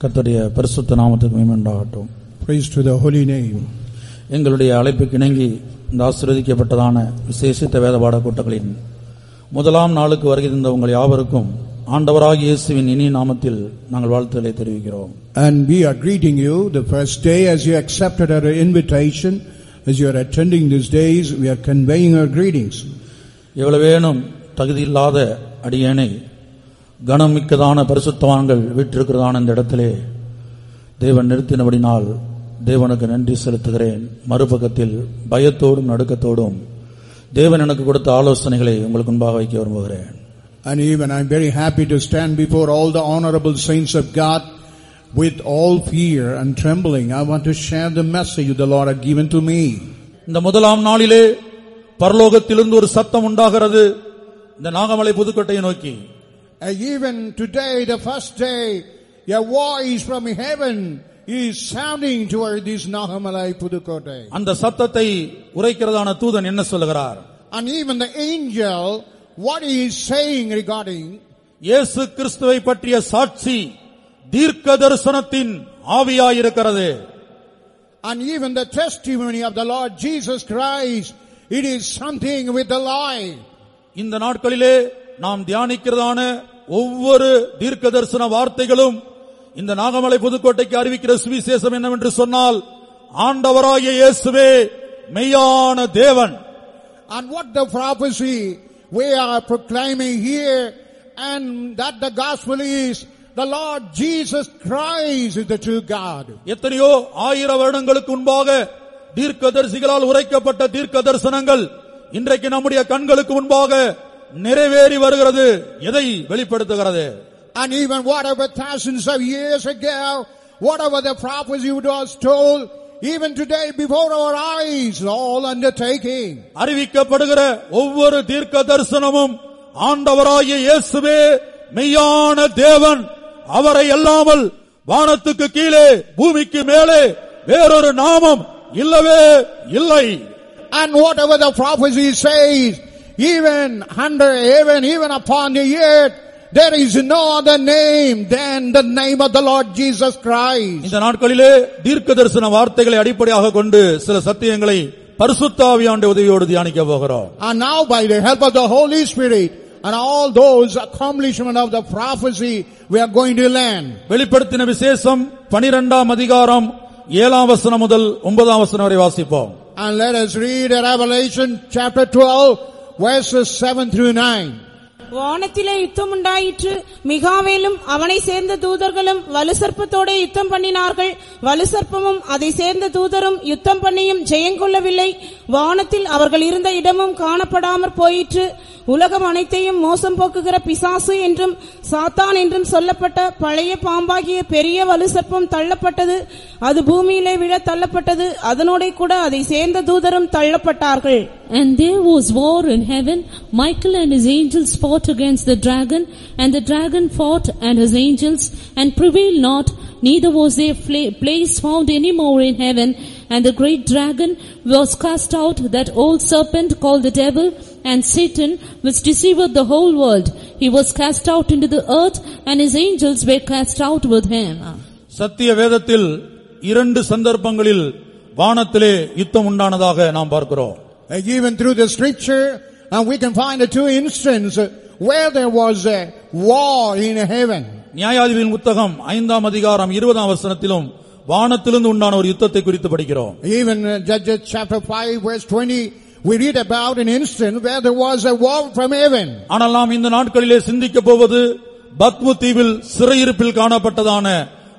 கர்த்தருடைய பரிசுத்த நாமத்துக்கு மகிமை உண்டாகட்டும். Praise to the holy name. எங்களுடைய அழைப்புக்கு இணங்கி இந்த ஆசீர்வதிக்கப்பட்டதான விசேஷித்த வேத பாட கூட்டங்களின் முதலாம் நாளுக்கு வருகை தந்த உங்கள் யாவருக்கும் ஆண்டவராகிய இயேசுவின் இனிய நாமத்தில் நாங்கள் வாழ்த்துக்களை தெரிவிக்கிறோம். And we are greeting you the first day as you accepted our invitation, as you are attending these days, we are conveying our greetings. எவ்வளவேனும் தகுதியில்லாத அடியேனை கனமிக்கதான பரிசுத்தவான்கள் வீற்றிருக்கிறதான இந்த இடத்திலே தேவன் நிறுத்தினபடினால் தேவனுக்கு நன்றி செலுத்துகிறேன். மறுபக்கத்தில் பயத்தோடும் நடுக்கத்தோடும் தேவன் எனக்கு கொடுத்த ஆலோசனைகளை உங்களுக்கு முன்பாக வைக்க விரும்புகிறேன். And even I am very happy to stand before all the honorable saints of God with all fear and trembling. I want to share the message the Lord had given to me. இந்த முதலாம் நாளிலே பரலோகத்திலிருந்து ஒரு சத்தம் உண்டாகிறது இந்த நாகமலை புதுக்கோட்டையை நோக்கி. Even today, the first day, a voice from heaven is sounding toward this Nahamalai Pudukkottai. அந்த சத்தத்தை உரைக்கிறதான தூதன் என்ன சொல்கிறார்? And even the angel, what he is saying regarding இயேசு கிறிஸ்துவை பற்றிய சாட்சி தீர்க்க தரிசனத்தின் ஆவியாயிருக்கிறது. And even the testimony of the Lord Jesus Christ, it is something with the life. இந்த நாட்களிலே நாம் தியானிக்கிறதான ஒவ்வொரு தீர்க்க தரிசன வார்த்தைகளும் இந்த நாகமலை புதுக்கோட்டைக்கு அறிவிக்கிற சுவிசேஷம் என்னவென்று சொன்னால் ஆண்டவராகிய இயேசுவே மெய்யான தேவன். And what the prophecy we are proclaiming here, and that the gospel is the Lord Jesus Christ is the true God. எத்தனையோ ஆயிரம் வருடங்களுக்கு முன்பாக தீர்க்கதரிசிகளால் உரைக்கப்பட்ட தீர்க்க தரிசனங்கள் இன்றைக்கு நம்முடைய கண்களுக்கு முன்பாக நிறைவேறி வருகிறது. எதை வெளிப்படுத்துகிறது? And even whatever thousands of years ago, whatever the prophecy was told, even today before our eyes, all undertaking. அறிவிக்கப்படுகிற ஒவ்வொரு தீர்க்க தரிசனமும் ஆண்டவராகிய இயேசுவே மெய்யான தேவன், அவரை அல்லாமல் வானத்துக்கு கீழே பூமிக்கு மேலே வேறொரு நாமம் இல்லவே இல்லை. And whatever the prophecy says, even under heaven, even upon the earth, there is no other name than the name of the Lord Jesus Christ. இந்த நாட்களிலே தீர்க்க தரிசன வார்த்தைகளை அடிப்படையாக கொண்டு சில சத்தியங்களை பரிசுத்த ஆவியானவருடைய உதவியோடு தியானிக்க போகிறோம். And now by the help of the Holy Spirit and all those accomplishment of the prophecy, we are going to learn. வெளிப்படுத்தின விசேஷம் 12ஆம் அதிகாரம் 7ஆம் வசனம் முதல் 9ஆம் வசனம் வரை வாசிப்போம். And let us read Revelation chapter 12 verses 7 through 9. வானத்திலே யுத்தம் உண்டாயிற்று. மிகாவேலும் அவனை சேர்ந்த தூதர்களும் வலுசர்ப்பத்தோட யுத்தம் பண்ணினார்கள். வலுசர்ப்பமும் அதை சேர்ந்த தூதரும் யுத்தம் பண்ணியும் ஜெயங்கொள்ளவில்லை. வானத்தில் அவர்கள் இருந்த இடமும் காணப்படாமற் போயிற்று. உலகம் அனைத்தையும் மோசம் போக்குகிற பிசாசு என்றும் சாத்தான் என்றும் சொல்லப்பட்ட பழைய பாம்பாகிய பெரிய வலுசர்ப்பம் தள்ளப்பட்டது. அது பூமியிலே விழ தள்ளப்பட்டது. அதனோட கூட அதை சேர்ந்த தூதரும் தள்ளப்பட்டார்கள். And there was war in heaven. Michael and his angels fought against the dragon, and the dragon fought and his angels, and prevailed not, neither was there place found any more in heaven. And the great dragon was cast out, that old serpent called the devil and Satan, which deceiveth the whole world. He was cast out into the earth, and his angels were cast out with him. சத்திய வேதத்தில் இரண்டு சந்தர்ப்பங்களில் வானத்திலே யுத்தம் உண்டானதாக நாம் பார்க்கிறோம். Even through the scripture, and we can find the two instances where there was a war in heaven. நியாயாதிபதியின் புத்தகம் 5ஆம் அதிகாரம் 20ஆம் வசனத்திலும் வானத்திலிருந்து உண்டான ஒரு யுத்தத்தை குறித்து படிக்கிறோம். Even Judges chapter 5 verse 20, we read about an instance where there was a war from heaven. ஆனால் நாம் இந்த நாட்களிலே சிந்திக்க போவது பத்மு தீவில் சிறையிருப்பில் காணப்பட்டதான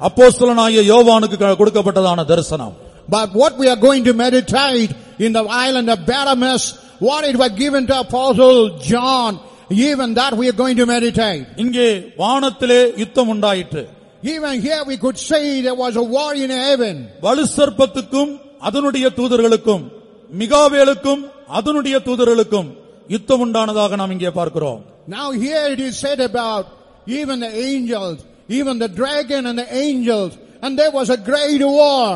அப்போஸ்தலனாகிய யோவானுக்கு கொடுக்கப்பட்டதான தரிசனம். But what we are going to meditate in the island of Patmos, what it was given to Apostle John, even that we are going to meditate. இங்கே வானத்திலே யுத்தம் உண்டாயிற்று. Even here we could say there was a war in heaven. வலுசர்ப்பத்துக்கும் அதனுடைய தூதர்களுக்கும் மிகாவேலுக்கும் அதனுடைய தூதர்களுக்கும் யுத்தம் உண்டானதாக நாம் இங்கே பார்க்கிறோம். Now here it is said about even the angels, even the dragon and the angels, and there was a great war.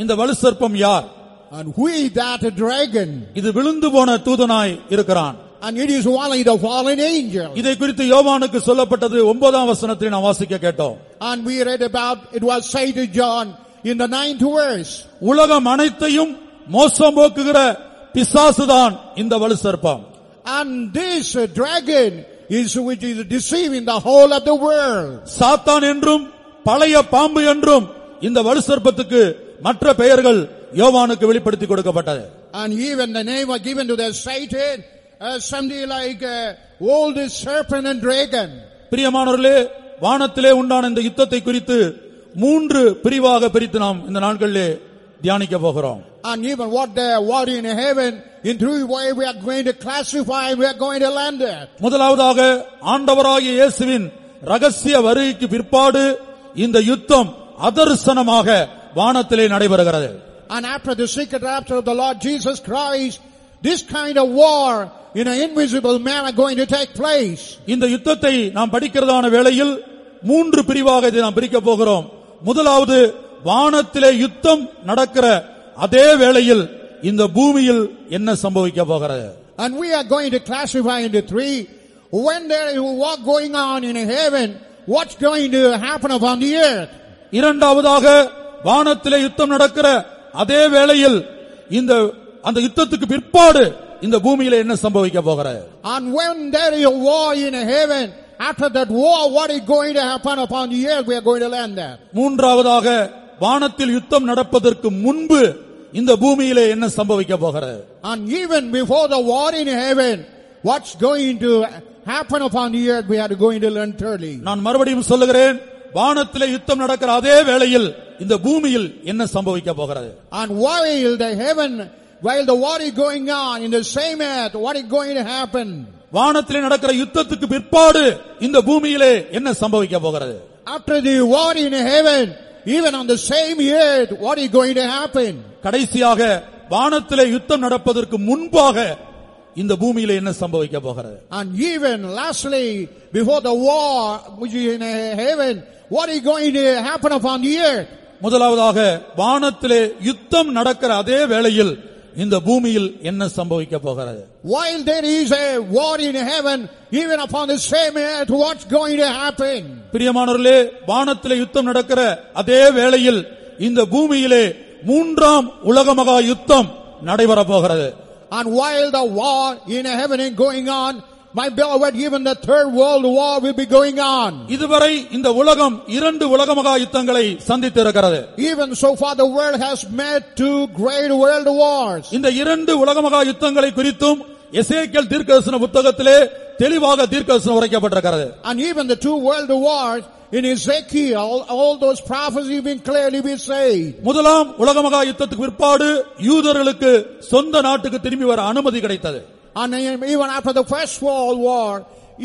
இந்த வலுசர்ப்பம் யார்? And who is that dragon? இது விழுந்து போன தூதனாய் இருக்கிறான். And it is only the fallen angel. இதை குறித்து யோவானுக்கு சொல்லப்பட்டது 9ஆம் வசனத்தில் நாம் வாசிக்க கேட்டோம். And we read about, it was said to John in the 9th verse. உலகம் அனைத்தையும் மோசம் போக்குகிற பிசாசுதான் இந்த வலுசர்ப்பம். And this dragon is which is deceiving the whole of the world. சாத்தான் என்றும் பழைய பாம்பு என்றும் இந்த வலுசர்ப்பத்துக்கு மற்ற பெயர்கள் யோவானுக்கு வெளிப்படுத்தி கொடுக்கப்பட்டது. And even the name was given to the Satan, something like old serpent and dragon. பிரியமானவர்களே, வானத்திலே உண்டான இந்த யுத்தத்தை குறித்து 3 பிரிவாக பிரித்து நாம் இந்த நாட்களிலே தியானிக்க போகிறோம். And even what in heaven, in 3 ways we are going to classify, we are going to land it. முதலாவதாக ஆண்டவராகிய இயேசுவின் ரகசிய வருகைக்கு பிற்பாடு இந்த யுத்தம் அதர்சனமாக வானத்திலே நடைபெறுகிறது. And after the secret rapture of the Lord Jesus Christ, this kind of war in an invisible manner going to take place. இந்த யுத்தத்தை நாம் படிக்கிறதான வேளையில் 3 பிரிவாக இதை நாம் பிரிக்க போகிறோம். முதலாவது, வானத்திலே யுத்தம் நடக்கிற அதே வேளையில் இந்த பூமியில் என்ன சம்பவிக்க போகிறது. And we are going to classify into 3. When there is war going on in heaven, what's going to happen upon the earth? இரண்டாவதாக, வானத்திலே யுத்தம் நடக்கிற அதே வேளையில் அந்த யுத்தத்துக்கு பிற்பாடு இந்த பூமியில என்ன சம்பவிக்க போகிறது. And when there is a war in heaven, after that war, what is going to happen upon the earth? We are going to land that. மூன்றாவதாக, வானத்தில் யுத்தம் நடப்பதற்கு முன்பு இந்த பூமியிலே என்ன சம்பவிக்க போகிறது. And even before the war in heaven, what's going to happen upon the earth? We are going to learn thoroughly. நான் மறுபடியும் சொல்லுகிறேன், வானத்திலே யுத்தம் நடக்கிற அதே வேளையில் இந்த பூமியில் என்ன சம்பவிக்க போகிறது. And while the war is going on in the same earth, what is going to happen? வானத்திலே நடக்கிற யுத்தத்துக்கு பிற்பாடு இந்த பூமியிலே என்ன சம்பவிக்க போகிறது. After the war in heaven, even on the same earth, what is going to happen? கடைசியாக வானத்திலே யுத்தம் நடப்பதற்கு முன்பாக இந்த பூமியிலே என்ன சம்பவிக்க போகிறது. And even lastly, before the war which is in heaven, what is going to happen upon the earth? முதலாவதாக, வானத்திலே யுத்தம் நடக்கிற அதே வேளையில் இந்த பூமியில் என்ன சம்பவிக்க போகிறது. While there is a war in heaven, even upon the same earth, what's going to happen? பிரியமானவர்களே, வானத்திலே யுத்தம் நடக்கிற அதே வேளையில் இந்த பூமியிலே 3ஆம் உலக மகா யுத்தம் நடைபெற போகிறது. And while the war in heaven is going on, my beloved, even the 3rd world war will be going on. இதுவரை இந்த உலகம் 2 உலக மகா யுத்தங்களை சந்தித்திருக்கிறது. Even so far the world has met 2 great world wars. இந்த 2 உலக மகா யுத்தங்களை குறித்தும் எசேக்கியேல் தீர்க்கதரிசன புத்தகத்திலே தெளிவாக தீர்க்கதரிசனம் உரைக்கப்பட்டிருக்கிறது. And even the 2 world wars in Ezekiel, all those prophecies been clearly been said. முதலாம் உலக மகா யுத்தத்துக்கு பிற்பாடு யூதர்களுக்கு சொந்த நாட்டுக்கு திரும்பி வர அனுமதி கிடைத்தது. And even after the First World War,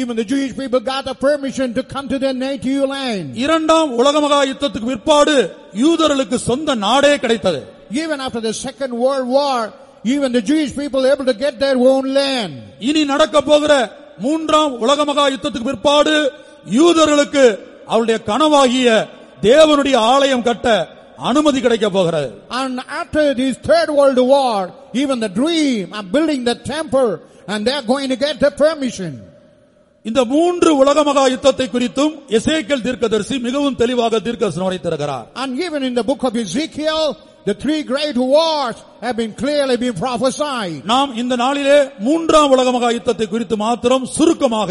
even the Jewish people got the permission to come to their native land. இரண்டாம் உலக மகா யுத்தத்துக்கு பிற்பாடு யூதர்களுக்கு சொந்த நாடே கிடைத்தது. Even after the Second World War, even the Jewish people able to get their own land. இனி நடக்க போகிற 3ஆம் உலக மகா யுத்தத்துக்கு பிற்பாடு யூதர்களுக்கு அவருடைய கனவாகிய தேவனுடைய ஆலயம் கட்ட அனுமதி கிடைக்க போகிறது. And after this 3rd World War, even the dream of building the temple, and they are going to get the permission. இந்த 3 உலக மகா யுத்தத்தை குறித்தும் எசேக்கியேல் தீர்க்கதரிசி மிகவும் தெளிவாக தீர்க்கதரிசனம் உரைத்திருக்கிறார். And even in the book of Ezekiel, the 3 great wars have been clearly been prophesied. நாம் இந்த நாளிலே 3ஆம் உலக மகா யுத்தத்தை குறித்து மாத்திரம் சுருக்கமாக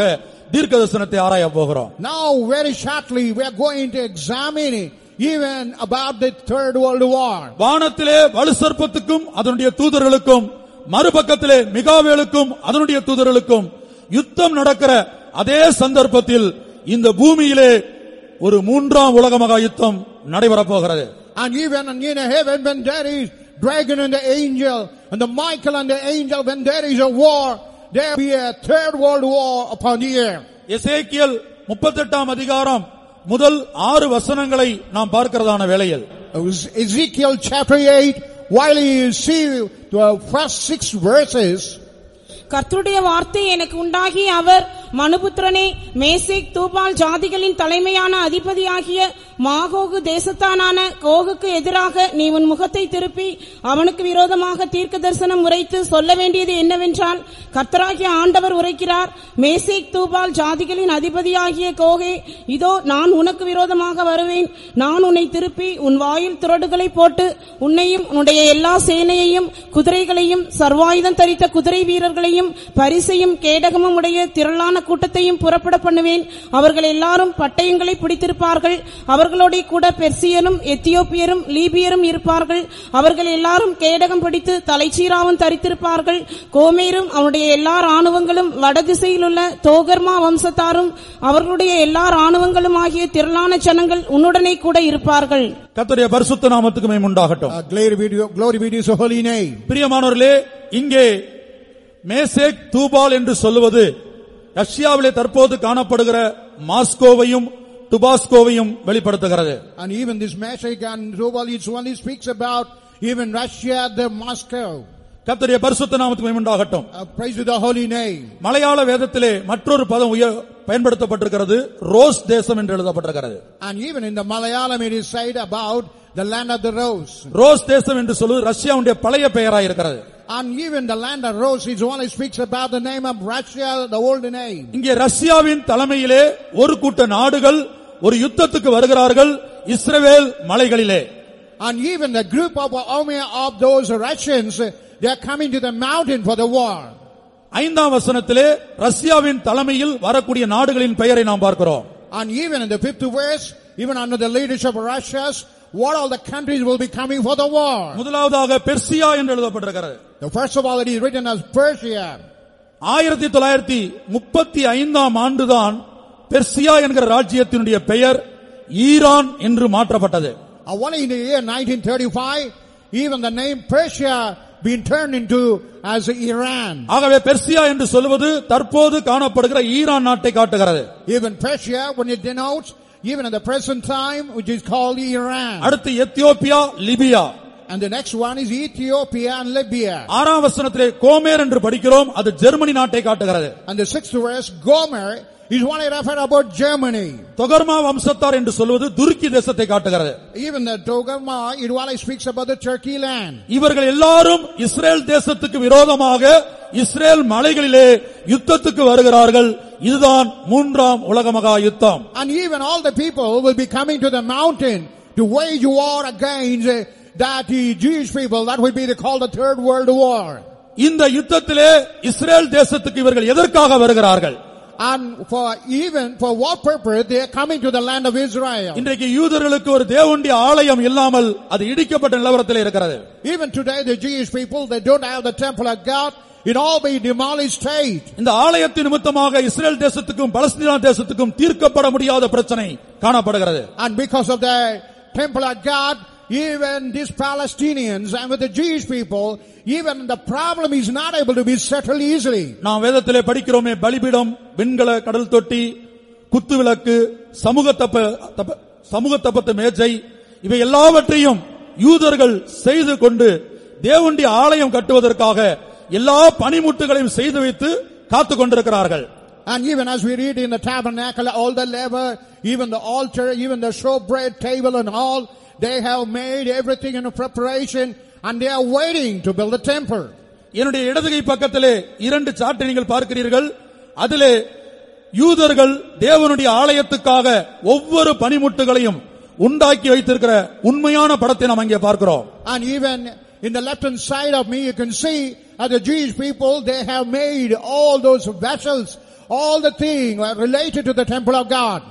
தீர்க்கதரிசனத்தை ஆராய போகிறோம். Now very shortly we are going to examine even about the 3rd World War. வானத்திலே வலுசர்ப்பத்துக்கும் அதனுடைய தூதர்களுக்கும், மறுபக்கத்திலே மிகாவேலுக்கும் அதனுடைய தூதர்களுக்கும் யுத்தம் நடக்கிற அதே சந்தர்ப்பத்தில் இந்த பூமியிலே ஒரு 3ஆம் உலக மகா யுத்தம் நடைபெற போகிறது. And even in heaven, when there is dragon and the angel, and the Michael and the angel, when there is a war, there will be a 3rd World War upon the earth. எசேக்கியேல் 38ஆம் அதிகாரம் முதல் 6 வசனங்களை நாம் பார்க்கிறதான வேளையில், Ezekiel chapter 8, while you see the first 6 verses, கர்த்தருடைய வார்த்தை எனக்கு உண்டாகி, அவர் மனுபுத்திரனே, மேசேக் தூபால் ஜாதிகளின் தலைமையான அதிபதியாகிய மாகோகு தேசத்தானான கோகுக்கு எதிராக நீ உன் முகத்தை திருப்பி அவனுக்கு விரோதமாக தீர்க்க தரிசனம் உரைத்து சொல்ல வேண்டியது என்னவென்றால், கர்த்தராகிய ஆண்டவர் உரைக்கிறார், மேசேக் தூபால் ஜாதிகளின் அதிபதியாகிய கோகே, இதோ நான் உனக்கு விரோதமாக வருவேன். நான் உன்னை திருப்பி உன் வாயில் துறடுகளை போட்டு உன்னையும் உன்னுடைய எல்லா சேனையையும் குதிரைகளையும் சர்வாயுதம் தரித்த குதிரை வீரர்களையும் பரிசையும் கேடகமும் உடைய திரளான கூட்டத்தையும் புறப்பட பண்ணுவேன். அவர்கள் எல்லாரும் பட்டயங்களை பிடித்திருப்பார்கள். அவர்களோட கூட பெர்சியரும் எத்தியோப்பியரும் லீபியரும் இருப்பார்கள். அவர்கள் எல்லாரும் கேடகம் பிடித்து தலைச்சீராவும் தரித்திருப்பார்கள். கோமேரும் அவனுடைய எல்லா ராணுவங்களும் வடதிசையில் உள்ள தோகர்மா வம்சத்தாரும் அவர்களுடைய எல்லா ராணுவங்களும் ஆகிய திரளான ஜனங்கள் உன்னுடனே கூட இருப்பார்கள். கர்த்தருடைய பரிசுத்த நாமத்துக்கு மகிமை உண்டாகட்டும். Glory be to his holy name. பிரியமானவர்களே, இங்கே மேசேக் தூபால் என்று சொல்லுவது ரஷ்யாவிலே தற்போது காணப்படுகிற மாஸ்கோவையும் டுபாஸ்கோவையும் வெளிப்படுத்துகிறது. And even this Meshach and Tubal, it only speaks about even Russia, the Moscow. கர்த்தருடைய பரிசுத்த நாமத்துக்கு மகிமை உண்டாகட்டும். Praise to the holy name. மலையாள வேதத்திலே மற்றொரு பதம் பயன்படுத்தப்பட்டிருக்கிறது, ரோஸ் தேசம் என்று எழுதப்பட்டிருக்கிறது. And even in the Malayalam it is said about the land of the rose. Rose தேசம் என்று சொல்வது ரஷ்யாவுடைய பழைய பெயராக இருக்கிறது. And even the land of rose, it only speaks about the name of Russia, the old name. இங்கே ரஷ்யாவின் தலைமையிலே ஒரு கூட்ட நாடுகள் ஒரு யுத்தத்துக்கு வருகிறார்கள் இஸ்ரவேல் மலைகளிலே. And even the group of army of those Russians, they are coming to the mountain for the war. 5ஆம் வசனத்திலே ரஷ்யாவின் தலைமையில் வரக்கூடிய நாடுகளின் பெயரை நாம் பார்க்கிறோம். And even in the 5th verse, even under the leadership of Russia, what all the countries will be coming for the war. முதலாவதாக பெர்சியா என்று எழுதப்பட்டிருக்கிறது. The first of all, it is written as Persia. 1935ஆம் ஆண்டுதான் Persia என்கிற ராஜ்யத்தினுடைய பெயர் Iran என்று மாற்றப்பட்டது. Only in the year 1935, even the name Persia been turned into as Iran. ஆகவே பெர்சியா என்று சொல்வது தற்போது காணப்படுகிற ஈரான் நாட்டை காட்டுகிறது. Even Persia, when it denotes even at the present time, which is called Iran. அடுத்து Ethiopia, Libya. And the next one is Ethiopia and Libya. 6ஆம் வசனத்திலே கோமேர் என்று படிக்கிறோம், அது ஜெர்மனி நாட்டை காட்டுகிறது. And the 6th verse, Gomer, is one I refer about Germany. தொகர்மா வம்சத்தார் என்று சொல்வது துருக்கி தேசத்தை காட்டுகிறது. Even the Togarma, it one speaks about the Turkey land. இவர்கள் எல்லாரும் இஸ்ரேல் தேசத்துக்கு விரோதமாக இஸ்ரேல் மலைகளிலே யுத்தத்துக்கு வருகிறார்கள். இதுதான் 3ஆம் உலக மகா யுத்தம். And even all the people will be coming to the mountain to wage war against that Jewish people. That will be called the Third World War. இந்த யுத்தத்திலே இஸ்ரேல் தேசத்துக்கு இவர்கள் எதற்காக வருகிறார்கள்? And for what purpose they are coming to the land of Israel. இன்றைக்கு யூதர்களுக்கு ஒரு தேவனுடைய ஆலயம் இல்லாமல் அது இடிக்கப்பட்ட நிலவரத்தில் இருக்கிறது. Even today the Jewish people, they don't have the temple of God. It all be demolished state. இந்த ஆலயத்தின் நிமித்தமாக இஸ்ரேல் தேசத்துக்கும் பலஸ்தீன தேசத்துக்கும் தீர்க்கப்பட முடியாத பிரச்சனை காணப்படுகிறது. And because of the temple of God, even these Palestinians and with the Jewish people, even the problem is not able to be settled easily. நாம் வேதத்திலே படிக்கிறோமே, பலிபீடம், வெண்கல கடல் தொட்டி, குத்து விளக்கு, சமூக தப்பத்து மேஜை, இவை எல்லாவற்றையும் யூதர்கள் செய்து கொண்டு தேவனுடைய ஆலயம் கட்டுவதற்காக எல்லா பணிமுட்டுகளையும் செய்து வைத்து காத்துக் கொண்டிருக்கிறார்கள். And even as we read in the tabernacle, all the laver, even the altar, even the showbread table and all, they have made everything in a preparation and they are waiting to build the temple. என்னுடைய இடதுகை பக்கத்திலே 2 சார்ட்டை நீங்கள் பார்க்கிறீர்கள். அதிலே யூதர்கள் தேவனுடைய ஆலயத்துக்காக ஒவ்வொரு பணிமுட்டுகளையும் உண்டாக்கி வைத்திருக்கிற உண்மையான படத்தை நாம் அங்கே பார்க்கிறோம். And even in the left hand side of me you can see the Jewish people, they have made all those vessels, all the things related to the temple of God.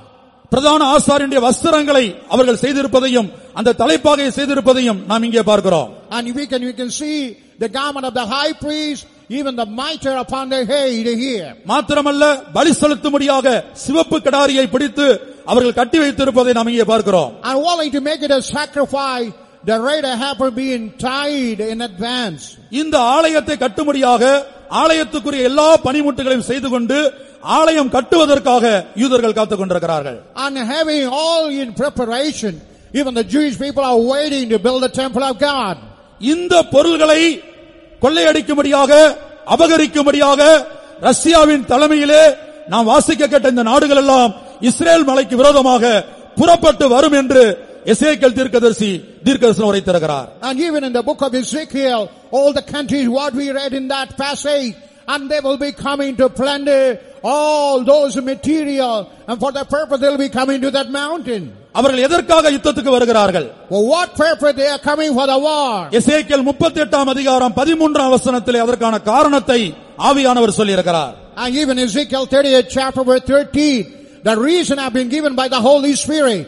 பிரதான ஆசாரியனுடைய வஸ்திரங்களை அவர்கள் செய்திருப்பதையும் அந்த தலைப்பாகையை செய்திருப்பதையும் நாம் இங்கே பார்க்கிறோம். And we can see the garment of the high priest, even the mitre upon their head here. மாத்திரமல்ல, பலி செலுத்தும்படியாக சிவப்பு கடாரியை பிடித்து அவர்கள் கட்டி வைத்திருப்பதை நாம் இங்கே பார்க்கிறோம். And wanting to make it a sacrifice, the raider happened being tied in advance. இந்த ஆலயத்தை கட்டும்படியாக ஆலயத்துக்குரிய எல்லா பணிமுட்டுகளையும் செய்து கொண்டு ஆலயம் கட்டுவதற்காக யூதர்கள் காத்துக் கொண்டிருக்கிறார்கள். And having all in preparation, even the Jewish people are waiting to build the temple of God. இந்த பொருள்களை கொள்ளையடிக்கும்படியாக அபகரிக்கும்படியாக ரஷ்யாவின் தலைமையிலே நாம் வாசிக்க கேட்ட இந்த நாடுகள் எல்லாம் இஸ்ரேல் மலைக்கு விரோதமாக புறப்பட்டு வரும் என்று எசேக்கியேல் தீர்க்கதரிசனம் உரைத்திருக்கிறார். And even in the book of Ezekiel, all the countries what we read in that passage, and they will be coming to plunder all those material, and for that purpose they will be coming to that mountain. அவர்கள் எதற்காக யுத்தத்துக்கு வருகிறார்கள்? For what purpose they are coming for the war? எசேக்கியேல் 38 அதிகாரம் 13 வசனத்திலே அதற்கான காரணத்தை ஆவியானவர் சொல்லியிருக்கிறார். And even Ezekiel 38 chapter verse 13, the reason have been given by the Holy Spirit.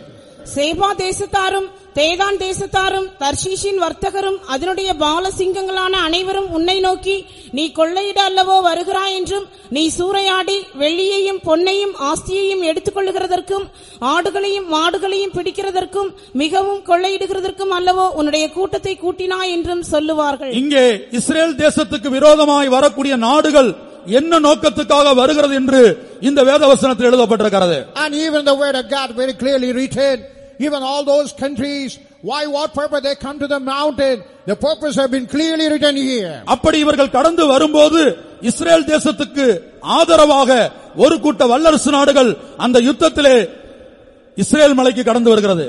சேபா தேசத்தாரும் தேதான் தேசத்தாரும் தர்ஷீஷின் வர்த்தகரும் அதனுடைய பாலசிங்கங்களான அனைவரும் உன்னை நோக்கி, நீ கொள்ளையிட அல்லவோ வருகிறாய் என்றும், நீ சூறையாடி வெள்ளியையும் பொன்னையும் ஆஸ்தியையும் எடுத்துக்கொள்ளுகிறதற்கும் ஆடுகளையும் மாடுகளையும் பிடிக்கிறதற்கும் மிகவும் கொள்ளையிடுகிறதற்கும் அல்லவோ உன்னுடைய கூட்டத்தை கூட்டினாய் என்றும் சொல்லுவார்கள். இங்கே இஸ்ரேல் தேசத்துக்கு விரோதமாய் வரக்கூடிய நாடுகள் என்ன நோக்கத்துக்காக வருகிறது என்று இந்த வேதவசனத்தில் எழுதப்பட்டிருக்கிறது. And even the word of God very clearly written, even all those countries, why, what purpose they come to the mountain, the purpose have been clearly written here. அப்படி இவர்கள் கடந்து வரும்போது இஸ்ரேல் தேசத்துக்கு ஆதரவாக ஒரு கூட்ட வல்லரசு நாடுகள் அந்த யுத்தத்திலே இஸ்ரேல் மலைக்கு கடந்து வருகிறது.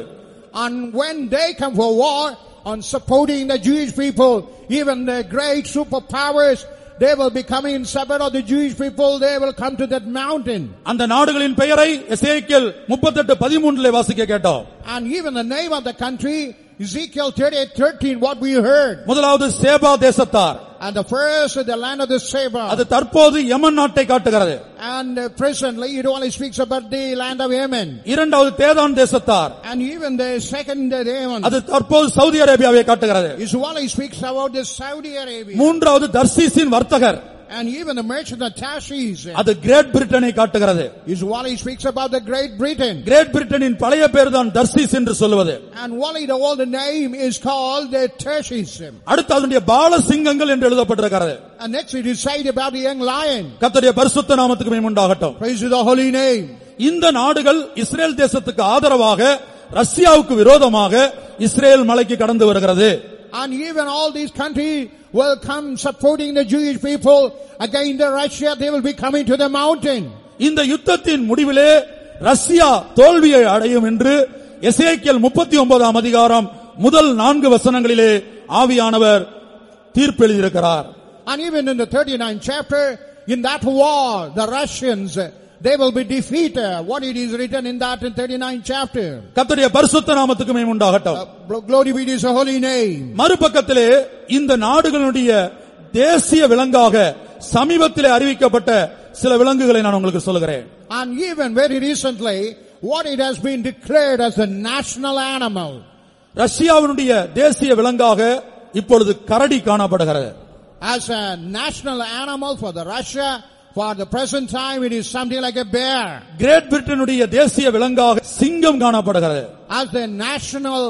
And when they come for war on supporting the Jewish people, even the great superpowers, they will be coming in support of the Jewish people, they will come to that mountain. அந்த நாடுகளின் பெயரை எசேக்கியேல் 38:13 வாசிக்க கேட்டோம். And even the name of the country, Ezekiel 38:13, what we heard. முதலாவது சேபா தேசத்தார். And the first is the land of the Seba. அது தற்போது யமன் நாட்டை காட்டுகிறது. And presently it only speaks about the land of Yemen. இரண்டாவது தேதான் தேசத்தார். And even the second Yemen. அது தற்போது Saudi அரேபியாவை காட்டுகிறது. It only speaks about the Saudi Arabia. மூன்றாவது தர்சீசின் வர்த்தகர். And even the merchant of Tarshish. அது கிரேட் பிரிட்டனை காட்டுகிறது. It only speaks about the Great Britain. Great பிரிட்டனின் பழைய பேர் தான் தர்சீஸ் என்று சொல்லுவது. And only the old name is called the Tarshish. அடுத்து அதனுடைய பாலசிங்கங்கள் என்று எழுதப்பட்டிருக்கிறது. And next it is said about the young lion. கர்த்தருடைய பரிசுத்த நாமத்துக்கு மகிமை உண்டாகட்டும். Praise to the holy name. இந்த நாடுகள் இஸ்ரேல் தேசத்துக்கு ஆதரவாக ரஷ்யாவுக்கு விரோதமாக இஸ்ரேல் மலைக்கு கடந்து வருகிறது. And even all these countries will come supporting the Jewish people against the Russia. They will be coming to the mountain. இந்த யுத்தத்தின் முடிவிலே ரஷ்யா தோல்வியை அடையும் என்று எசேக்கியேல் 39 அதிகாரம் முதல் 4 வசனங்களிலே ஆவியானவர் தீர்ப்பு எழுதியிருக்கிறார். And even in the 39th chapter, in that war, the Russians, they will be defeated. What it is written in that in 39th chapter. கர்த்தருடைய பரிசுத்த நாமத்துக்கு மகிமை உண்டாகட்டும். Glory be to his holy name. மறுபக்கத்திலே இந்த நாடுகளுடைய தேசிய விலங்காக சமீபத்திலே அறிவிக்கப்பட்ட சில விலங்குகளை நான் உங்களுக்கு சொல்கிறேன். And even very recently, what it has been declared as a national animal. ரஷ்யாவினுடைய தேசிய விலங்காக இப்பொழுது கரடி காணப்படுகிறது. As a national animal for the Russia, for the present time it is something like a bear. Great பிரிட்டனுடைய தேசிய விலங்காக சிங்கம் காணப்படுகிறது. As the national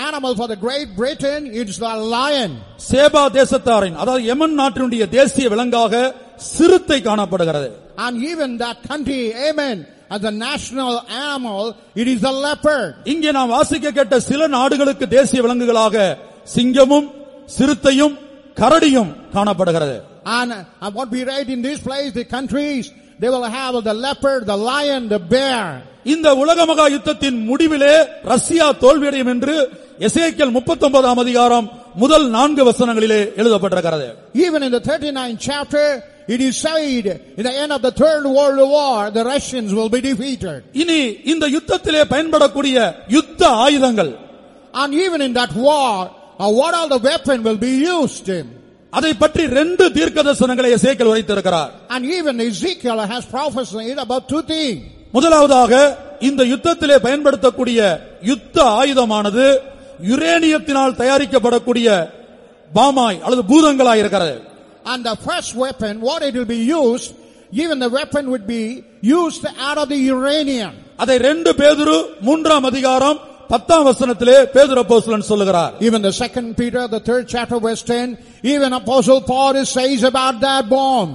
animal for the Great Britain, it's the lion. சேபா தேசத்தாரின் அதாவது யமன் நாட்டினுடைய தேசிய விலங்காக சிறுத்தை காணப்படுகிறது. And even that country, Yemen, as a national animal, it is the leopard. இங்கே நாம் வாசிக்க கேட்ட சில நாடுகளுக்கு தேசிய விலங்குகளாக சிங்கமும் சிறுத்தையும் கரடியும் காணப்படுகிறது. And what we read in this place, the countries, they will have the leopard, the lion, the bear. இந்த உலக மகா யுத்தத்தின் முடிவிலே ரஷ்யா தோல்வியடையும் என்று எசேக்கியேல் 39 அதிகாரம் முதல் 4 வசனங்களிலே எழுதப்பட்டிருக்கிறது. Even in the 39th chapter, it is said, in the end of the Third World War, the Russians will be defeated. இனி இந்த யுத்தத்திலே பயன்படக்கூடிய யுத்த ஆயுதங்கள், And even in that war, what all the weapon will be used in. அதை பற்றி 2 தீர்க்கதரிசனங்களை எசேக்கியேல் உரைத்திருக்கிறார். And even Ezekiel has prophesied about 2 things. முதலாவதாக இந்த யுத்தத்திலே பயன்படுத்தக்கூடிய யுத்த ஆயுதமானது யுரேனியத்தினால் தயாரிக்கப்படக்கூடிய பாமாய் அல்லது பூதங்களாய் இருக்கிறது. And the first weapon, what it will be used, even the weapon would be used out of the uranium. அதை 2 பேதுரு 3 அதிகாரம் 10 வசனத்திலே பேதுரு அப்போஸ்தலன் சொல்லுகிறார். Even the 2 Peter, the 3rd chapter verse 10, even Apostle Paul says about that bomb.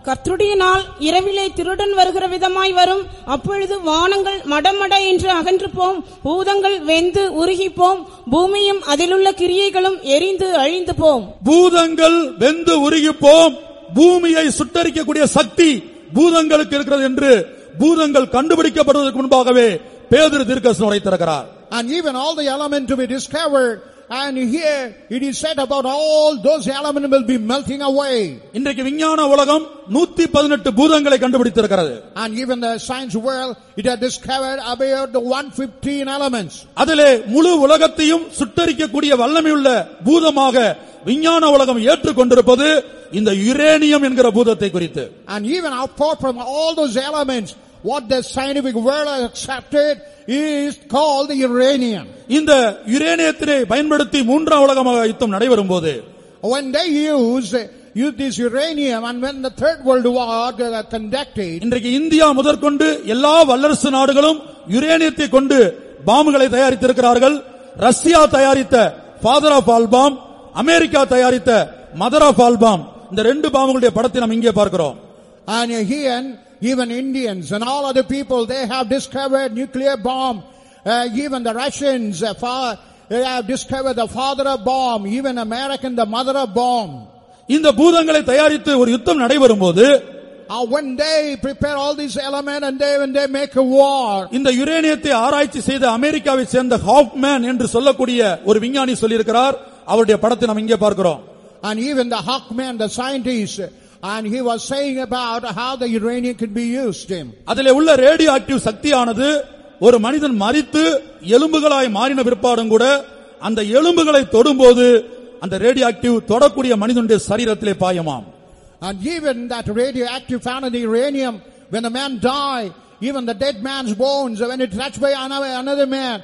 கர்த்தருடைய நாள் இரவிலே திருடன் வருகிற விதமாய் வரும். அப்பொழுது வானங்கள் மடமட என்று அகன்று போம், பூதங்கள் வெந்து உருகி போம், பூமியும் அதிலுள்ள கிரியைகளும் எரிந்து அழிந்து போம். பூதங்கள் வெந்து உருகி போம், பூமியை சுட்டரிக்கக்கூடிய சக்தி பூதங்களுக்கு இருக்கிறது என்று பூதங்கள் கண்டுபிடிக்கப்படுவதற்கு முன்பாகவே பேதுரு தீர்க்கதரிசனம் உரைத்திருக்கிறார். And even all the elements to be discovered, and here it is said about all those elements will be melting away. இன்றைக்கு விஞ்ஞான உலகம் 118 பூதங்களை கண்டுபிடித்திருக்கிறது. And even the science world, it has discovered about the 115 elements. அதிலே முழு உலகத்தையும் சுட்டரிக்கக்கூடிய வல்லமையுள்ள பூதமாக விஞ்ஞான உலகம் ஏற்றுக்கொண்டிருப்பது இந்த யுரேனியம் என்கிற பூதத்தை குறித்து. And even apart from all those elements, what the scientific world has accepted is called the uranium. இந்த யுரேனியத்தை பயன்படுத்தி மூன்றாம் உலக யுத்தம் நடைபெறும் போது, when they use this uranium, and when the third world war conducted, இன்றைக்கு இந்தியா முதற்கொண்டு எல்லா வல்லரசு நாடுகளும் யுரேனியத்தை கொண்டு பாம்புகளை தயாரித்திருக்கிறார்கள். ரஷ்யா தயாரித்த father of all bomb, America தயாரித்த மதர் ஆஃப் ஆல் பாம், இந்த ரெண்டு பாம்புகளுடைய படத்தை நாம் இங்கே பார்க்கிறோம். And here even Indians and all other people, they have discovered nuclear bomb. Even the Russians they have discovered the father of bomb, even American the mother of bomb. இந்த பூதங்களை தயாரித்து ஒரு யுத்தம் நடைபெறும் போது, when they prepare all these elements and when they make a war, இந்த யுரேனியத்தை ஆராய்ச்சி செய்த அமெரிக்காவை சேர்ந்த ஹாஃப்மேன் என்று சொல்லக்கூடிய ஒரு விஞ்ஞானி சொல்லியிருக்கிறார். அவருடைய படத்தை நாம் இங்கே பார்க்கிறோம். And even the Hawkman, the scientist, and he was saying about how the uranium could be used. அதிலே உள்ள ரேடியோ ஆக்டிவ் சக்தியானது ஒரு மனிதன் மரித்து எலும்புகளாய் மாறின பிற்பாடும் கூட அந்த எலும்புகளை தொடும்போது அந்த ரேடியோ ஆக்டிவ் தொடக்கூடிய மனிதனுடைய சரீரத்திலே பாயமாம். And even that radioactive found in the uranium, when a man die, even the dead man's bones, when it touched by another man,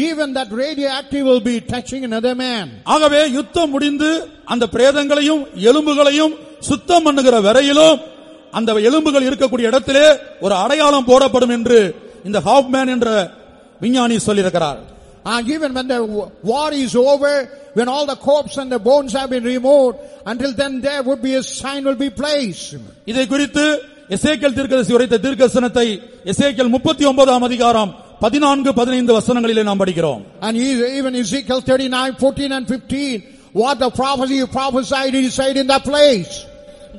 even that radioactive will be touching another man. ஆகவே யுத்தம் முடிந்து அந்த பிரேதங்களையும் எலும்புகளையும் சுத்தம் பண்ணுகிற வரையிலும் அந்த எலும்புகள் இருக்கக்கூடிய இடத்திலே ஒரு அடையாளம் போடப்படும் என்று இந்த ஹாஃப்மேன் என்ற விஞ்ஞானி சொல்லியிருக்கிறார். And even when the war is over, when all the corpses and the bones have been removed, until then there would be a sign will be placed. இதை குறித்து எசேக்கியேல் தீர்க்கதரிசி உரைத்த தீர்க்கதரிசனத்தை எசேக்கியேல் 39ஆம் அதிகாரம் 14-15 வசனங்களிலே நாம் படிக்கிறோம். And even Ezekiel 39:14 and 15, what the prophecy prophesied is said in that place.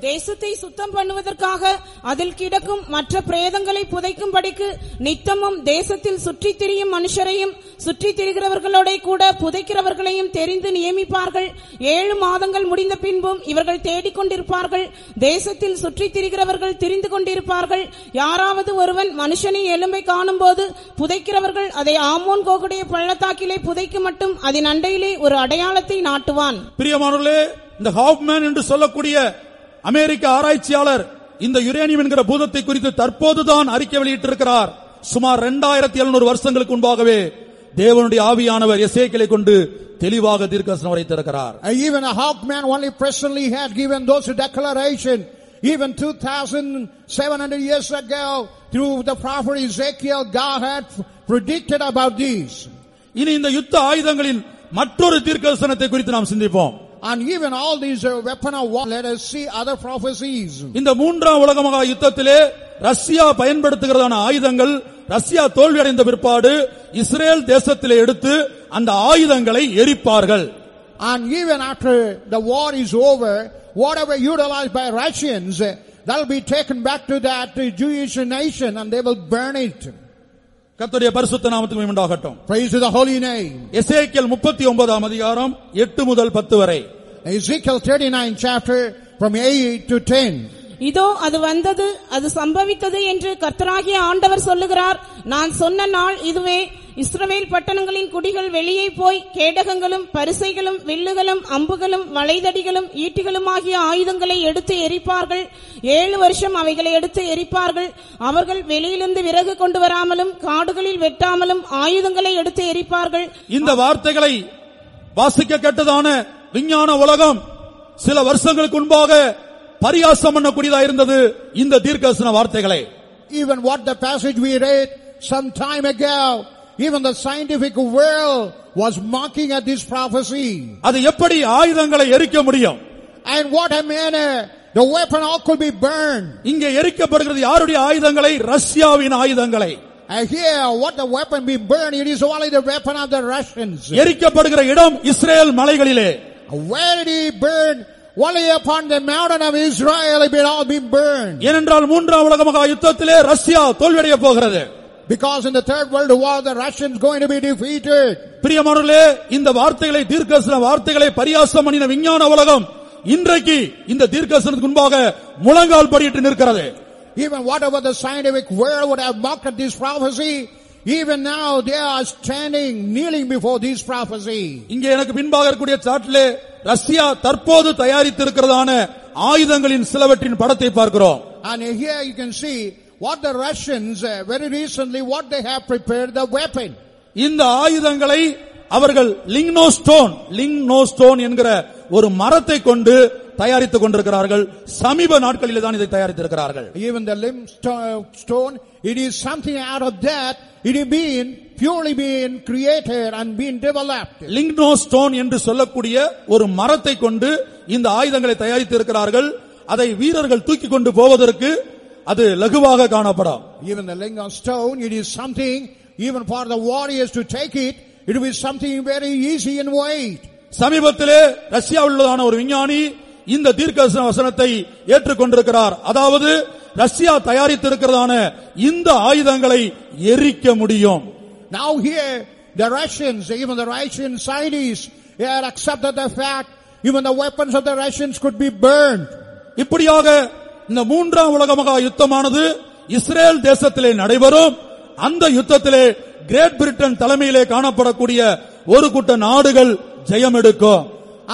தேசத்தை சுத்தம் பண்ணுவதற்காக அதில் கிடக்கும் மற்ற பிரேதங்களை புதைக்கும்படிக்கு நித்தமும் தேசத்தில் சுற்றித் திரியும் மனுஷரையும் சுற்றித் திரிகிறவர்களோட கூட புதைக்கிறவர்களையும் தெரிந்து நியமிப்பார்கள். 7 மாதங்கள் முடிந்த பின்பும் இவர்கள் தேடிக்கொண்டிருப்பார்கள். தேசத்தில் சுற்றித் திரிகிறவர்கள் திரிந்து கொண்டிருப்பார்கள். யாராவது ஒருவன் மனுஷனின் எலும்பை காணும் போது புதைக்கிறவர்கள் அதை ஆமோன் கோகுடைய பள்ளத்தாக்கிலே புதைக்கு மட்டும் அதன் அண்டையிலே ஒரு அடையாளத்தை நாட்டுவான். பிரியமானவர்களே, இந்த ஹாஃப்மேன் என்று சொல்லக்கூடிய அமெரிக்க ஆராய்ச்சியாளர் இந்த யுரேனியம் என்கிற பூதத்தை குறித்து தற்போதுதான் அறிக்கை வெளியிட்டிருக்கிறார். சுமார் 2700 வருஷங்களுக்கு முன்பாகவே தேவனுடைய ஆவியானவர் எசேக்கியேலை கொண்டு தெளிவாக தீர்க்கதரிசனம் உரைத்திருக்கிறார். Even a Hawkman only presently had given those declaration even 2700 years ago through the prophet Ezekiel. God had predicted about these. இனி இந்த யுத்த ஆயுதங்களில் மற்றொரு தீர்க்கதரிசனத்தை குறித்து நாம் சிந்திப்போம். And even all these weapon of war, let us see other prophecies. இந்த மூன்றாம் உலக மகா யுத்தத்திலே ரஷ்யா பயன்படுத்துகிறதான ஆயுதங்கள் ரஷ்யா தோல்வி அடைந்த பிற்பாடு இஸ்ரேல் தேசத்திலே எடுத்து அந்த ஆயுதங்களை எரிப்பார்கள். And even after the war is over, whatever utilized by Russians, that will be taken back to that Jewish nation and they will burn it. கர்த்தருடைய பரிசுத்த நாமத்துக்கு மகிமை உண்டாகட்டும். Praise to the holy name. எசேக்கியேல் 39ஆம் அதிகாரம் 8 முதல் 10 வரை. Ezekiel 39 chapter from 8 to 10. இதோ அது வந்தது, அது சம்பவித்தது என்று கர்த்தராகிய ஆண்டவர் சொல்லுகிறார். நான் சொன்ன நாள் இதுவே. இஸ்ரவேல் பட்டணங்களின் குடிகள் வெளியே போய் கேடகங்களும் பரிசைகளும் வில்லுகளும் அம்புகளும் வளைதடிகளும் ஈட்டிகளும் ஆகிய ஆயுதங்களை எடுத்து எரிப்பார்கள். 7 வருஷம் அவைகளை எடுத்து எரிப்பார்கள். அவர்கள் வெளியிலிருந்து விறகு கொண்டு வராமலும் காடுகளில் வெட்டாமலும் ஆயுதங்களை எடுத்து எரிப்பார்கள். இந்த வார்த்தைகளை வாசிக்க கேட்டதான விஞ்ஞான உலகம் சில வருஷங்களுக்கு முன்பாக பரியாசம் பண்ணக்கூடியதாக இருந்தது இந்த தீர்க்கதரிசன வார்த்தைகளை. Even what the passage we read some time ago, even the scientific world was mocking at this prophecy. அது எப்படி ஆயுதங்களை எரிக்க முடியும்? And what a manner the weapon all could be burned. இங்கே எரிக்கப்படுகிறது யாருடைய ஆயுதங்களை? ரஷ்யாவின் ஆயுதங்களை. Here what the weapon be burned, it is only the weapon of the Russians. எரிக்கப்படுகிற இடம் Israel மலைகளிலே. Where did he burn? Only upon the mountain of Israel it will all be burned. ஏனென்றால் மூன்றாம் உலக மகா யுத்தத்திலே ரஷ்யா தோல்வியடைய போகிறது. because in the Third World War the Russians going to be defeated. பிரியமானவர்களே, இந்த வார்த்தைகளை தீர்க்கதரிசன வார்த்தைகளை பரியாசம் பண்ணின விஞ்ஞான உலகம் இன்றைக்கு இந்த தீர்க்கதரிசனத்துக்கு முன்பாக முழங்கால் படியிட்டு நிற்கிறது. Even whatever the scientific world would have mocked at this prophecy, even now they are standing, kneeling before this prophecy. இங்கே எனக்கு பின்பாக இருக்கக்கூடிய சாட்டிலே ரஷ்யா தற்போது தயாரித்திருக்கிறதான ஆயுதங்களின் சிலவற்றின் படத்தை பார்க்கிறோம். And here you can see what the Russians very recently what they have prepared the weapon. இந்த ஆயுதங்களை அவர்கள் லிங்னோஸ்டோன் என்கிற ஒரு மரத்தை கொண்டு தயாரித்துக் கொண்டிருக்கிறார்கள். சமீப நாட்களிலே தான் இதை தயாரித்திருக்கிறார்கள். Even the limestone, it is something out of that. It is being purely being created and being developed. லிங்னோஸ்டோன் என்று சொல்லக்கூடிய ஒரு மரத்தை கொண்டு இந்த ஆயுதங்களை தயாரித்திருக்கிறார்கள். அதை வீரர்கள் தூக்கி கொண்டு போவதற்கு அது லகுவாக காணப்படும். Even the limestone, it is something even for the warriors to take it. It will be something very easy in weight. சமீபத்திலே ரஷ்யாவில் உள்ளதான ஒரு விஞ்ஞானி இந்த தீர்க்கதரிசன வசனத்தை ஏற்றுக்கொண்டிருக்கிறார். அதாவது ரஷ்யா தயாரித்திருக்கிறதான இந்த ஆயுதங்களை எரிக்க முடியும். Now here the Russians, even the Russian scientists, they have accepted the fact even the weapons of the Russians could be burned. இப்படியாக இந்த மூன்றாம் உலக மகா யுத்தமானது இஸ்ரேல் தேசத்திலே நடைபெறும். அந்த யுத்தத்திலே கிரேட் பிரிட்டன் தலைமையிலே காணப்படக்கூடிய ஒரு கூட்ட நாடுகள் ஜெயம் எடுக்கும்.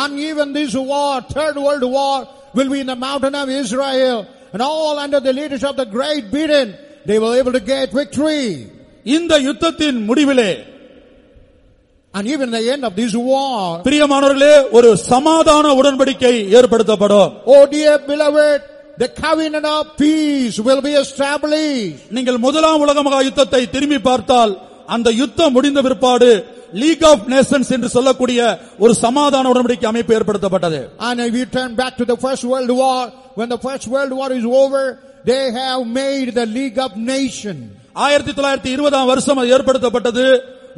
And even this war, Third World War, will be in the mountain of Israel, and all under the leadership of the Great Britain, they will be able to get victory. இந்த யுத்தத்தின் முடிவிலே, and even the end of this war, பிரியமானவர்களே, ஒரு சமாதான உடன்படிக்கை ஏற்படுத்தப்படும். Oh dear beloved, the covenant of peace will be established. நீங்கள் முதலாம் உலக மகா யுத்தத்தை திரும்பி பார்த்தால் அந்த யுத்தம் முடிந்த பிற்பாடு லீக் ஆஃப் நேஷன்ஸ் என்று சொல்லக்கூடிய ஒரு சமாதான உடன்படிக்கை அமைப்பு ஏற்படுத்தப்பட்டது. And if you turn back to the First World War, when the First World War is over, they have made the League of Nations. 1920 வருஷம் அது ஏற்படுத்தப்பட்டது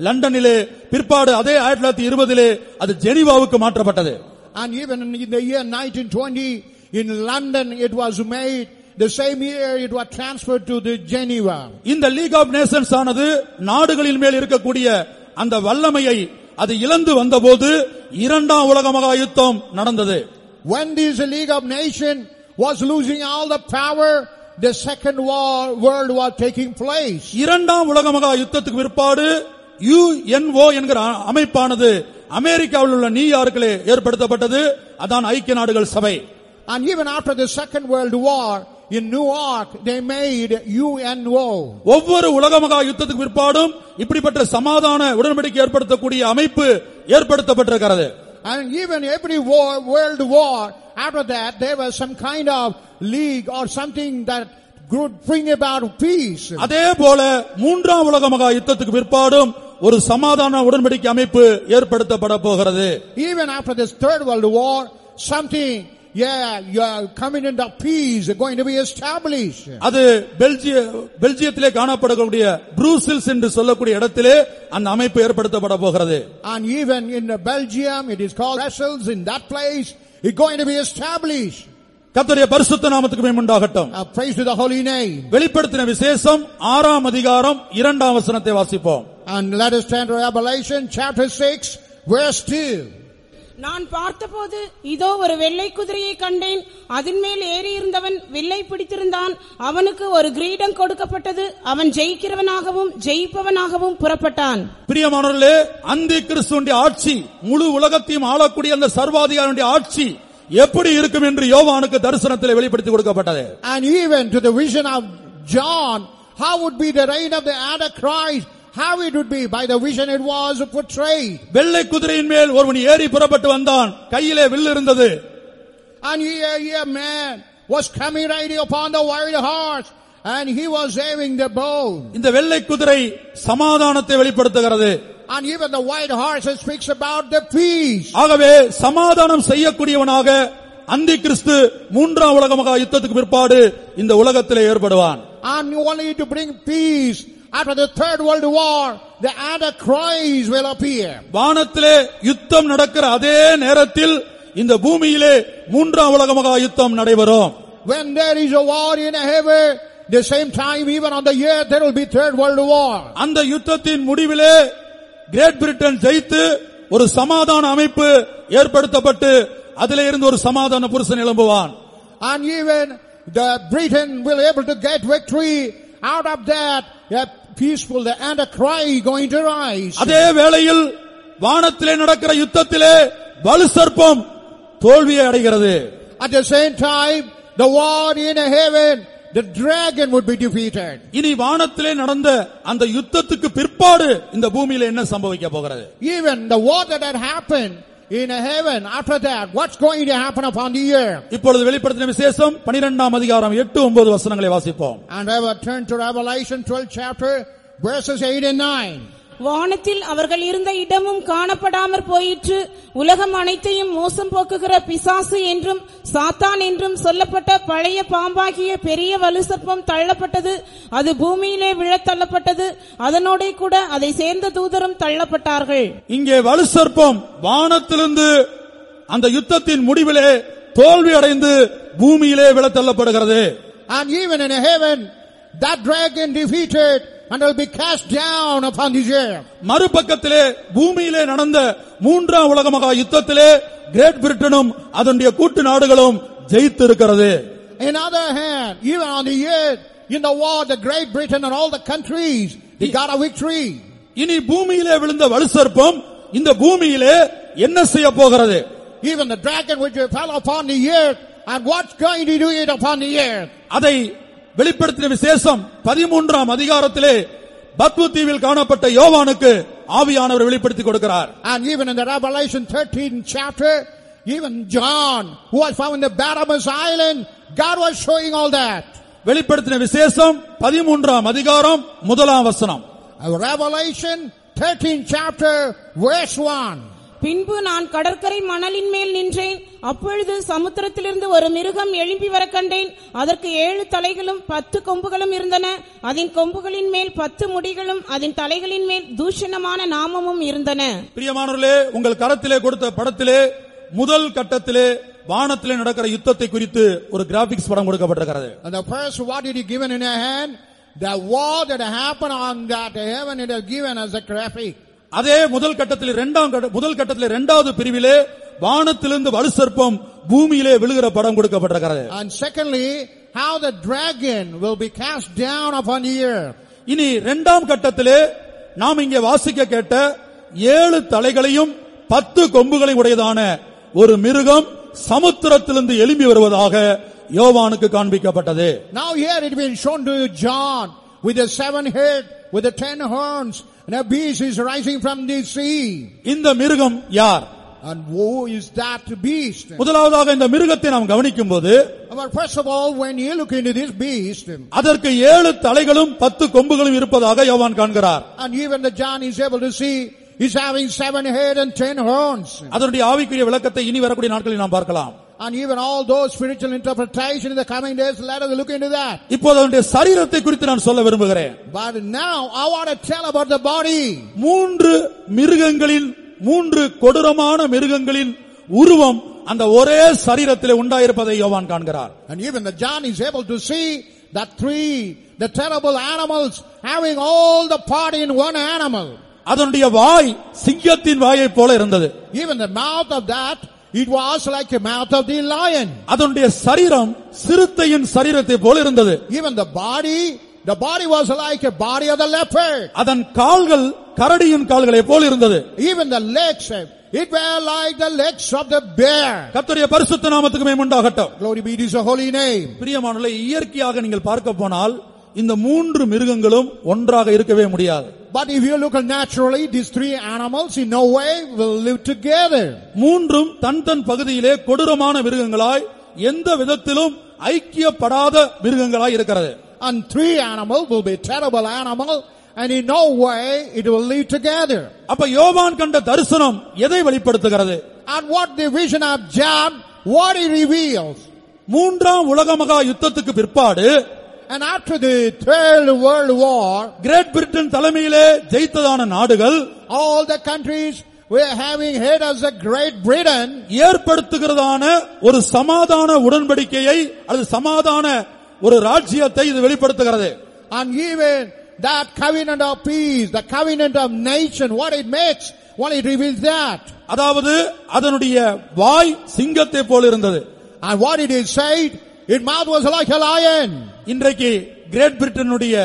லண்டனிலே. பிற்பாடு அதே 1920 அது ஜெனீவாவுக்கு மாற்றப்பட்டது. And even in the year 1920 in London it was made. The same year it was transferred to the Geneva. இந்த league of Nations ஆனது நாடுகளின் மேல் இருக்கக்கூடிய அந்த வல்லமையை அது இழந்து வந்தபோது இரண்டாம் உலக மகா யுத்தம் நடந்தது. When this League of Nations was losing all the power, the second world war taking place. இரண்டாம் உலக மகா யுத்தத்துக்கு பிற்பாடு UNO என்கிற அமைப்பானது அமெரிக்காவில் உள்ள நியூயார்க்கிலே ஏற்படுத்தப்பட்டது. அதான் ஐக்கிய நாடுகள் சபை. And even after the Second World War in New York they made UNO. ஒவ்வொரு உலக மகா யுத்தத்துக்கு பிற்பாடும் இப்படிப்பட்ட சமாதான உடன்படிக்கை ஏற்படுத்தக்கூடிய அமைப்பு ஏற்படுத்தப்பட்டிருக்கிறது. And even every world war after that there was some kind of league or something that could bring about peace. அதே போல மூன்றாம் உலக மகா யுத்தத்துக்கு பிற்பாடும் ஒரு சமாதான உடன்படிக்கை அமைப்பு ஏற்படுத்தப்பட போகிறது. Even after this Third World War something your covenant of peace is going to be established. அது பெல்ஜியத்திலே காணப்படக்கூடிய ப்ரூசெல்ஸ் என்று சொல்லக்கூடிய இடத்திலே அந்த அமைப்பு ஏற்படுத்தப்பட போகிறது. And even in Belgium it is called Brussels. In that place it's going to be established. கர்த்தருடைய பரிசுத்த நாமத்துக்கு மகிமை உண்டாகட்டும். Praise to the holy name. வெளிப்படுத்தின விசேஷம் 6ஆம் அதிகாரம் 2ஆம் வசனத்தை வாசிப்போம். And let us turn to Revelation chapter 6 verse 2. நான் பார்த்தபோது இதோ ஒரு வெள்ளை குதிரையை கண்டேன். அதன் மேல் ஏறி இருந்தவன் வில்லை பிடித்திருந்தான். அவனுக்கு ஒரு கிரீடம் கொடுக்கப்பட்டது. அவன் ஜெயிக்கிறவனாகவும் ஜெயிப்பவனாகவும் புறப்பட்டான். பிரியமானவர்களே, அந்தி கிறிஸ்துவின் ஆட்சி முழு உலகத்தையும் ஆளக்கூடிய அந்த சர்வாதிகாரியுடைய ஆட்சி எப்படி இருக்கும் என்று யோவானுக்கு தரிசனத்தில் வெளிப்படுத்தி கொடுக்கப்பட்டது. And even to the vision of John, how would be the reign of the Antichrist? How it would be by the vision it was portrayed. வெள்ளை குதிரையின் மேல் ஒருவன் ஏறி புறப்பட்டு வந்தான். கையிலே வில் இருந்தது. And here man was coming riding upon the white horse and he was having the bow. இந்த வெள்ளை குதிரை சமாதானத்தை வெளிப்படுத்துகிறது. And even the white horse speaks about the peace. ஆகவே சமாதானம் செய்யக்கூடியவனாக அந்தி கிறிஸ்து மூன்றாம் உலக மகா யுத்தத்துக்கு பிற்பாடு இந்த உலகத்திலே ஏற்படுவான். And only to bring peace after the Third World War, the Antichrist will appear. வானத்திலே யுத்தம் நடக்கிற அதே நேரத்தில் இந்த பூமியிலே மூன்றாம் உலக மகா யுத்தம் நடைபெறும். When there is a war in heaven, the same time, even on the earth, there will be third world war. அந்த யுத்தத்தின் முடிவிலே கிரேட் பிரிட்டன் ஜெயித்து ஒரு சமாதான அமைப்பு ஏற்படுத்தப்பட்டு அதிலே இருந்து ஒரு சமாதான புருஷன் எழும்புவான். And even the Britain will able to get victory out of that. A peaceful and a cry going to rise. அதே வேளையில் வானத்திலே நடக்கிற யுத்தத்திலே வலு சர்ப்பம் தோல்வியை அடைகிறது. At the same time, the war in heaven, the dragon would be defeated. இனி வானத்திலே நடந்த அந்த யுத்தத்துக்கு பிற்பாடு இந்த பூமியில என்ன சம்பவிக்க போகிறது? Even the war that had happened in heaven, after that, what's going to happen upon the earth? இப்பொழுது வெளிப்படுத்தின விசேஷம் 12ஆம் அதிகாரம் 8-9 வசனங்களை வாசிப்போம். And I will turn to Revelation 12th chapter, verses 8 and 9. வானத்தில் அவர்கள் இருந்த இடமும் காணப்படாமற் போயிற்று. உலகம் அனைத்தையும் மோசம் போக்குகிற பிசாசு என்றும் சாத்தான் என்றும் சொல்லப்பட்ட பழைய பாம்பாகிய பெரிய வலுசர்ப்பம் தள்ளப்பட்டது. அது பூமியிலே விழத் தள்ளப்பட்டது. அதனோட கூட அதை சேர்ந்த தூதரும் தள்ளப்பட்டார்கள். இங்கே வலுசர்ப்பம் வானத்திலிருந்து அந்த யுத்தத்தின் முடிவிலே தோல்வி அடைந்து பூமியிலே விழத் தள்ளப்படுகிறது. And even in heaven, that dragon defeated and will be cast down upon the earth. மறுபக்கத்திலே பூமியிலே நடந்த மூன்றாம் உலக மகா யுத்தத்திலே கிரேட் பிரிட்டனும் அதனுடைய கூட்டு நாடுகளும் ஜெயித்து இருக்கிறது. In other hand, even on the earth, in the war, the Great Britain and all the countries, they got a victory. இனி பூமியிலே விழுந்த வலுசர்ப்பம் இந்த பூமியிலே என்ன செய்ய போகிறது? Even the dragon which fell upon the earth, and what's going to do it upon the earth? அதை வெளிப்படுத்தின விசேஷம் 13ஆம் அதிகாரத்திலே பத்மு தீவில் காணப்பட்ட யோவானுக்கு ஆவியானவர் வெளிப்படுத்தி கொடுக்கிறார். And even in the Revelation 13th chapter, even John, who was found in the Patmos island, God was showing all that. வெளிப்படுத்தின விசேஷம் 13ஆம் அதிகாரம் 1ஆம் வசனம். Revelation 13th chapter, verse 1. பின்பு நான் கடற்கரை மணலின் மேல் நின்றேன். அப்பொழுது சமுத்திரத்திலிருந்து ஒரு மிருகம் எழும்பி வர கண்டேன். அதற்கு 7 தலைகளும் 10 கொம்புகளும் இருந்தன. அதன் கொம்புகளின் மேல் 10 முடிகளும் அதன் தலைகளின் மேல் தூஷணமான நாமமும் இருந்தன. பிரியமானவர்களே, உங்கள் கரத்திலே கொடுத்த படத்திலே முதல் கட்டத்திலே வானத்திலே நடக்கிற யுத்தத்தை குறித்து ஒரு கிராபிக்ஸ் படம் கொடுக்கப்பட்டிருக்கிறது. And the first what did he given in a hand? The war that happened on that heaven, it is given as a graphic. அதே முதல் கட்டத்தில் இரண்டாவது பிரிவிலே வானத்திலிருந்து வலுசர்ப்பம் பூமியிலே விழுகிற படம் கொடுக்கப்பட்டிருக்கிறது. And secondly, how the dragon will be cast down upon the earth. இனி இரண்டாம் கட்டத்திலே நாம் இங்கே வாசிக்க கேட்ட 7 தலைகளையும் 10 கொம்புகளையும் உடையதான ஒரு மிருகம் சமுத்திரத்திலிருந்து எழும்பி வருவதாக யோவானுக்கு காண்பிக்கப்பட்டது. Now here it been shown to John with the 7 head, with the 10 horns, and a beast is rising from the sea. இந்த மிருகம் யார்? And who is that beast? முதலாவதாக இந்த மிருகத்தை நாம் கவனிக்கும்போது, First of all, when you look into this beast, அதற்கு 7 தலைகளும் 10 கொம்புகளும் இருப்பதாக யோவான் காண்கிறார். and even the John is able to see he's having 7 head and 10 horns. அதனுடைய ஆவிக்குரிய விளக்கத்தை இனி வரக்கூடிய நாட்களில் நாம் பார்க்கலாம். And even all those spiritual interpretation in the coming days, let us look into that. இப்போது அதனுடைய சரீரத்தை குறித்து நான் சொல்ல விரும்புகிறேன். But now I want to tell about the body. 3 கொடூரமான மிருகங்களின் உருவம் அந்த ஒரே சரீரத்திலே உண்டாயிருப்பதை யோவான் காண்கிறார். And even the John is able to see that 3, the terrible animals having all the part in one animal. அதனுடைய வாய் சிங்கத்தின் வாயைப் போல இருந்தது. Even the mouth of that, it was like the mouth of the lion. அதனுடைய சரீரம் சிறுத்தையின் சரீரத்தை போல இருந்தது. Even the body was like a body of the leopard. அதன் கால்கள் கரடியின் கால்களை போல இருந்தது. Even the legs, it were like the legs of the bear. கர்த்தருடைய பரிசுத்த நாமத்துக்கு மகிமை உண்டாகட்டும். Glory be to his holy name. பிரியமானவர்களே, இயற்கையாக நீங்கள் பார்க்க போனால் இந்த 3 மிருகங்களும் ஒன்றாக இருக்கவே முடியாது. But if you look naturally, these 3 animals in no way will live together. மூன்றும் தன் பகுதியிலே கொடூரமான மிருகங்களாய் எந்த விதத்திலும் ஐக்கியப்படாத மிருகங்களாய் இருக்கிறது. And 3 animals will be terrible animal, and in no way it will live together. அப்ப யோவான் கண்ட தரிசனம் எதை வெளிப்படுத்துகிறது? And what the vision of John, what it reveals. மூன்றாம் உலக மகா யுத்தத்துக்கு பிற்பாடு, and after the Third World War, great Britain தலைமையிலே ஜெயித்ததான நாடுகள், all the countries were having head as a Great Britain, ஏற்படுத்துகிறதான ஒரு சமாதான உடன்படிக்கையை அல்லது சமாதான ஒரு ராஜ்யத்தை இது வெளிப்படுத்துகிறது. And even that covenant of peace, the covenant of nation, what it makes, what it reveals that. அதாவது அதனுடைய வாய் சிங்கத்தை போல இருந்தது. And what it is said, its mouth was like a lion. இன்றைக்கு கிரேட் பிரிட்டனுடைய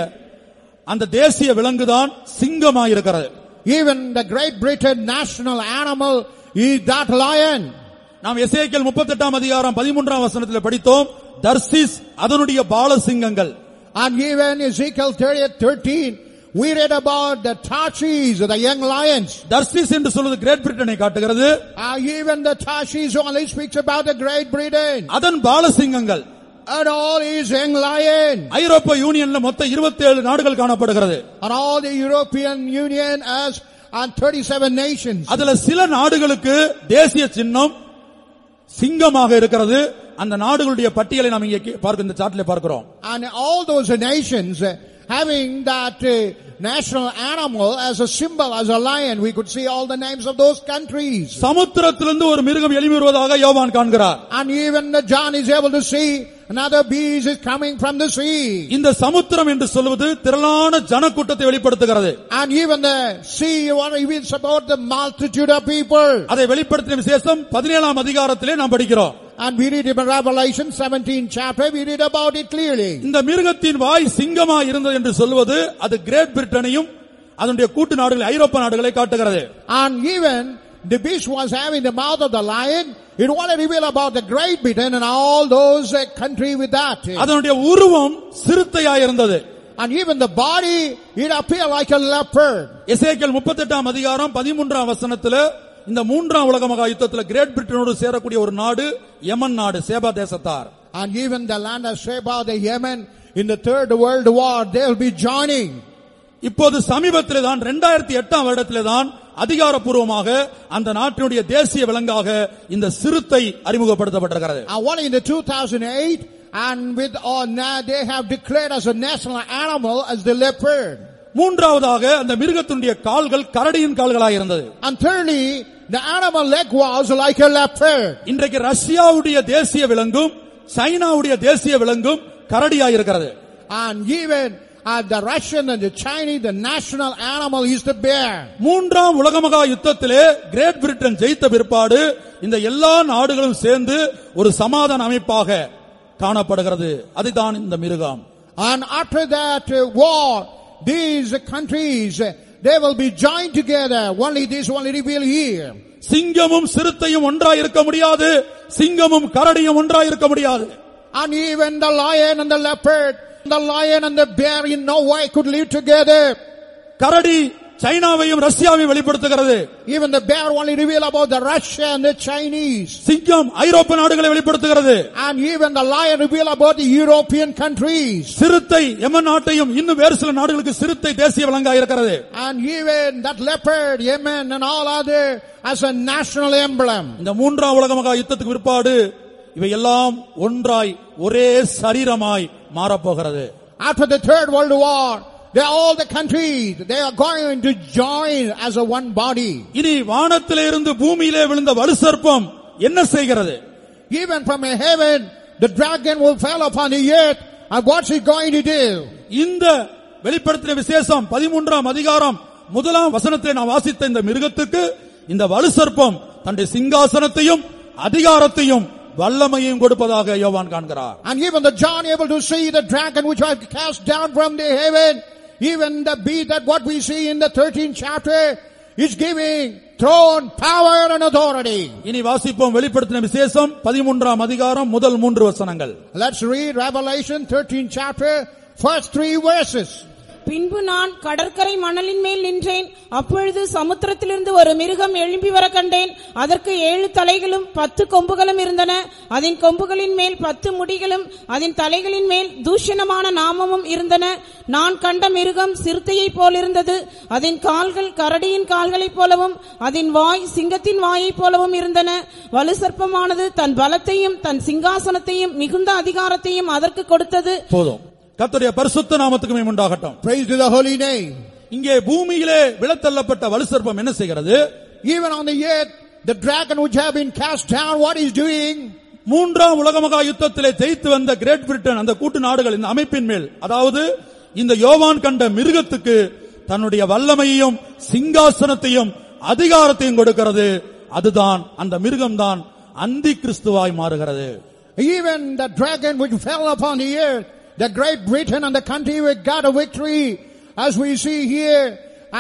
அந்த தேசிய விலங்குதான் சிங்கமாக இருக்கிறது. Even the Great Britain national animal is that lion. நாம் எசேக்கியேல் 38 அதிகாரம் 13 வசனத்தில் படித்தோம், தர்சீஸ் அதனுடைய பாலசிங்கங்கள். And even Ezekiel 13, we read about the Tarshish, the young lions. Tarshish என்று சொல்வது கிரேட் பிரிட்டனை காட்டுகிறது. Even the Tarshish only speaks about the Great Britain. அதன் பாலசிங்கங்கள் And all is young lion. ஐரோப்பா யூனியன்ல மொத்தம் 27 நாடுகள் காணப்படுகிறது. And all the European Union as and 37 nations. அதுல சில நாடுகளுக்கு தேசிய சின்னம் சிங்கமாக இருக்கிறது. அந்த நாடுகளுடைய பட்டியலை நாம் இங்கே பார்க்க இந்த சார்ட்ல பார்க்கிறோம். And all those nations having that national animal as a symbol, as a lion, we could see all the names of those countries. சமுத்திரத்திலிருந்து ஒரு மிருகம் எழும்பி வருவதாக யோவான் காண்கிறார். And even John is able to see another beast is coming from the sea. இந்த சமுத்திரம் என்று சொல்வது திரளான ஜனக்கூட்டத்தை வெளிப்படுத்துகிறது. And even the sea, what reveals about the multitude of people. அதை வெளிப்படுத்தின விசேஷம் 17 அதிகாரத்திலே நாம் படிக்கிறோம். And we read in Revelation 17 chapter, we read about it clearly. இந்த மிருகத்தின் வாய் சிங்கமா இருந்தது என்று சொல்வது அது கிரேட் பிரிட்டனையும் அதனுடைய கூட்டு நாடுகள் ஐரோப்பா நாடுகளை காட்டுகிறது. And even the beast was having the mouth of the lion. It want to reveal about the Great Britain and all those country with that. அதனுடைய உருவம் சிறுத்தையாய் இருந்தது. And even the body, it appeared like a leopard. எசேக்கியேல் 38 அதிகாரம் 13 வசனத்திலே இந்த மூன்றாம் உலக மகா யுத்தத்தில் கிரேட் பிரிட்டனோடு சேரக்கூடிய ஒரு நாடு யமன் நாடு, சேபா தேசத்தார். And even the land of Sheba, the Yemen, in the Third World War, they will be joining. இப்போது சமீபத்திலே தான் 2008 வருடத்திலே தான் அதிகாரப்பூர்வமாக அந்த நாட்டினுடைய தேசிய விலங்காக இந்த சிறுத்தை அறிமுகப்படுத்தப்பட்டிருக்கிறது. One in the 2008, and with all now they have declared as a national animal as the leopard. மூன்றாவதாக அந்த மிருகத்தினுடைய கால்கள் கரடியின் கால்களாக இருந்தது. And thirdly, the animal leg was like a leopard. இன்றைக்கு ரஷ்யாவுடைய தேசிய விலங்கும் சைனாவுடைய தேசிய விலங்கும் கரடியாக இருக்கிறது. And even the Russian and the Chinese, the national animal is the bear. மூன்றாம் உலக மகா யுத்தத்திலே கிரேட் பிரிட்டன் ஜெயித்த பிற்பாடு இந்த எல்லா நாடுகளும் சேர்ந்து ஒரு சமாதான அமைப்பாக காணப்படுகிறது. அதுதான் இந்த மிருகம். And after that war, these countries, they will be joined together. Only this only revealed here. சிங்கமும் சிறுத்தையும் ஒன்றாய் இருக்க முடியாது, சிங்கமும் கரடியும் ஒன்றாய் இருக்க முடியாது. And even the lion and the leopard, the lion and the bear in no way could live together. கரடி சைனாவையும் ரஷ்யாவையும் வெளிப்படுத்துகிறது. Even the bear only reveal about the Russia and the Chinese. சிங்கம் ஐரோப்பிய நாடுகளை வெளிப்படுத்துகிறது. And even the lion reveal about the European countries. சிறுத்தை யமன் நாட்டையும் இன்னும் வேறு சில நாடுகளுக்கு சிறுத்தை தேசிய விலங்காக இருக்கிறது. And even that leopard, Yemen and all other as a national emblem. இந்த மூன்றாம் உலக மகா யுத்தத்துக்கு பிற்பாடு இவை எல்லாம் ஒன்றாய் ஒரே சரீரமாய் மாறப்போகிறது. After the Third World War, all the countries, they are going to join as a one body. இனி வானத்திலே இருந்து பூமியிலே விழுந்த வலுசர்ப்பம் என்ன செய்கிறது? Even from heaven, the dragon will fall upon the earth, and what's it going to do? இந்த வெளிப்படுத்தின விசேஷம் 13 அதிகாரம் 1 வசனத்திலே நான் வாசித்த இந்த மிருகத்துக்கு இந்த வலுசர்ப்பம் தன்னுடைய சிங்காசனத்தையும் அதிகாரத்தையும் வல்லமையும் கொடுப்பதாக யோவான் காண்கிறார். And even the John able to see the dragon which was cast down from the heaven, even the beast that what we see in the 13th chapter is giving throne, power and authority. இனி வாசிப்போம் வெளிப்படுத்தின விசேஷம் 13 அதிகாரம் முதல் 3 வசனங்கள். Let's read Revelation 13th chapter, first 3 verses. பின்பு நான் கடற்கரை மணலின் மேல் நின்றேன். அப்பொழுது சமுத்திரத்திலிருந்து ஒரு மிருகம் எழும்பி வர கண்டேன். அதற்கு 7 தலைகளும் 10 கொம்புகளும் இருந்தன. அதன் கொம்புகளின் மேல் 10 முடிகளும் அதன் தலைகளின் மேல் தூஷணமான நாமமும் இருந்தன. நான் கண்ட மிருகம் சிறுத்தையைப் போலிருந்தது. அதன் கால்கள் கரடியின் கால்களைப் போலவும் அதன் வாய் சிங்கத்தின் வாயைப் போலவும் இருந்தன. வலுசர்ப்பமானது தன் பலத்தையும் தன் சிங்காசனத்தையும் மிகுந்த அதிகாரத்தையும் அதற்கு கொடுத்தது. போதும். கர்த்தருடைய பரிசுத்த நாமத்துக்கு மகிமை உண்டாகட்டும். Praise to the holy name. இங்கே பூமியிலே விழத்தள்ளப்பட்ட வலுசர்ப்பம் என்ன செய்கிறது? Even on the earth, the dragon which have been cast down, what is doing? மூன்றாம் உலக மகா யுத்தத்திலே ஜெயித்து வந்த கிரேட் பிரிட்டன் அந்த கூட்டு நாடுகள் இந்த அமைப்பின் மேல், அதாவது இந்த யோவான் கண்ட மிருகத்துக்கு தன்னுடைய வல்லமையையும் சிங்காசனத்தையும் அதிகாரத்தையும் கொடுக்கிறது. அதுதான் அந்த மிருகம்தான் அந்தி கிறிஸ்துவாய் மாறுகிறது. Even the dragon which fell upon the earth, the Great Britain and the country which got a victory, as we see here,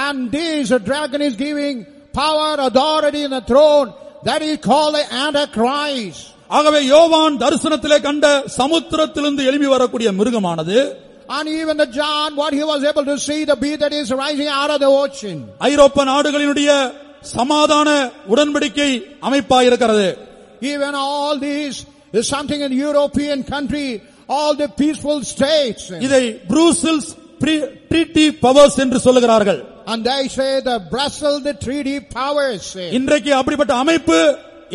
and this dragon is giving power, authority in the throne, that is called the Antichrist. ஆகவே யோவான் தரிசனத்திலே கண்ட சமுத்திரத்திலிருந்து எழும்பி வரக்கூடிய மிருகமானது, and even the John, what he was able to see, the beast that is rising out of the ocean, ஐரோப்பா நாடுகளினுடைய சமாதான உடன்படிக்கை அமைப்பாயிருக்கிறது. even all this is something in European country, all the peaceful states, இதை Brussels treaty powers என்று சொல்லுகிறார்கள். and they say the Brussels the treaty powers. இன்றைக்கு அப்படிப்பட்ட அமைப்பு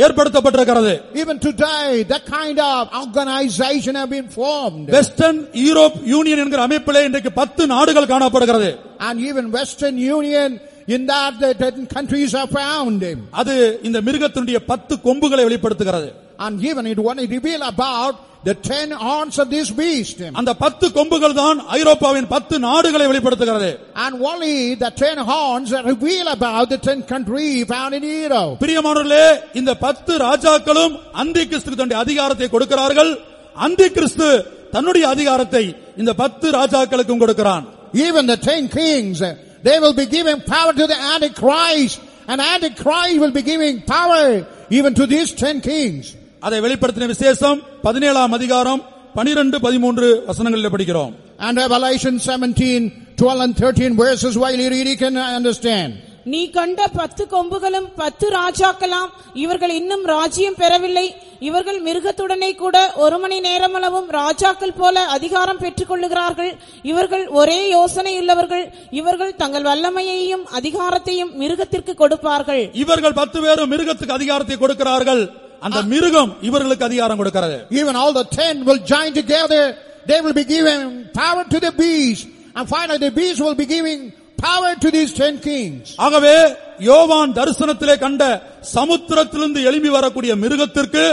ஏற்படுத்தப்பட்டிருக்கிறது. Even today that kind of organization have been formed. Western Europe union என்கிற அமைப்பிலே இன்றைக்கு 10 நாடுகள் காணப்படுகிறது. and even Western Union, in that the 10 countries are found. அது இந்த மிருகத்தினுடைய 10 கொம்புகளை வெளிப்படுத்துகிறது. and even it want to reveal about the 10 horns of this beast. அந்த 10 கொம்புகள் தான் ஐரோப்பாவின் 10 நாடுகளை வெளிப்படுத்துகிறது. and only the 10 horns reveal about the 10 countries found in Europe. பிரியமானவர்களே, இந்த 10 ராஜாக்களும் அந்தி கிறிஸ்துக்கு தன்னுடைய அதிகாரத்தை கொடுக்கிறார்கள். அந்தி கிறிஸ்து தன்னுடைய அதிகாரத்தை இந்த 10 ராஜாக்களுக்கும் கொடுக்கிறான். even the 10 kings, they will be giving power to the Antichrist, and Antichrist will be giving power even to these 10 kings. அதை வெளிப்படுத்தின விசேஷம் 17ஆம் அதிகாரம் 12-13 வசனங்களில் படிக்கிறோம். and Revelation 17:12 and 13 verses, while you read you can understand. நீ கண்ட 10 கொம்புகளும் 10 ராஜாக்களாம். இவர்கள் இன்னும் ராஜ்யம் பெறவில்லை. இவர்கள் மிருகத்துடனே கூட 1 மணி நேரமளவும் ராஜாக்கள் போல அதிகாரம் பெற்றுக் கொள்ளுகிறார்கள். இவர்கள் ஒரே யோசனை உள்ளவர்கள். இவர்கள் தங்கள் வல்லமையையும் அதிகாரத்தையும் மிருகத்திற்கு கொடுப்பார்கள். இவர்கள் 10 பேரும் மிருகத்துக்கு அதிகாரத்தை கொடுக்கிறார்கள். அந்த மிருகம் இவர்களுக்கு அதிகாரம் கொடுக்கிறது. even all the 10 will join together. They will be giving power to the beast, and finally the beast will be giving power to these 10 kings. ஆகவே யோவான் தரிசனத்திலே கண்ட சமுத்திரத்திலிருந்து எழும்பி வரக்கூடிய மிருகத்திற்கு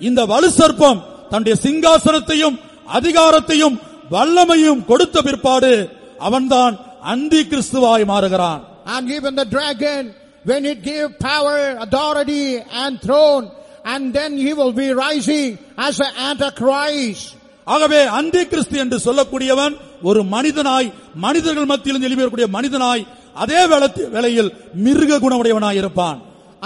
இந்த வலு சர்ப்பம் தன்னுடைய சிங்காசனத்தையும் அதிகாரத்தையும் வல்லமையும் கொடுத்த பிற்பாடு அவன்தான் அந்தி கிறிஸ்துவாய் மாறுகிறான். and even the dragon, when it gave power, authority and throne, and then he will be rising as an Antichrist. ஆகவே அந்தி கிறிஸ்து என்று சொல்லக்கூடியவன் ஒரு மனிதனாய், மனிதர்கள் மத்தியில் எழும்பி வரக்கூடிய மனிதனாய், அதே வேளையில் மிருக குணமுடையவனாய் இருப்பான்.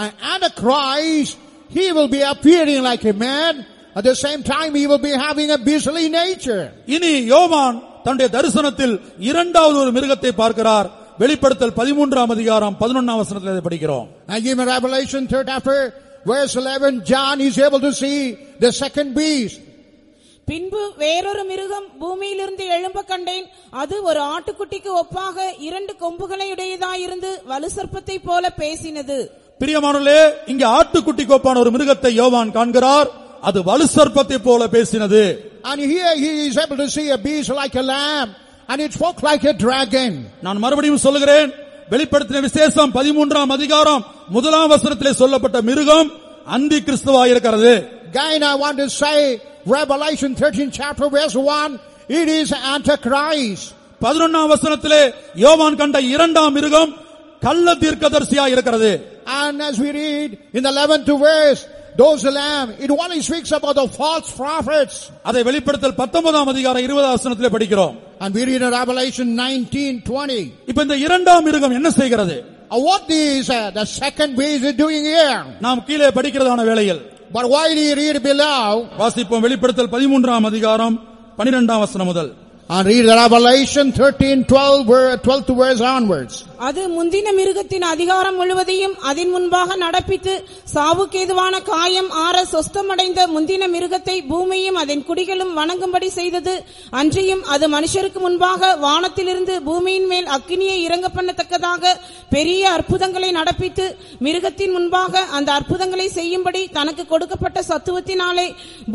An Antichrist, he will be appearing like a man, at the same time he will be having a beastly nature. இனி யோவான் தன்னுடைய தரிசனத்தில் இரண்டாவது ஒரு மிருகத்தை பார்க்கிறார். வெளிப்படுத்தல் 13ஆம் அதிகாரம் 11ஆம் வசனத்தில் இதை படிக்கிறோம். and given Revelation 3rd chapter verse 11, John is able to see the second beast. பின்பு வேறொரு மிருகம் பூமியிலிருந்து எழும்ப கண்டேன். அது ஒரு ஆட்டுக்குட்டிக்கு ஒப்பாக 2 கொம்புகளை உடையதாயிருந்து வலு சர்ப்பத்தை போல பேசினது. பிரியமானவர்களே, இங்கே ஆட்டுக்குட்டிக்கு ஒப்பான ஒரு மிருகத்தை யோவான் காண்கிறார். அது வலு சர்ப்பத்தை போல பேசினது. and here he is able to see a beast like a lamb, and it spoke like a dragon. நான் மறுபடியும் சொல்லுகிறேன், வெளிப்படுத்தின விசேஷம் 13ஆம் அதிகாரம் 1ஆம் வசனத்திலே சொல்லப்பட்ட மிருகம் அந்தி கிறிஸ்துவாய் இருக்கிறது. Again I want to say, Revelation 13 chapter verse 1, it is Antichrist. 11ஆம் வசனத்திலே யோவான் கண்ட இரண்டாம் மிருகம் கள்ள தீர்க்கதரிசியாய் இருக்கிறது. and as we read in the 11th verse, those lamb, it only speaks about the false prophets. அதை வெளிப்படுத்தல் 19ஆம் அதிகாரம் 20ஆம் வசனத்திலே படிக்கிறோம். and we read in Revelation 19:20. இப்ப இந்த இரண்டாம் மிருகம் என்ன செய்கிறது? what is the second beast is doing here? நாம் கீழே படிக்கிறதான வேளையில் but why do you read below? வாசிப்போம். வெளிப்படுத்தல் 13ஆம் அதிகாரம் 12ஆம் வசனம் முதல். and read Revelation 13:12 verse onwards. அது முந்தின மிருகத்தின் அதிகாரம் முழுவதையும் அதன் முன்பாக நடப்பித்து சாவுக்கேதுவான காயம் ஆற சொஸ்தமடைந்த முந்தின மிருகத்தை பூமியும் அதன் குடிகளும் வணங்கும்படி செய்தது. அன்றியும் அது மனுஷருக்கு முன்பாக வானத்திலிருந்து பூமியின் மேல் அக்கினியை இறங்க பண்ணத்தக்கதாக பெரிய அற்புதங்களை நடப்பித்து மிருகத்தின் முன்பாக அந்த அற்புதங்களை செய்யும்படி தனக்கு கொடுக்கப்பட்ட சத்துவத்தினாலே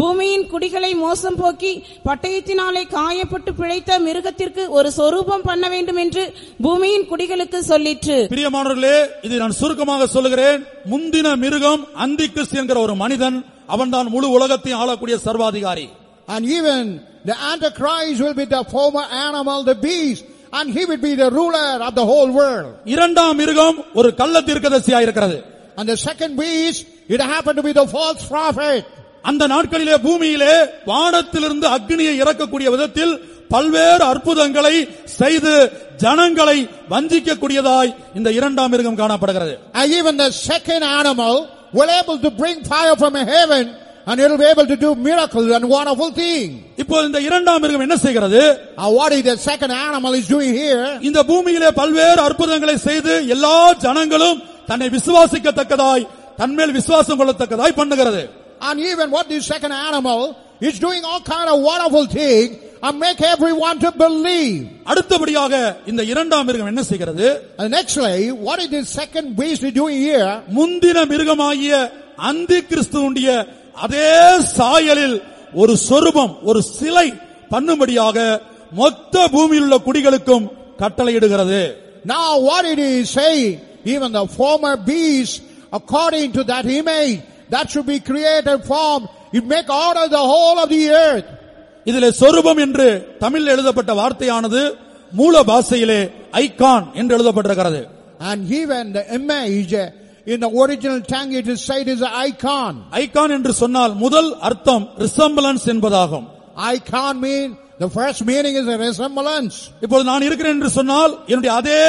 பூமியின் குடிகளை மோசம் போக்கி பட்டயத்தினாலே காயப்பட்டு பிழைத்த மிருகத்திற்கு ஒரு சொரூபம் பண்ண வேண்டும் என்று பூமியின் குடிகளுக்கு சொல்லிற்று. பிரியமானவர்களே, இதை நான் சுருக்கமாக சொல்லுகிறேன். முந்தின மிருகம் அந்தி கிறிஸ்து என்கிற ஒரு மனிதன். அவன்தான் முழு உலகத்தையும் ஆளக்கூடிய சர்வாதிகாரி. And even the Antichrist will be the former animal, the beast, and he will be the ruler of the whole world. இரண்டாம் மிருகம் ஒரு கள்ள தீர்க்கதரிசியாக இருக்கிறது. And the second beast, it happened to be the false prophet. அந்த நாட்களிலே பூமியிலே வானத்திலிருந்து அக்னியை இறக்கக்கூடிய விதத்தில் பல்வேறு அற்புதங்களை செய்து ஜனங்களை வஞ்சிக்கக்கூடியதாய் இந்த இரண்டாம் மிருகம் காணப்படுகிறது. And even the second animal will able to bring fire from heaven, and it will be able to do miracles and wonderful things. இப்போ இந்த இரண்டாம் மிருகம் என்ன செய்கிறது? What is the second animal is doing here? இந்த பூமியிலே பல்வேறு அற்புதங்களை செய்து எல்லா ஜனங்களும் தன்னை விசுவாசிக்கத்தக்கதாய் தன்மேல் விசுவாசம் கொள்ளத்தக்கதாய் பண்ணுகிறது. And even what this second animal is doing all kind of wonderful things and make everyone to believe. அடுத்தபடியாக இந்த இரண்டாம் மிருகம் என்ன செய்கிறது? And nextly, what is this second beast doing here? முந்தின மிருகமாகிய அந்தி கிறிஸ்துவுடைய அதே சாயலில் ஒரு சொரூபம், ஒரு சிலை பண்ணும்படியாக மொத்த பூமியில் உள்ள குடிகளுக்கும் கட்டளையிடுகிறது. Now what it is saying, even the former beast, according to that image that should be created from, it make order the whole of the earth. இதிலே சொரூபம் என்று தமிழில் எழுதப்பட்ட வார்த்தையானது மூல பாஷையிலே ஐகான் என்று எழுதப்பட்டிருக்கிறது. And even the image in the original tongue it is said is an icon. Icon என்று சொன்னால் முதல் அர்த்தம் ரிசம்பிளன்ஸ் என்பதாகும். Icon mean the first meaning is a resemblance. இப்போது நான் இருக்கிறேன் என்று சொன்னால் என்னுடைய அதே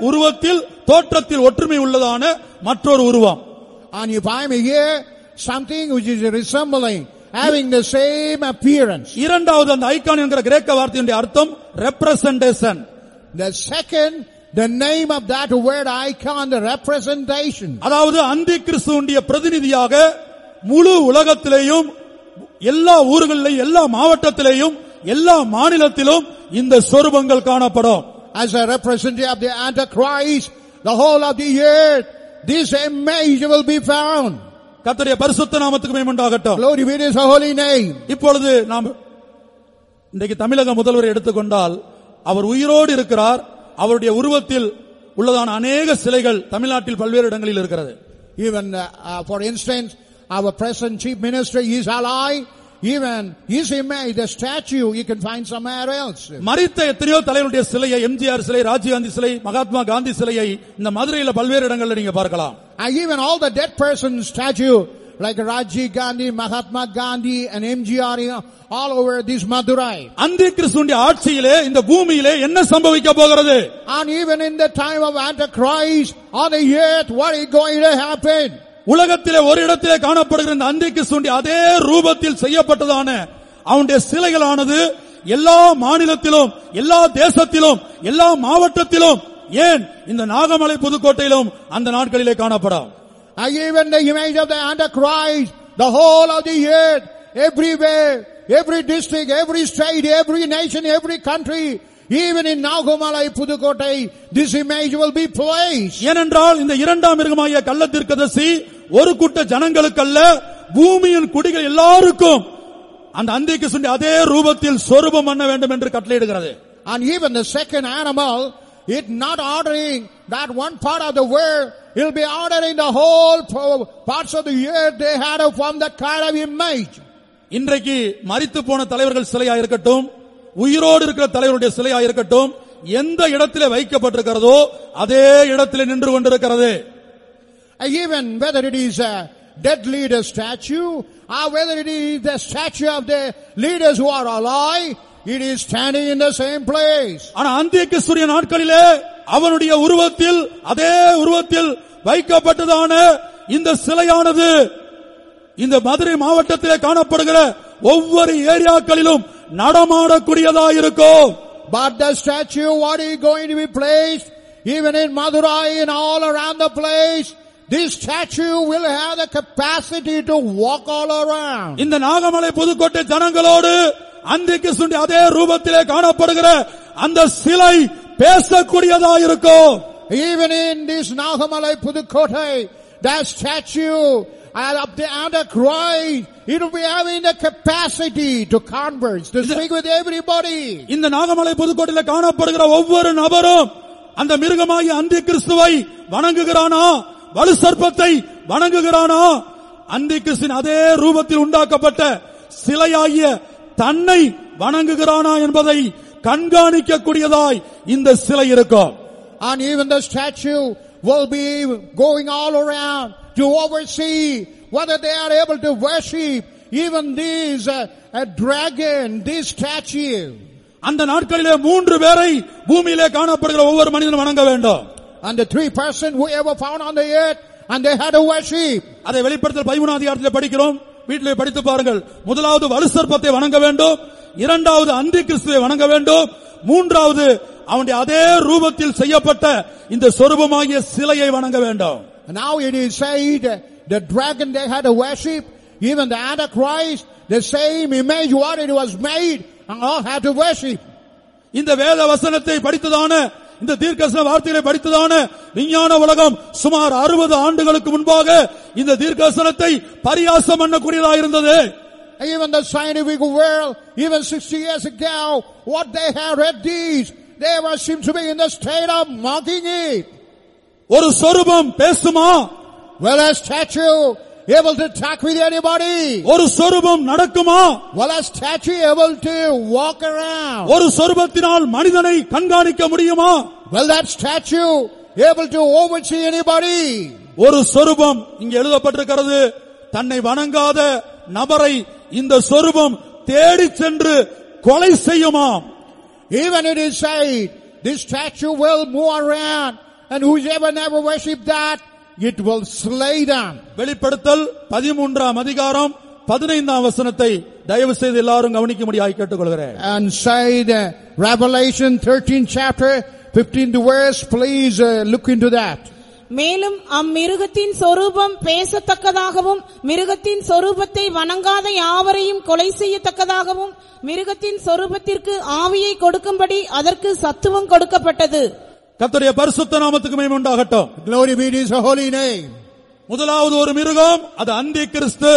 உருவத்தில் தோற்றத்தில் ஒற்றுமை உள்ளதான மற்றொரு உருவம். And if I am here, something which is resembling, having the same appearance. இரண்டாவது அந்த ஐகான் என்கிற கிரேக்க வார்த்தையுடைய அர்த்தம் representation. The second, the name of that word icon, the representation. அதாவது அந்தி கிறிஸ்துவுடைய பிரதிநிதியாக முழு உலகத்திலேயும் எல்லா ஊர்களிலும் எல்லா மாவட்டத்திலேயும் எல்லா மாநிலத்திலும் இந்த சொரூபங்கள் காணப்படும். As a representative of the Antichrist, the whole of the earth, this image will be found. கர்த்தருடைய பரிசுத்த நாமத்துக்கு மகிமை உண்டாகட்டும். Glory be to his holy name. இப்பொழுது நாம் இன்றைக்கு தமிழக முதல்வரை எடுத்துக்கொண்டால் அவர் உயிரோடு இருக்கிறார். அவருடைய உருவத்தில் உள்ளதான அநேக சிலைகள் தமிழ்நாட்டில் பல்வேறு இடங்களில் இருக்கிறது. Even for instance, our present chief minister is alive. Even his image, the statue, you can find somewhere else. மரித்த எத்தனையோ தலைவருடைய சிலையை, எம்ஜிஆர் சிலை, ராஜீவ்காந்தி சிலை, மகாத்மா காந்தி சிலையை இந்த மதுரையில் பல்வேறு இடங்களில் நீங்க பார்க்கலாம். And even all the dead persons statue like Rajiv Gandhi, Mahatma Gandhi and MGR all over this Madurai. அந்தி கிறிஸ்துவின் ஆட்சியிலே இந்த பூமியிலே என்ன சம்பவிக்க போகிறது? And even in the time of Antichrist on the earth, what is going to happen? உலகத்திலே ஒரு இடத்திலே காணப்படுகிற இந்த அந்தி கிறிஸ்துவின் அதே ரூபத்தில் செய்யப்பட்டதான அவனுடைய சிலைகளானது எல்லா மாநிலத்திலும் எல்லா தேசத்திலும் எல்லா மாவட்டத்திலும் ஏன் இந்த நாகமலை புதுக்கோட்டையிலும் அந்த நாட்களிலே காணப்படும். Even the image of the Antichrist, the whole of the earth, everywhere, every district, every state, every nation, every country, even in Nagamala Pudukkottai, this image will be placed. ஏனென்றால் இந்த இரண்டாம் மிருகமாகிய கள்ள தீர்க்கதரிசி ஒரு கூட்ட ஜனங்களுக்கல்ல பூமியின் குடிகள் எல்லாருக்கும் அந்த அந்தி கிறிஸ்துவின் அதே ரூபத்தில் சொரூபம் பண்ண வேண்டும் என்று கட்டளையிடுகிறது. And even the second animal, it not ordering that one part of the world, it will be ordering the whole parts of the earth. They had to form that kind of image. இன்றைக்கு மரித்து போன தலைவர்கள் சிலையா இருக்கட்டும், உயிரோடு இருக்கிற தலைவருடைய சிலையா இருக்கட்டும், எந்த இடத்திலே வைக்கப்பட்டிருக்கிறதோ அதே இடத்திலே நின்று கொண்டிருக்கிறது. Even whether it is a dead leader statue or whether it is the statue of the leaders who are alive, it is standing in the same place. ஆனா அந்தி கிறிஸ்துவின் நாட்களிலே அவனுடைய உருவத்தில் அதே உருவத்தில் வைக்கப்பட்டதான இந்த சிலையானது இந்த மதுரை மாவட்டத்திலே காணப்படுகிற ஒவ்வொரு ஏரியாக்களிலும் நடமாடக்கூடியதா இருக்கும். But the statue, what is going to be placed even in Madurai and all around the place, this statue will have the capacity to walk all around. இந்த நாகமலை புதுக்கோட்டை ஜனங்களோடு அந்தி கிறிஸ்துவின் அதே ரூபத்திலே காணப்படுகிற அந்த சிலை பேசக்கூடியதா இருக்கும். Even in this Nagamala Pudukkottai, that statue of the Antichrist, it will be having the capacity to converse, to speak with everybody. இந்த நாகமலை புதுக்கோட்டையில காணப்படுகிற ஒவ்வொரு நபரும் அந்த மிருகமாகிய அந்தி கிறிஸ்துவை வணங்குகிறானா, வலு சர்ப்பத்தை வணங்குகிறானா, அந்தி கிறிஸ்துவின் அதே ரூபத்தில் உண்டாக்கப்பட்ட சிலையாகிய தன்னை வணங்குகிறானா என்பதை கண்காணிக்கக்கூடியதாய் இந்த சிலை இருக்கும். And even the statue will be going all around to oversee whether they are able to worship even this dragon, this statue. அந்த நாட்களிலே 3 பேரை பூமியிலே காணப்படுகிற ஒவ்வொரு மனிதனும் வணங்க வேண்டும். And the 3 persons who ever found on the earth, and they had to worship. அதை வெளிப்படுத்தல் 13 அதிகாரத்திலே படிக்கிறோம். வீட்டிலே படித்து பாருங்கள். முதலாவது வலுசர்ப்பத்தை வணங்க வேண்டும், இரண்டாவது அந்தி கிறிஸ்துவை வணங்க வேண்டும், மூன்றாவது அவனுடைய அதே ரூபத்தில் செய்யப்பட்ட இந்த சொரூபமாகிய சிலையை வணங்க வேண்டும். Now it is said the dragon they had to worship, even the Antichrist, the same image what it was made, and all had to worship. இந்த வேத வசனத்தை படித்ததான இந்த தீர்க்கதரிசன வார்த்தைகளை படித்ததான விஞ்ஞான உலகம் சுமார் 60 ஆண்டுகளுக்கு முன்பாக இந்த தீர்க்கதரிசனத்தை பரியாசம் பண்ணக்கூடியதாக இருந்தது. Even the scientific world, even 60 years ago, what they have read these, they were seem to be in the state of mocking it. ஒரு சொரூபம் பேசுமா? Well, a statue able to talk with anybody? ஒரு சொரூபம் நடக்குமா? Well, a statue able to walk around? ஒரு சொரூபத்தினால் மனிதனை கண்காணிக்க முடியுமா? Well, that statue able to oversee anybody? ஒரு சொரூபம் இங்கே எழுதப்பட்டிருக்கிறது. தன்னை வணங்காத நபரை இந்த சொரூபம் தேடி சென்று கொலை செய்யுமாம். Even it is said, this statue will move around, and whoever never worship that, it will slay them. வெளிப்படுத்தல் 13 அதிகாரம் 15 வசனத்தை தயவு செய்து எல்லாரும் கவனிக்கும்படியாக கேட்டுக்கொள்கிறேன். And said Revelation 13 chapter 15 verse, please look into that. மேலும் அம்மிருகத்தின் சொரூபம் பேசத்தக்கதாகவும் மிருகத்தின் சொரூபத்தை வணங்காத யாவரையும் கொலை செய்யத்தக்கதாகவும் மிருகத்தின் சொரூபத்திற்கு ஆவியை கொடுக்கும்படி அதற்கு சத்துவம் கொடுக்கப்பட்டது. கர்த்தருடைய பரிசுத்த நாமத்துக்கு மகிமை உண்டாகட்டும். Glory be to his holy name. முதலாவது ஒரு மிருகம், அது அந்தி கிறிஸ்து.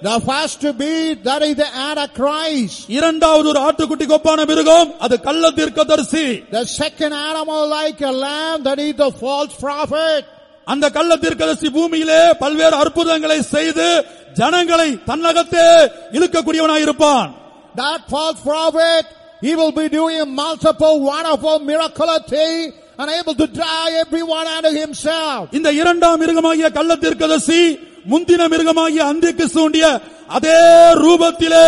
The first to be, that is the Antichrist. இரண்டாவது ஒரு ஆட்டுக்குட்டி கொப்பான மிருகம், அது கள்ள தீர்க்கதரிசி. The second animal like a lamb, that is the false prophet. அந்த கள்ள தீர்க்கதரிசி பூமியிலே பல்வேறு அற்புதங்களை செய்து ஜனங்களை தன்னகத்தே இழுக்கக்கூடியவனாய் இருப்பான். That false prophet, he will be doing multiple wonderful miraculous things and able to draw everyone unto himself. இந்த இரண்டாம் மிருகமாகிய கள்ள தீர்க்கதரிசி முந்தின மிருகமாகிய அந்தி கிறிஸ்துவுடைய அதே ரூபத்திலே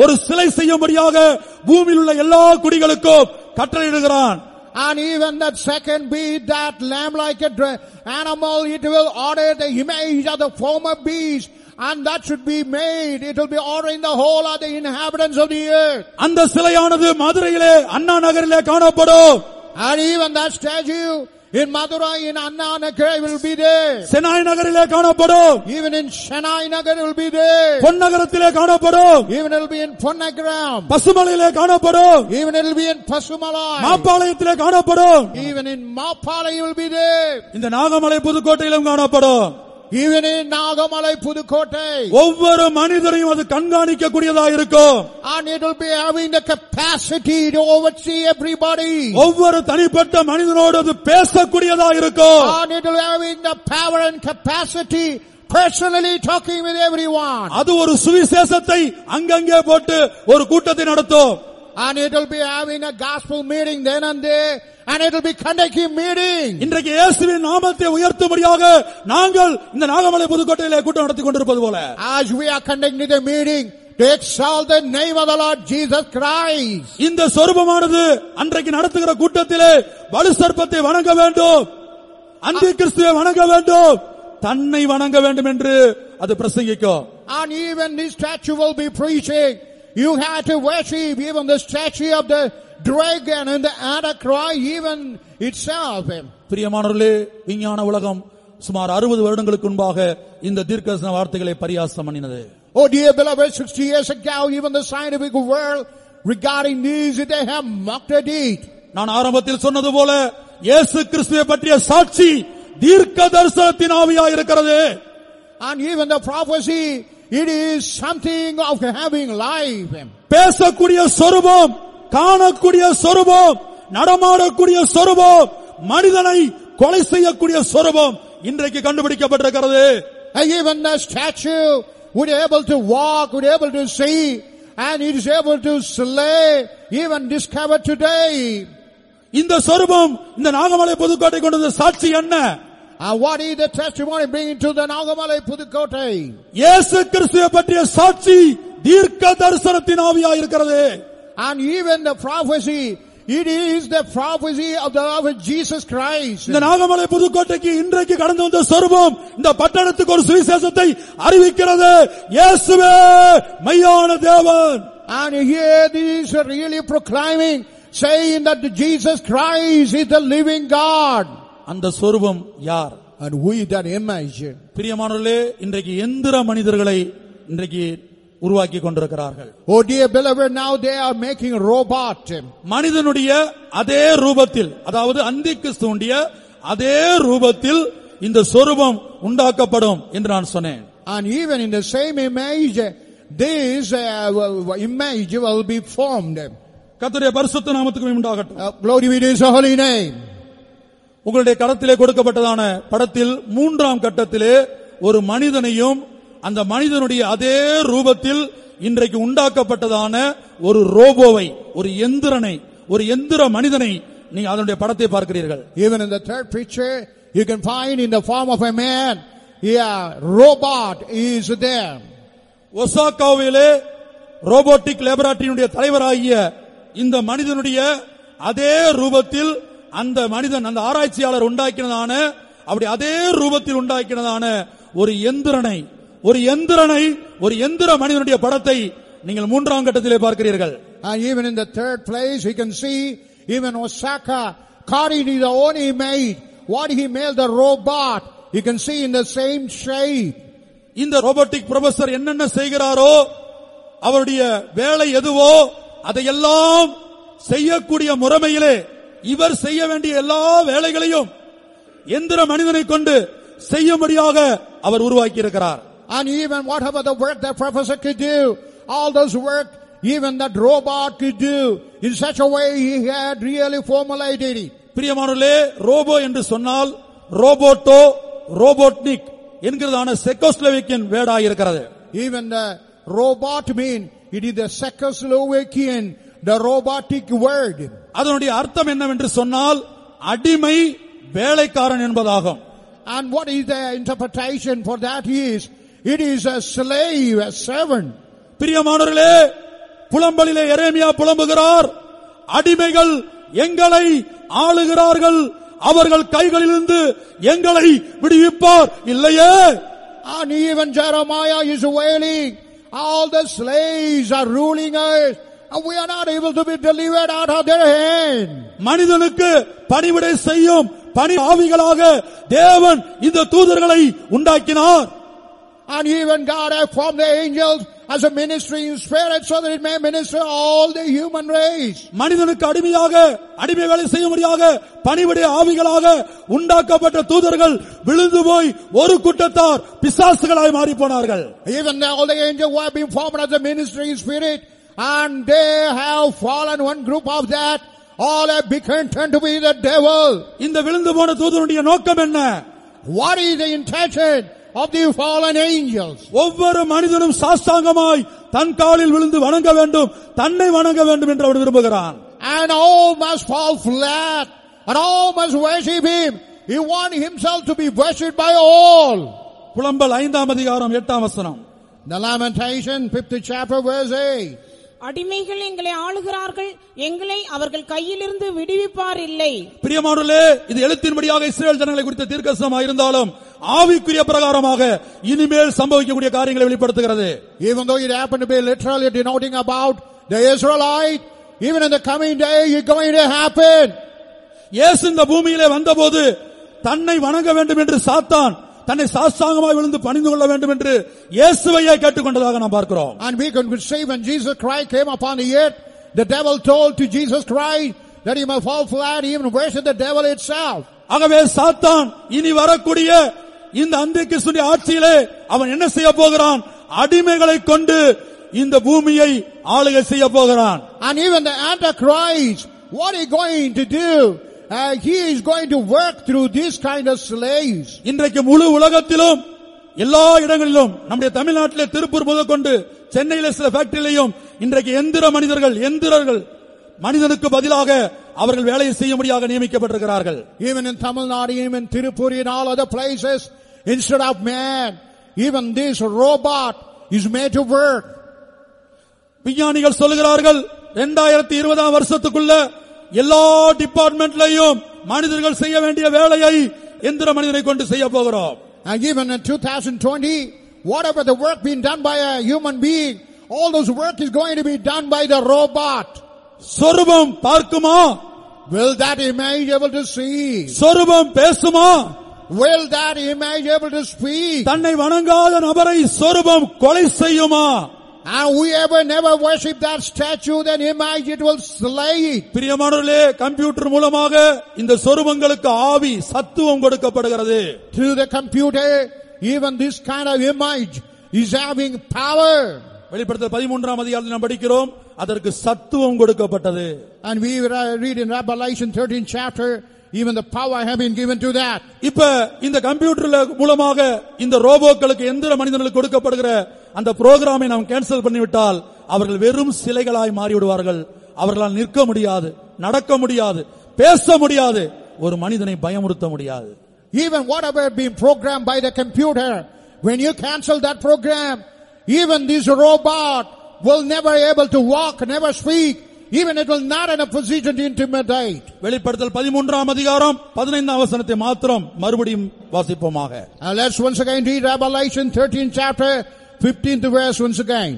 ஒரு சிலை செய்யும்படியாக பூமியில் உள்ள எல்லா குடிகளுக்கும் கட்டளையிடுகிறான். And even that second beast, that lamb like a animal, it will order the image of the former beast, and that should be made. It will be ordering the whole of the inhabitants of the earth. அந்த சிலையானது மதுரையிலே அண்ணா நகரிலே காணப்படும். And even that statue in Madurai, in Anna Nagar, will be there. Shenoy நகரிலே காணப்படும். Even in Chennai Nagar, it will be there. பொன்னகரத்திலே காணப்படும். Even it will be in Ponnagaram. பசுமலையிலே காணப்படும். Even it will be in Pasumalai. மாப்பாளையத்திலே காணப்படும். Even in Mapalai, it will be there. இந்த நாகமலை புதுக்கோட்டையிலும் காணப்படும். Even in Nagamalai Pudukkottai. ஒவ்வொரு மனிதரையும் அது கண்காணிக்க கூடியதா இருக்கும். And it will be having the capacity to oversee everybody. ஒவ்வொரு தனிப்பட்ட மனிதனோடு அது பேசக்கூடியதா இருக்கும். And it will be having the power and capacity personally talking with everyone. அது ஒரு சுவிசேஷத்தை அங்கங்கே போட்டு ஒரு கூட்டத்தை நடத்தும். And it will be having a gospel meeting then and there, and it will be conducting meeting. இன்றைக்கு இயேசுவின் நாமத்தை உயர்த்தும்படியாக நாங்கள் இந்த நாகமலை புதுக்கோட்டையிலே கூட்டம் நடத்தி கொண்டிருப்பது போல, as we are conducting the meeting to exalt the name of the Lord Jesus Christ, இந்த சொரூபமானது அன்றைக்கு நடத்துகிற கூட்டத்திலே வலு சர்ப்பத்தை வணங்க வேண்டும், அந்தி கிறிஸ்துவை வணங்க வேண்டும், தன்னை வணங்க வேண்டும் என்று அது பிரசங்கிக்கும். And even this statue will be preaching, you have to worship even the statue of the dragon and the Antichrist even itself. பிரியமானவர்களே, விஞ்ஞான உலகம் சுமார் 60 வருடங்களுக்கு முன்பாக இந்த தீர்க்கதரிசன வார்த்தைகளை பரியாசம் பண்ணினது. Oh dear beloved, 60 years ago even the scientific world regarding these, they have mocked at it. நான் ஆரம்பத்தில் சொன்னது போல இயேசு கிறிஸ்துவை பற்றிய சாட்சி தீர்க்கதரிசனத்தின் ஆவியாக இருக்கிறது. And even the prophecy, it is something of having life. பேசக்கூடிய சொரூபம், காணக்கூடிய சொரூபம், நடமாடக்கூடிய சொரூபம், மனிதனை கொலை செய்யக்கூடிய சொரூபம் இன்றைக்கு கண்டுபிடிக்கப்பட்டிருக்கிறது. And even the statue would be able to walk, would be able to see, and it is able to slay, even discovered today. இந்த சொரூபம் இந்த நாகமலை புதுக்கோட்டை கொண்டு வந்த சாட்சி என்ன? And what is the testimony bringing to the Nagamale Pudukkottai? இயேசு கிறிஸ்துவை பற்றிய சாட்சி தீர்க்க தரிசனத்தின் ஆவியாக இருக்கிறது. And even the prophecy, it is the prophecy of Jesus Christ. இந்த நாகமலை புதுக்கோட்டைக்கு இன்றைக்கு கடந்து வந்த சொரூபம் இந்த பட்டணத்துக்கு ஒரு சுவிசேஷத்தை அறிவிக்கிறது. இயேசுவே மெய்யான தேவன். And here this is really proclaiming, saying that Jesus Christ is the living God. அந்த சொரூபம் யார்? And who is that image? பிரியமானவர்களே, இன்றைக்கு எந்திர மனிதர்களை இன்றைக்கு உருவாக்கி கொண்டிருக்கிறார்கள். Oh dear beloved, now they are making robot. மனிதனுடைய அதே ரூபத்தில், அதாவது அந்திகிறிஸ்துவுடைய அதே ரூபத்தில் இந்த சொரூபம் உண்டாக்கப்படும் என்று நான் சொன்னேன். And even in the same image, this image will be formed. கர்த்தருடைய பரிசுத்த நாமத்துக்கு உண்டாகட்டும். Glory be to His holy name. உங்களுடைய கரத்திலே கொடுக்கப்பட்டதான படத்தில் 3ஆம் கட்டத்திலே ஒரு மனிதனையும் அந்த மனிதனுடைய அதே ரூபத்தில் இன்றைக்கு உண்டாக்கப்பட்டதான ஒரு ரோபோவை, ஒரு எந்திரனை, ஒரு எந்திர மனிதனை நீங்க அதனுடைய படத்தை பார்க்கிறீர்கள். Even in the third picture you can find in the form of a man, robot is there. ஒசாகாவிலே ரோபோட்டிக் லேபரேட்டரியினுடைய தலைவராகிய இந்த மனிதனுடைய அதே ரூபத்தில் அந்த மனிதன், அந்த ஆராய்ச்சியாளர் உண்டாக்கினதான, அப்படி அதே ரூபத்தில் உண்டாக்கினதான ஒரு எந்திரனை, ஒரு எந்திர மனிதனுடைய படத்தை நீங்கள் 3ஆம் கட்டத்திலே பார்க்கிறீர்கள். And even in the third place you can see even Osaka carrying his own image, what he made the robot, you can see in the same shape. இந்த ரோபோட்டிக் ப்ரொஃபசர் என்னென்ன செய்கிறாரோ, அவருடைய வேலை எதுவோ அதையெல்லாம் செய்யக்கூடிய முறைமையிலே இவர் செய்ய வேண்டிய எல்லா வேலைகளையும் எந்திர மனிதனை கொண்டு செய்யும்படியாக அவர் உருவாக்கி இருக்கிறார். And even whatever the work that professor could do, all those work even that robot could do, in such a way he had really formulated it. பிரியமானவர்களே, ரோபோ என்று சொன்னால் ரோபோட்டோ, ரோபோட்னிக் என்கிறதான செக்கோஸ்லோவேக்கியன் வேர்டாக இருக்கிறது. Even the robot mean it is the Czechoslovakian, the robotic word. அதனுடைய அர்த்தம் என்னவென்று சொன்னால் அடிமை, வேலைக்காரன் என்பதாகும். And what is the interpretation for that is, it is a slave, a servant. பிரியமானவர்களே, புலம்பலிலே எரேமியா புலம்புகிறார், அடிமைகள் எங்களை ஆளுகிறார்கள், அவர்கள் கைகளிலிருந்து எங்களை விடுவிப்பார் இல்லையே. And even Jeremiah is wailing, all the slaves are ruling us, and we are not able to be delivered out of their hand. மனிதனுக்கு பணிவிடை செய்யும் பணி ஆவிகளாக தேவன் இந்த தூதர்களை உண்டாக்கினார். And even God has formed the angels as a ministering spirit so that it may minister all the human race. மனிதனுக்கு அடிமை வேலை செய்யும்படியாக பணிவிடை ஆவிகளாக உண்டாக்கப்பட்ட தூதர்கள் விழுந்து போய் ஒரு கூட்டத்தார் பிசாசுகளாய் மாறி போனார்கள். Even all the angels who have been formed as a ministering spirit, and they have fallen, one group of that, all have become turned to be the devil. இந்த விழுந்து போன தூதனுடைய நோக்கம் என்ன? What is the intention of the fallen angels? ஒவ்வொரு மனிதனும் சாஷ்டாங்கமாய் தன் காலில் விழுந்து வணங்க வேண்டும், தன்னை வணங்க வேண்டும் என்று அவர் விரும்புகிறான். And all must fall flat, and all must worship him. He wants himself to be worshipped by all. புலம்பல் 5ஆம் அதிகாரம் 8ஆம் வசனம். The Lamentation 5th chapter verse 8. அடிமைகள் எங்களை ஆளுகிறார்கள், எங்களை அவர்கள் கையிலிருந்து விடுவிப்பார் இல்லை. பிரியமானவர்களே, இது எழுத்தின்படியாக இஸ்ரவேல் ஜனங்களை குறித்த தீர்க்கதரிசனமாக இருந்தாலும் ஆவிக்குரிய பிரகாரமாக இனிமேல் சம்பவிக்கக்கூடிய காரியங்களை வெளிப்படுத்துகிறது. Even though it happened to be literally denoting about the Israelite, even in the coming day it's going to happen. இயேசு இந்த பூமியிலே வந்தபோது தன்னை வணங்க வேண்டும் என்று சாத்தான் தன்னை சாஷ்டாங்கமாய் விழுந்து பணிந்து கொள்ள வேண்டும் என்று இயேசுவையே கேட்டுக்கொண்டதாக நாம் பார்க்கிறோம். And we can see when Jesus Christ came upon the earth, the devil told to Jesus Christ that he must fall flat, even worship the devil itself. ஆகவே சாத்தான் இனி வரக்கூடிய இந்த அந்திகிறிஸ்துவின் ஆட்சியிலே அவன் என்ன செய்ய போகிறான்? அடிமைகளை கொண்டு இந்த பூமியை ஆளுகை செய்ய போகிறான். And even the Antichrist, what he going to do? He is going to work through this kind of slaves. இன்றைக்கு முழு உலகத்திலும் எல்லா இடங்களிலும் நம்முடைய தமிழ்நாட்டிலே திருப்பூர் முதற்கொண்டு சென்னையில சில ஃபேக்டரியிலையும் இன்றைக்கு எந்திரர்கள் மனிதனுக்கு பதிலாக அவர்கள் வேலையை செய்ய முடியாக நியமிக்கப்பட்டிருக்கிறார்கள். Even in Tamil Nadu, even in Tirupur and all other places, instead of man, even this robot is made to work. விஞ்ஞானிகள் சொல்கிறார்கள் 2020 வருஷத்துக்குள்ள எல்லா டிபார்ட்மெண்ட்லயும் மனிதர்கள் செய்ய வேண்டிய வேலையை எந்திர மனிதனை கொண்டு செய்ய போகிறோம். And even in 2020, whatever the work being done by a human being, all those work is going to be done by the robot. சொரூபம் பார்க்குமா? Will that image able to see? சொரூபம் பேசுமா? Will that image able to speak? தன்னை வணங்காத நபரை சொரூபம் கொலை செய்யுமா? And whoever never worship that statue, then image it will slay it. பிரியமானவர்களே, computer மூலமாக இந்த சொரூபங்களுக்கு ஆவி சத்துவம் கொடுக்கப்படுகிறது. Through the computer, even this kind of image is having power. வெளிப்படுத்தல் 13ஆம் அதிகாரத்தில் நாம் படிக்கிறோம், அதற்கு சத்துவம் கொடுக்கப்பட்டது. And we read in Revelation 13 chapter, even the power have been given to that. இப்ப இந்த கம்ப்யூட்டர் மூலமாக இந்த ரோபோக்களுக்கு எந்திர மனிதர்களுக்கு கொடுக்கப்படுகிற அந்த புரோகிராமை நாம் கேன்சல் பண்ணிவிட்டால் அவர்கள் வெறும் சிலைகளாய் மாறிவிடுவார்கள். அவர்களால் நிற்க முடியாது, நடக்க முடியாது, பேச முடியாது, ஒரு மனிதனை பயமுறுத்த முடியாது. Even whatever been programmed by the computer, when you cancel that program, even this robot will never able to walk, never speak, even it will not in a position to intimidate. வெளிப்படுத்தல் 13ஆம் அதிகாரம் 15ஆம் வசனத்தை மாத்திரம் மறுபடியும் வாசிப்போமாக. Let's once again read Revelation 13 chapter 15th verse once again.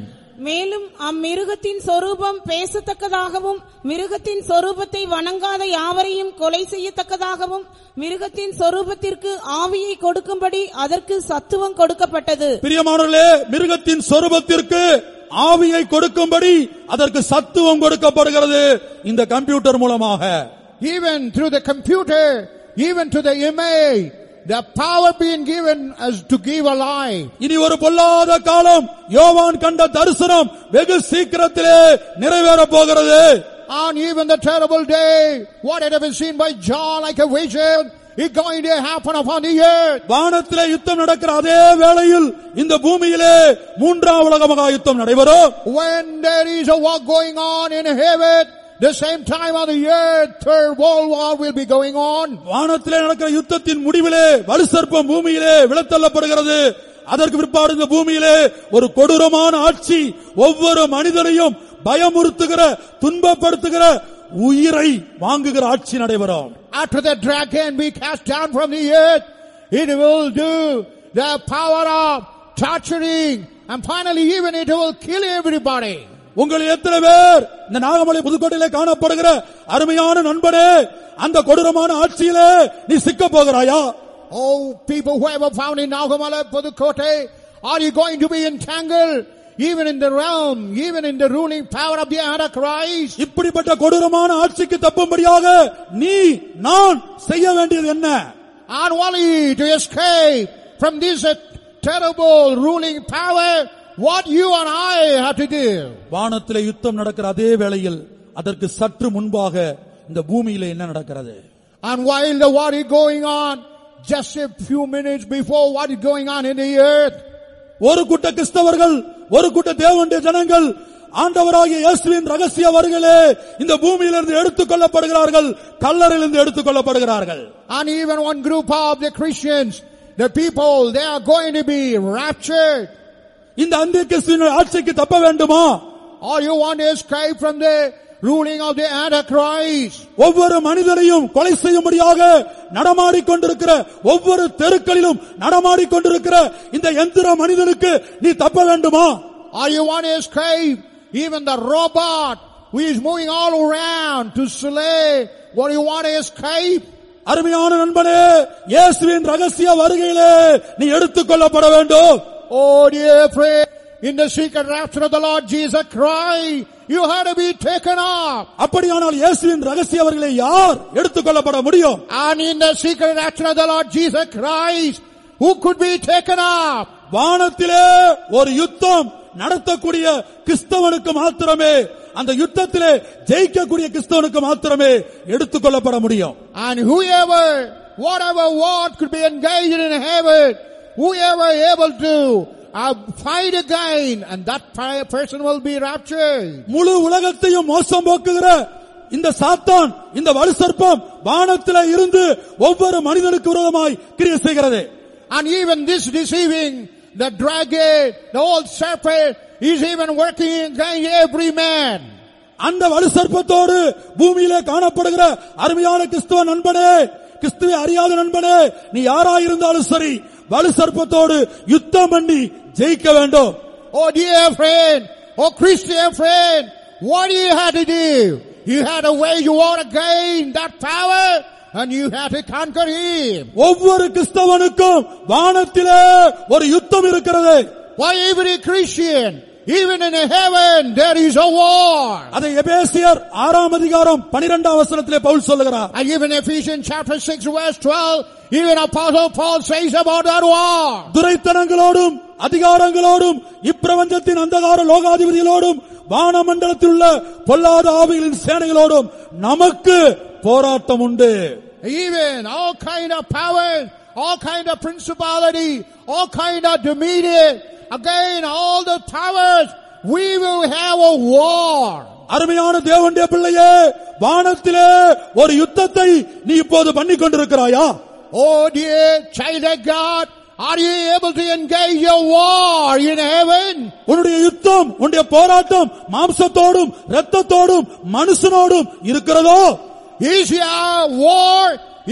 மேலும் அம்மிருகத்தின் சொரூபம் பேசத்தக்கதாகவும் மிருகத்தின் சொரூபத்தை வணங்காத யாவரையும் கொலை செய்யத்தக்கதாகவும் மிருகத்தின் சொரூபத்திற்கு ஆவியை கொடுக்கும்படி அதற்கு சத்துவம் கொடுக்கப்பட்டது. பிரியமானவர்களே, மிருகத்தின் சொரூபத்திற்கு ஆவியை கொடுக்கும்படி அதற்கு சத்துவம் கொடுக்கப்படுகிறது இந்த கம்ப்யூட்டர் மூலமாக. Even through the computer, even to the image, the power being given as to give a lie. இனி ஒரு பொல்லாத காலம் யோவான் கண்ட தரிசனம் வெகு சீக்கிரத்திலே நிறைவேற போகிறது. And even the terrible day, what had been seen by John like a vision, is going to happen upon the earth. வானத்திலே யுத்தம் நடக்கிற அதே வேளையில் இந்த பூமியிலே மூன்றாம் உலக மகா யுத்தம் நடைபெறும். When there is a war going on in heaven, the same time on the earth, third world war will be going on. வானத்திலே நடக்கிற யுத்தத்தின் முடிவிலே வலுசர்ப்பம் பூமியிலே விழத்தள்ளப்படுகிறது. அதற்கு பிற்பாடு இந்த பூமியிலே ஒரு கொடூரமான ஆட்சி ஒவ்வொரு மனிதனையும் பயமுறுத்துகிற, துன்பப்படுத்துகிற, உயிரை வாங்குகிற ஆட்சி நடைபெறும். After the dragon be cast down from the earth, it will do the power of torturing, and finally even it will kill everybody. உங்கள் எத்தனை பேர் இந்த நாகமலை புதுக்கோட்டையிலே காணப்படுகிற அருமையான நண்பனே, அந்த கொடூரமான ஆட்சியிலே நீ சிக்க போகிறாயா? Oh, people who ever found in Nagamala Pudukkottai, are you going to be entangled even in the realm, even in the ruling power of the Antichrist? இப்படிப்பட்ட கொடூரமான ஆட்சிக்கு தப்பும்படியாக நீ நான் செய்ய வேண்டியது என்ன? And only to escape from this terrible ruling power, what you and I have to do. வானத்திலே யுத்தம் நடக்கிற அதே வேளையில் அதற்கு சற்று முன்பாக இந்த பூமியிலே என்ன நடக்கிறது? And while the war is going on, just a few minutes before what is going on in the earth, ஒரு கூட்ட கிறிஸ்தவர்கள், ஒரு கூட்ட தேவனுடைய ஜனங்கள் ஆண்டவராகிய இயேசுவின் ரகசிய வருகையிலே இந்த பூமியிலிருந்து எடுத்துக் கொள்ளப்படுகிறார்கள், கல்லறையிலிருந்து எடுத்துக் கொள்ளப்படுகிறார்கள். And even one group of the Christians, the people, they are going to be raptured. இந்த அந்திகிறிஸ்துவின் ஆட்சிக்கு தப்ப வேண்டுமா? Or you want to escape from the ruling of the Antichrist? ஒவ்வொரு மனிதனையும் கொலை செய்யும்படியாக நடமாடிக்கொண்டிருக்கிற, ஒவ்வொரு தெருக்களிலும் நடமாடிக்கொண்டிருக்கிற இந்த எந்திர மனிதனுக்கு நீ தப்ப வேண்டுமா? Or you want to escape even the robot who is moving all around to slay? What do you want to escape? அருமையான நண்பனே, இயேசுவின் ரகசிய வருகையிலே நீ எடுத்துக் கொள்ளப்பட வேண்டும். Oh dear friend, in the secret rapture of the Lord Jesus Christ, you had to be taken up. அப்படியானால் இயேசுவின் ரகசிய வருகையிலே யார் எடுத்துக் கொள்ளப்பட முடியும்? And in the secret rapture of the Lord Jesus Christ, who could be taken up? வானத்திலே ஒரு யுத்தம் நடத்தக்கூடிய கிறிஸ்தவனுக்கு மாத்திரமே, அந்த யுத்தத்திலே ஜெயிக்கக்கூடிய கிறிஸ்தவனுக்கு மாத்திரமே எடுத்துக் கொள்ளப்பட முடியும். And whoever, whatever war could be engaged in heaven, whoever able to fight again, and that person will be raptured. முழு உலகத்தையும் மோசம் போக்குகிற இந்த சாத்தான், இந்த வலுசர்ப்பம் வானத்திலே இருந்து ஒவ்வொரு மனிதனுக்கு விரோதமாய் கிரியை செய்கிறது. And even this deceiving, the dragon, the old serpent, is even working against every man. அந்த வலுசர்ப்பத்தோடு பூமியிலே காணப்படுகிற அருமையான கிறிஸ்துவ நண்பனே, கிறிஸ்துவை அறியாத நண்பனே, நீ யாராயிருந்தாலும் சரி, வலுசர்ப்பத்தோடு யுத்தம் பண்ணி ஜெயிக்க வேண்டும். Oh dear friend, oh Christian friend, what you had to do? You had to wage war against that power, and you had to conquer him. ஒவ்வொரு கிறிஸ்தவனுக்கும் வானத்திலே ஒரு யுத்தம் இருக்கிறது. Why every Christian, even in heaven, there is a war. அதை எபேசியர் 6 அதிகாரம் 12 வசனத்திலே பவுல் சொல்லுகிறார். And even Ephesians chapter 6 verse 12, even Apostle Paul says about that war. துரைத்தனங்களோடும் அதிகாரங்களோடும் இப்பிரபஞ்சத்தின் அந்தகார லோகாதிபதிகளோடும் வானமண்டலத்தில் உள்ள பொல்லாத ஆவிகளின் சேனைகளோடும் நமக்கு போராட்டம் உண்டு. Even all kind of powers, all kind of principality, all kind of dominion, again all the powers, we will have a war. அருமையான தேவனுடைய பிள்ளையே, வானத்திலே ஒரு யுத்தத்தை நீ இப்போது பண்ணிக் கொண்டிருக்கிறாயா? Oh dear child of God, are you able to engage your war in heaven? உன்னுடைய யுத்தம், உன்னுடைய போராட்டம் மாம்சத்தோடும் இரத்தத்தோடும் மனுஷனோடும் இருக்கிறதோ? Is your war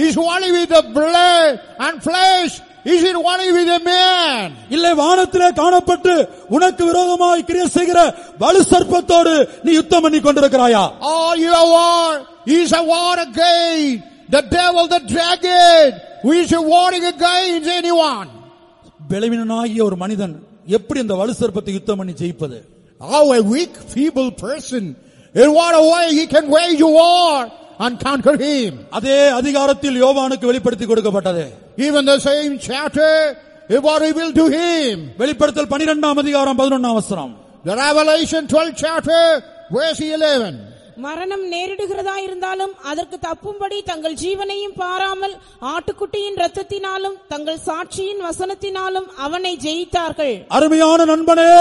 is only with the blood and flesh? Is it only with a man? இல்லை, வானத்திலே காணப்பட்டு உனக்கு விரோதமாய் கிரியை செய்கிற வலுசர்ப்பத்தோடு நீ யுத்தம் பண்ணி கொண்டிருக்கிறாயா? All your war is a war against the devil, the dragon, who is warring against anyone. பலவீனனாகிய ஒரு மனிதன் எப்படி அந்த வலுசர்ப்பத்தை யுத்தம் பண்ணி ஜெயிப்பது? How a weak, feeble person, in what a way he can wage war and conquer him. அதே அதிகாரத்தில் யோவானுக்கு வெளிப்படுத்தி கொடுக்கப்பட்டது. Even the same chapter, what he will do him. வெளிப்படுத்தல் 12 அதிகாரம் 11 வசனம். The Revelation 12 chapter, verse 11. மரணம் நேரிடுகிறதா இருந்தாலும் அதற்கு தப்பும்படி தங்கள் ஜீவனையும் பாராமல் ஆட்டுக்குட்டியின் இரத்தத்தினாலும் தங்கள் சாட்சியின் வசனத்தினாலும் அவனை ஜெயித்தார்கள். அருமையான நண்பனே,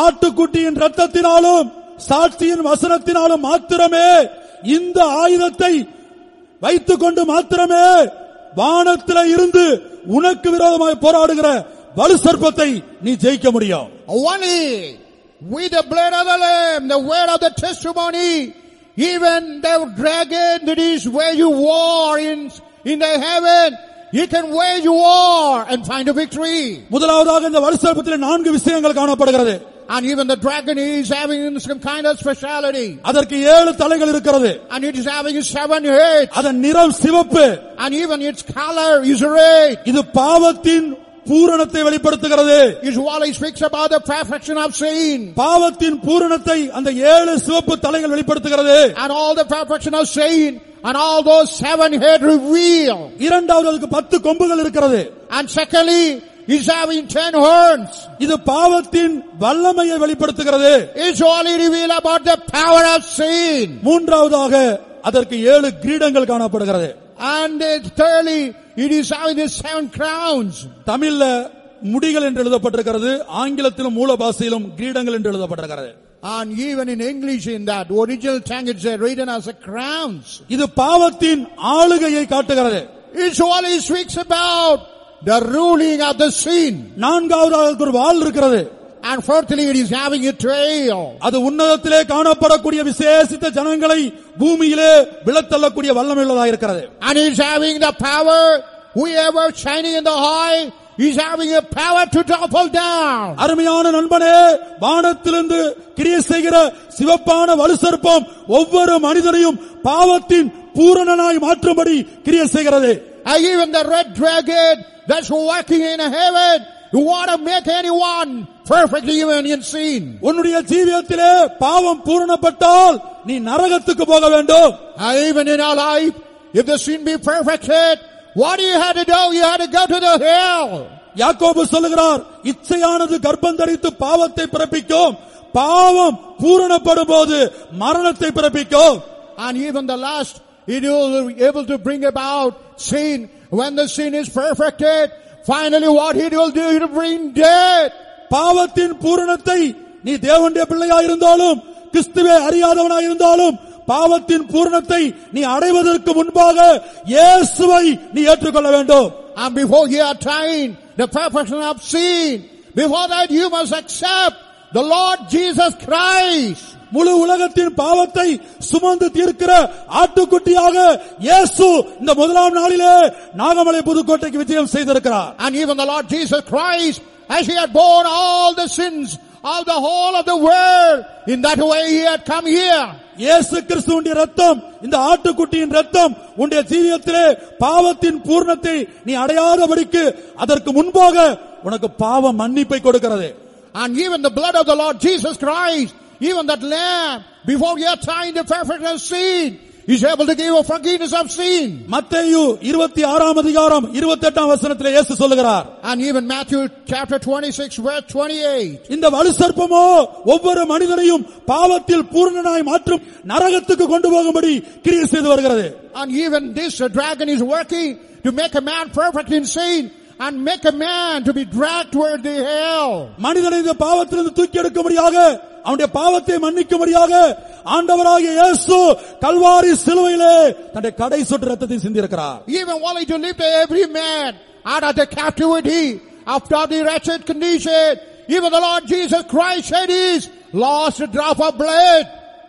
ஆட்டுக்குட்டியின் இரத்தத்தினாலும் சாட்சியின் வசனத்தினாலும் மாத்திரமே, இந்த ஆயுதத்தை வைத்துக் கொண்டு மாத்திரமே வானத்திலே இருந்து உனக்கு விரோதமாய் போராடுகிற வலுசர்ப்பத்தை நீ ஜெயிக்க முடியும். Only with the blood of the Lamb, the word of the testimony, even the dragon that is wage war in the heaven, he can wage war and find a victory. முதலாவதாக இந்த வலுசர்ப்பத்திலே 4 விஷயங்கள் காணப்படுகிறது. And even the dragon is having some kind of speciality. அதற்கு 7 தலைகள் இருக்கிறது. And it is having 7 heads. அதன் நிறம் சிவப்பு. And even its color is red. இது பாவத்தின் பூரணத்தை வெளிப்படுத்துகிறது. Is what he speaks about the perfection of sin. பாவத்தின் பூரணத்தை அந்த 7 சிவப்பு தலைகள் வெளிப்படுத்துகிறது. And all the perfection of sin and all those 7 heads reveal. இரண்டாவது அதுக்கு 10 கொம்புகள் இருக்கிறது. And secondly, he's having 10 horns. இது பாவத்தின் வல்லமையை வெளிப்படுத்துகிறது. It's only reveal about the power of sin. மூன்றாவதாக அதற்கு 7 கிரீடங்கள் காணப்படுகிறது. And thirdly, it is having the 7 crowns. தமிழ்ல முடிகள் என்று எழுதப்பட்டிருக்கிறது, ஆங்கிலத்திலும் மூல பாஷையிலும் கிரீடங்கள் என்று எழுதப்பட்டிருக்கிறது. And even in English, in that original tongue, it's written as a crowns. இது பாவத்தின் ஆளுகையை காட்டுகிறது. It's only speaks about the ruling of the sin. நான்காவதாக ஒரு வாள் இருக்கிறது. And fourthly, it is having a trail. அது உன்னதத்திலே காணப்படக்கூடிய விசேஷித்த ஜனங்களை பூமியிலே விழத்தள்ளக்கூடிய வல்லமை உள்ளதாக இருக்கிறது. And it's having the power, whoever shining in the high, he's having a power to topple down. அருமையான நண்பனே, வானத்திலிருந்து கிரியை செய்கிற சிவப்பான வலுசர்ப்பம் ஒவ்வொரு மனிதனையும் பாவத்தின் பூரணனாய் மாற்றும்படி கிரியை செய்கிறது. And even the red dragon that's working in heaven, you want to make anyone perfect even in sin. உன்னுடைய ஜீவியத்திலே பாவம் பூரணப்பட்டால் நீ நரகத்துக்கு போக வேண்டும். And even in our life, if the sin be perfected, what do you have to do? You have to go to the hell. யாக்கோபு சொல்லுகிறார், இச்சையானது கர்ப்பம் தரித்து பாவத்தை பிறப்பிக்கும், பாவம் பூரணப்படும் போது மரணத்தை பிறப்பிக்கும். And even the last, it will be able to bring about sin. When the sin is perfected, finally what he will do, he will bring death. பாவத்தின் பூரணத்தை நீ தேவனுடைய பிள்ளையாய் இருந்தாலும் கிறிஸ்துவை அறியாதவனாய் இருந்தாலும் பாவத்தின் பூரணத்தை நீ அடைவதற்கு முன்பாக இயேசுவை நீ ஏற்றுக்கொள்ள வேண்டும். And before you attain the perfection of sin, before that you must accept the Lord Jesus Christ. முழு உலகத்தின் பாவத்தை சுமந்து தீர்க்கிற ஆட்டுக்குட்டியாக இயேசு இந்த முதலாம் நாளிலே நாகமலை புதுக்கோட்டைக்கு விஜயம் செய்திருக்கிறார். And even the Lord Jesus Christ, as he had borne all the sins of the whole of the world, in that way he had come here. இயேசு கிறிஸ்துவின் இரத்தம், இந்த ஆட்டுக்குட்டியின் இரத்தம் உன்னுடைய ஜீவியத்திலே பாவத்தின் பூரணத்தை நீ அடையாதபடிக்கு அதற்கு முன்பாக உனக்கு பாவ மன்னிப்பை கொடுக்கிறது. And even the blood of the Lord Jesus Christ, even that lamb, before you attain the perfection of sin, is able to give a forgiveness of sin. மத்தேயு 26ஆம் அதிகாரம் 28ஆம் வசனத்திலே இயேசு சொல்லுகிறார். And even Matthew chapter 26 verse 28. இந்த வலுசர்ப்பமோ ஒவ்வொரு மனிதனையும் பாவத்தில் பூரணனாய் மாற்றும் நரகத்துக்கு கொண்டு போகும்படி கிரியை செய்து வருகிறது. And even this dragon is working to make a man perfect in sin and make a man to be dragged toward the hell. மனிதனை இந்த பாவத்திலிருந்து தூக்கி எடுக்கும்படியாக, அவனுடைய பாவத்தை மன்னிக்கும்படியாக ஆண்டவராகிய இயேசு கல்வாரி சிலுவையிலே தன்னுடைய கடை சொட்டு ரத்தத்தை சிந்தியிருக்கிறார். Even wanting to lift every man out of the captivity after the wretched condition, even the Lord Jesus Christ shed his last drop of blood.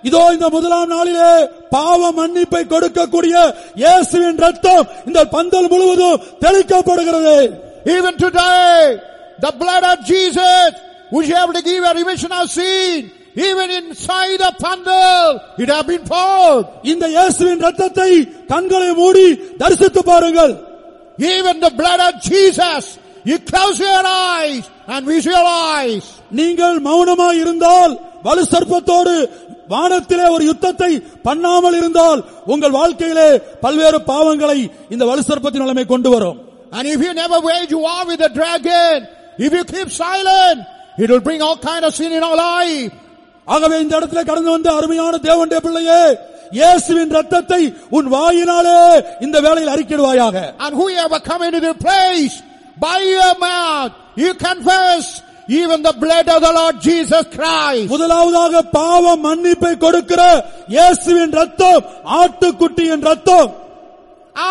இதோ இந்த முதலாம் நாளிலே பாவ மன்னிப்பை கொடுக்கக்கூடிய இயேசுவின் ரத்தம் இந்த பந்தல் முழுவதும் தெளிக்கப்படுகிறது. Even today, the blood of Jesus was able to give a remission of sin. Even inside the pandal, it has been poured. இந்த இயேசுவின் ரத்தத்தை கண்களை மூடி தரிசித்து பாருங்கள். Even the blood of Jesus, you close your eyes and visualize. நீங்கள் மௌனமாய் இருந்தால், வலு சர்ப்பத்தோடு வானத்திலே ஒரு யுத்தத்தை பண்ணாமல் இருந்தால், உங்கள் வாழ்க்கையிலே பல்வேறு பாவங்களை இந்த வலு சர்ப்பத்தின் நிலைமை கொண்டு வரும். And if you never wage war with the dragon, if you keep silent, it will bring all kind of sin in our life. ஆகவே இந்த இடத்துல கடந்து வந்த அருமையான தேவனுடைய பிள்ளையே, இயேசுவின் ரத்தத்தை உன் வாயினாலே இந்த வேளையில் அறிக்கையிடுவாயாக. And whoever come into the place, by your mouth, you confess even the blood of the Lord Jesus Christ. முதலாவதாக பாவ மன்னிப்பை கொடுக்கிற இயேசுவின் ரத்தம், ஆட்டுக்குட்டியின் ரத்தம்.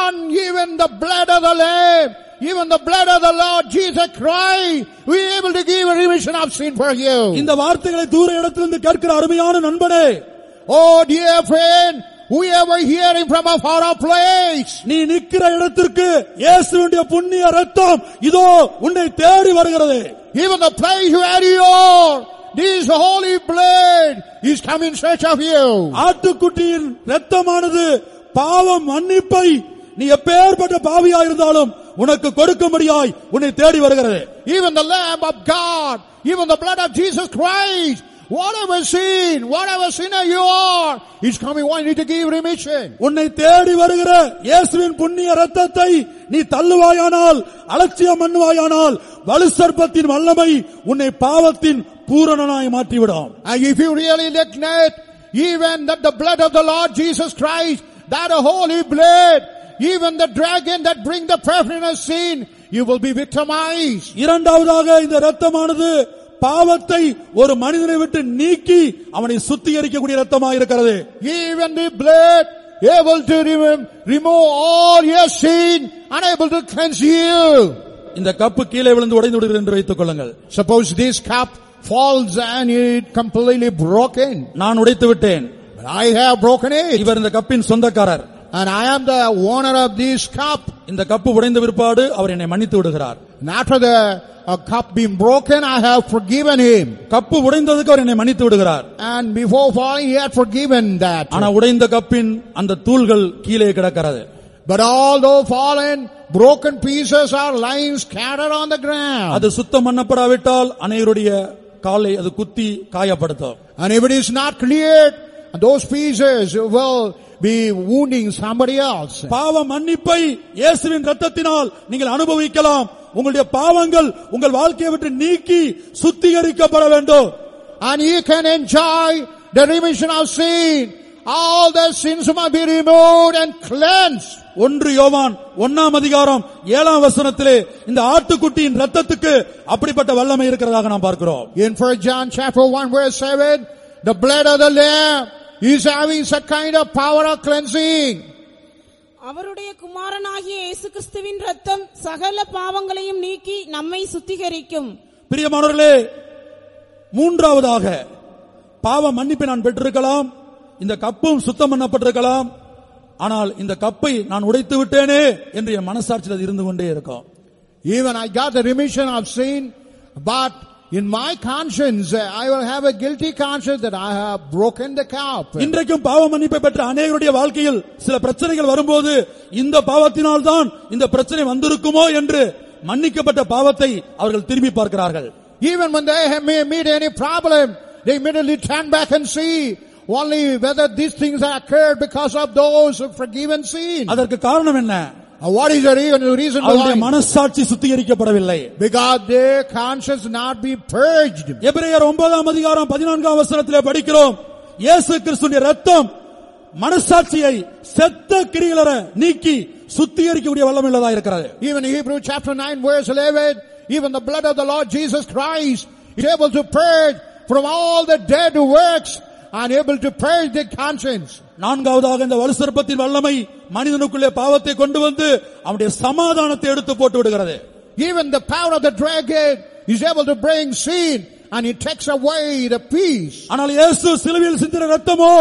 And even the blood of the Lamb, even the blood of the Lord Jesus Christ, we are able to give a remission of sin for you. இந்த வார்த்தைகளை தூர இடத்திலிருந்து கேட்கிற அருமையான நண்பனே, oh dear friend, whoever hearing from a far off place, நீ நிற்கிற இடத்திற்கு இயேசுவின் புண்ணிய ரத்தம் இதோ உன்னை தேடி வருகிறது. even the place where you are, this holy blood is coming in search of you. ஆட்டுக்குட்டியின் ரத்தமானது பாவ மன்னிப்பை நீ எப்பேற்பட்ட பாவியா இருந்தாலும் உனக்கு கொடுக்கும்படியாய் உன்னை தேடி வருகிறது. Even the Lamb of God, even the blood of Jesus Christ, whatever sinner you are, is coming wanting to give remission. உன்னை தேடி வருகிற இயேசுவின் புண்ணிய ரத்தத்தை நீ தள்ளுவாயானால், அலட்சியம் பண்ணுவாயானால், வலு சர்ப்பத்தின் வல்லமை உன்னை பாவத்தின் பூரணனாய் மாற்றிவிடும். And if you really neglect even that the blood of the Lord Jesus Christ, that holy blood, even the dragon that bring the perfection of sin, you will be victimized. இரண்டாவதாக இந்த இரத்தமானது பாவத்தை ஒரு மனிதனை விட்டு நீக்கி அவனை சுத்திகரிக்கக்கூடிய இரத்தமாக இருக்கிறது. Even the blood able to remove all your sin, unable to cleanse you. இந்த கப்பு கீழே விழுந்து உடைந்து விடுகிறது என்று வைத்துக் கொள்ளுங்கள். Suppose this cup falls and it completely broken. நான் உடைத்து விட்டேன். I have broken it. இவர் இந்த கப்பின் சொந்தக்காரர். And I am the owner of this cup. இந்த கப்பு உடைந்த பிற்பாடு அவர் என்னை மன்னித்து விடுகிறார். And after the cup being broken, I have forgiven him. Cup உடைந்ததுக்கு அவர் என்னை மன்னித்து விடுகிறார். And before falling, he had forgiven that. ஆனா உடைந்த கப்பின் அந்த தூள்கள் கீழே கிடக்கிறது. But although fallen, broken pieces are lying scattered on the ground. அது சுத்தம் பண்ணப்படாவிட்டால் அனைவருடைய காலை அது குத்தி காயப்படுத்தும். And if it is not cleared, those pieces will be wounding somebody else. பாவ மன்னிப்பை இயேசுவின் இரத்தத்தினால் நீங்கள் அனுபவிக்கலாம். உங்களுடைய பாவங்கள் உங்கள் வாழ்க்கையை விட்டு நீக்கி சுத்திகரிக்கப்பட வேண்டும். And you can enjoy the remission of sin all their sins must be removed and cleansed. 1 யோவான் 1ஆம் அதிகாரம் 7ஆம் வசனத்திலே இந்த ஆட்டுக்குட்டியின் இரத்தத்துக்கு அப்படிப்பட்ட வல்லமை இருக்கிறதாக நாம் பார்க்கிறோம். In 1 John chapter 1 verse 7, the blood of the lamb is having such kind of power of cleansing. அவருடைய குமாரனாகிய இயேசு கிறிஸ்துவின் இரத்தம் சகல பாவங்களையும் நீக்கி நம்மை சுத்திகரிக்கும். பிரியமானவர்களே, மூன்றாவதாக பாவ மன்னிப்பை நான் பெற்றிருக்கலாம், இந்த கப்பும் சுத்தம் பண்ணப்பட்டிருக்கலாம், ஆனால் இந்த கப்பை நான் உடைத்து விட்டேனே என்று என் மனசாட்சியில் அது இருந்து கொண்டே இருக்கும். Even I got the remission of sin, but in my conscience I will have a guilty conscience that I have broken the cup. இன்றைக்கும் பாவ மன்னிப்பை பெற்ற அநேகருடைய வாழ்க்கையில் சில பிரச்சனைகள் வரும்போது இந்த பாவத்தினால் தான் இந்த பிரச்சனை வந்திருக்குமோ என்று மன்னிக்கப்பட்ட பாவத்தை அவர்கள் திரும்பி பார்க்கிறார்கள். Even when they have meet any problem, they immediately turn back and see only whether these things are occurred because of those forgiven sin. அதற்கு காரணம் என்ன? What is the reason அவருடைய why? மனசாட்சி சுத்திகரிக்கப்படவில்லை. Because their conscience not be purged. எபிரேயர் 9ஆம் அதிகாரம் 14ஆம் வசனத்திலே படிக்கிறோம், இயேசு கிறிஸ்துவின் இரத்தம் மனசாட்சியை செத்த கிரியைகளை நீக்கி சுத்திகரிக்கக்கூடிய வல்லமையுள்ளதா இருக்கிறது. Even Hebrew chapter 9 verse 11, even the blood of the Lord Jesus Christ is able to purge from all the dead works and able to purge the conscience. நான்காவதாக இந்த வலுசர்ப்பத்தின் வல்லமை மனிதனுக்குள்ளே பாவத்தை கொண்டு வந்து அவனுடைய சமாதானத்தை எடுத்து போட்டு விடுகிறது. Even the power of the dragon is able to bring sin and it takes away the peace. ஆனால் இயேசு சிலுவையில் சிந்தின இரத்தமோ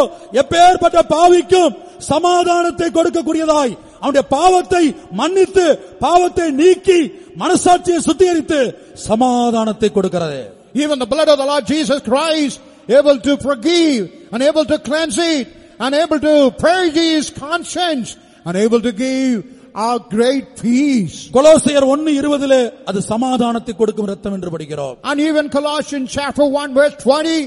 எப்பேற்பட்ட பாவிக்கும் சமாதானத்தை கொடுக்கக்கூடியதாய் அவனுடைய பாவத்தை மன்னித்து பாவத்தை நீக்கி மனசாட்சியை சுத்திகரித்து சமாதானத்தை கொடுக்கிறது. Even the blood of the Lord Jesus Christ able to forgive and able to cleanse it and able to purge his conscience and able to give our great peace. கொலோசியர் 1:20 அது சமாதானத்தை கொடுக்கும் இரத்தம் என்று படிக்கிறோம். And even Colossians chapter 1 verse 20,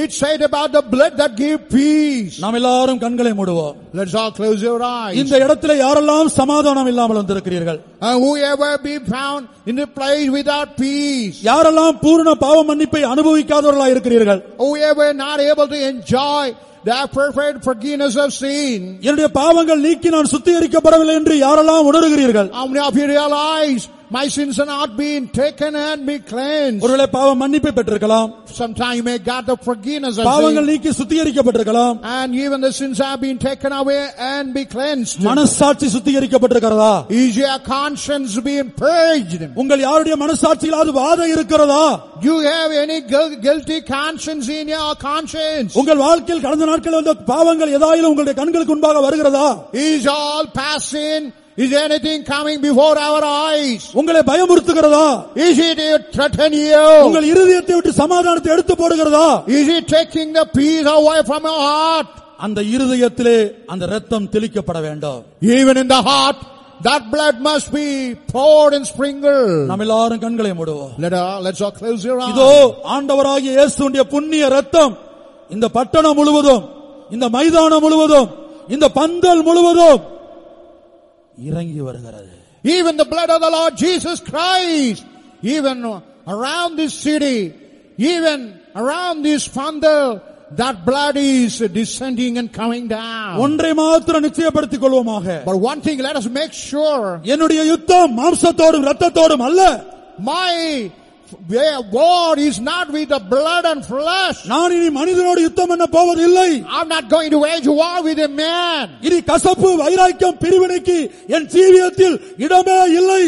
it said about the blood that give peace. நாம் எல்லாரும் கண்களை மூடுவோம். Let's all close your eyes. இந்த இடத்திலே யாரெல்லாம் சமாதானம் இல்லாமல் வந்திருக்கிறீர்கள், And whoever be found in the place without peace, யாரெல்லாம் பூரண பாவ மன்னிப்பை அனுபவிக்காதவர்களாய் இருக்கிறீர்கள், whoever not able to enjoy the perfect forgiveness of sin, என்னுடைய பாவங்கள் நீக்கி நான் சுத்திகரிக்கப்படவில்லை என்று யாரெல்லாம் உணர்கிறீர்கள், how many of you realize my sins are not being taken and be cleansed? ஒருவேளை பாவ மன்னிப்பை பெற்றிருக்கலாம், Sometime you may got the forgiveness of பாவங்கள் sin, நீக்கி சுத்திகரிக்கப்பட்டிருக்கலாம், and even the sins have been taken away and be cleansed. மனசாட்சி சுத்திகரிக்கப்பட்டிருக்கிறதா? Is your conscience being purged? உங்கள் யாருடைய மனசாட்சியில் அது வாதம் இருக்கிறதா? Do you have any guilty conscience in your conscience? உங்கள் வாழ்க்கையில் கடந்த நாட்களில் வந்த பாவங்கள் ஏதாயிலும் உங்களுடைய கண்களுக்கு முன்பாக வருகிறதா? Is all passing? Is anything coming before our eyes? உங்களை பயமுறுத்துகிறதா? Is it threaten you? உங்கள் இருதயத்தை விட்டு சமாதானத்தை எடுத்து போடுகிறதா? Is it taking the peace away from your heart? அந்த இருதயத்திலே அந்த இரத்தம் தெளிக்கப்பட வேண்டும். Even in the heart, that blood must be poured and sprinkled. நாம் எல்லாரும் கண்களை மூடுவோம். Let's all close your eyes. இதோ ஆண்டவராகிய இயேசுவின் புண்ணிய இரத்தம் இந்த பட்டணம் முழுவதும், இந்த மைதானம் முழுவதும், இந்த பந்தல் முழுவதும் இறங்கி வருகிறது. Even the blood of the Lord Jesus Christ, even around this city, even around this pandal, that blood is descending and coming down. ஒன்றை மாத்திரம் நிச்சயப்படுத்திக் கொள்வோமாக. But one thing, let us make sure, என்னுடைய யுத்தம் மாம்சத்தோடும் இரத்தத்தோடும் அல்ல. my war is not with the blood and flesh. நான் இனி மனிதனோடு யுத்தம் பண்ண போவதில்லை. I'm not going to wage war with a man. இனி கசப்பு வைராக்கியம் பிரிவினைக்கு என் ஜீவியத்தில் இடமே இல்லை.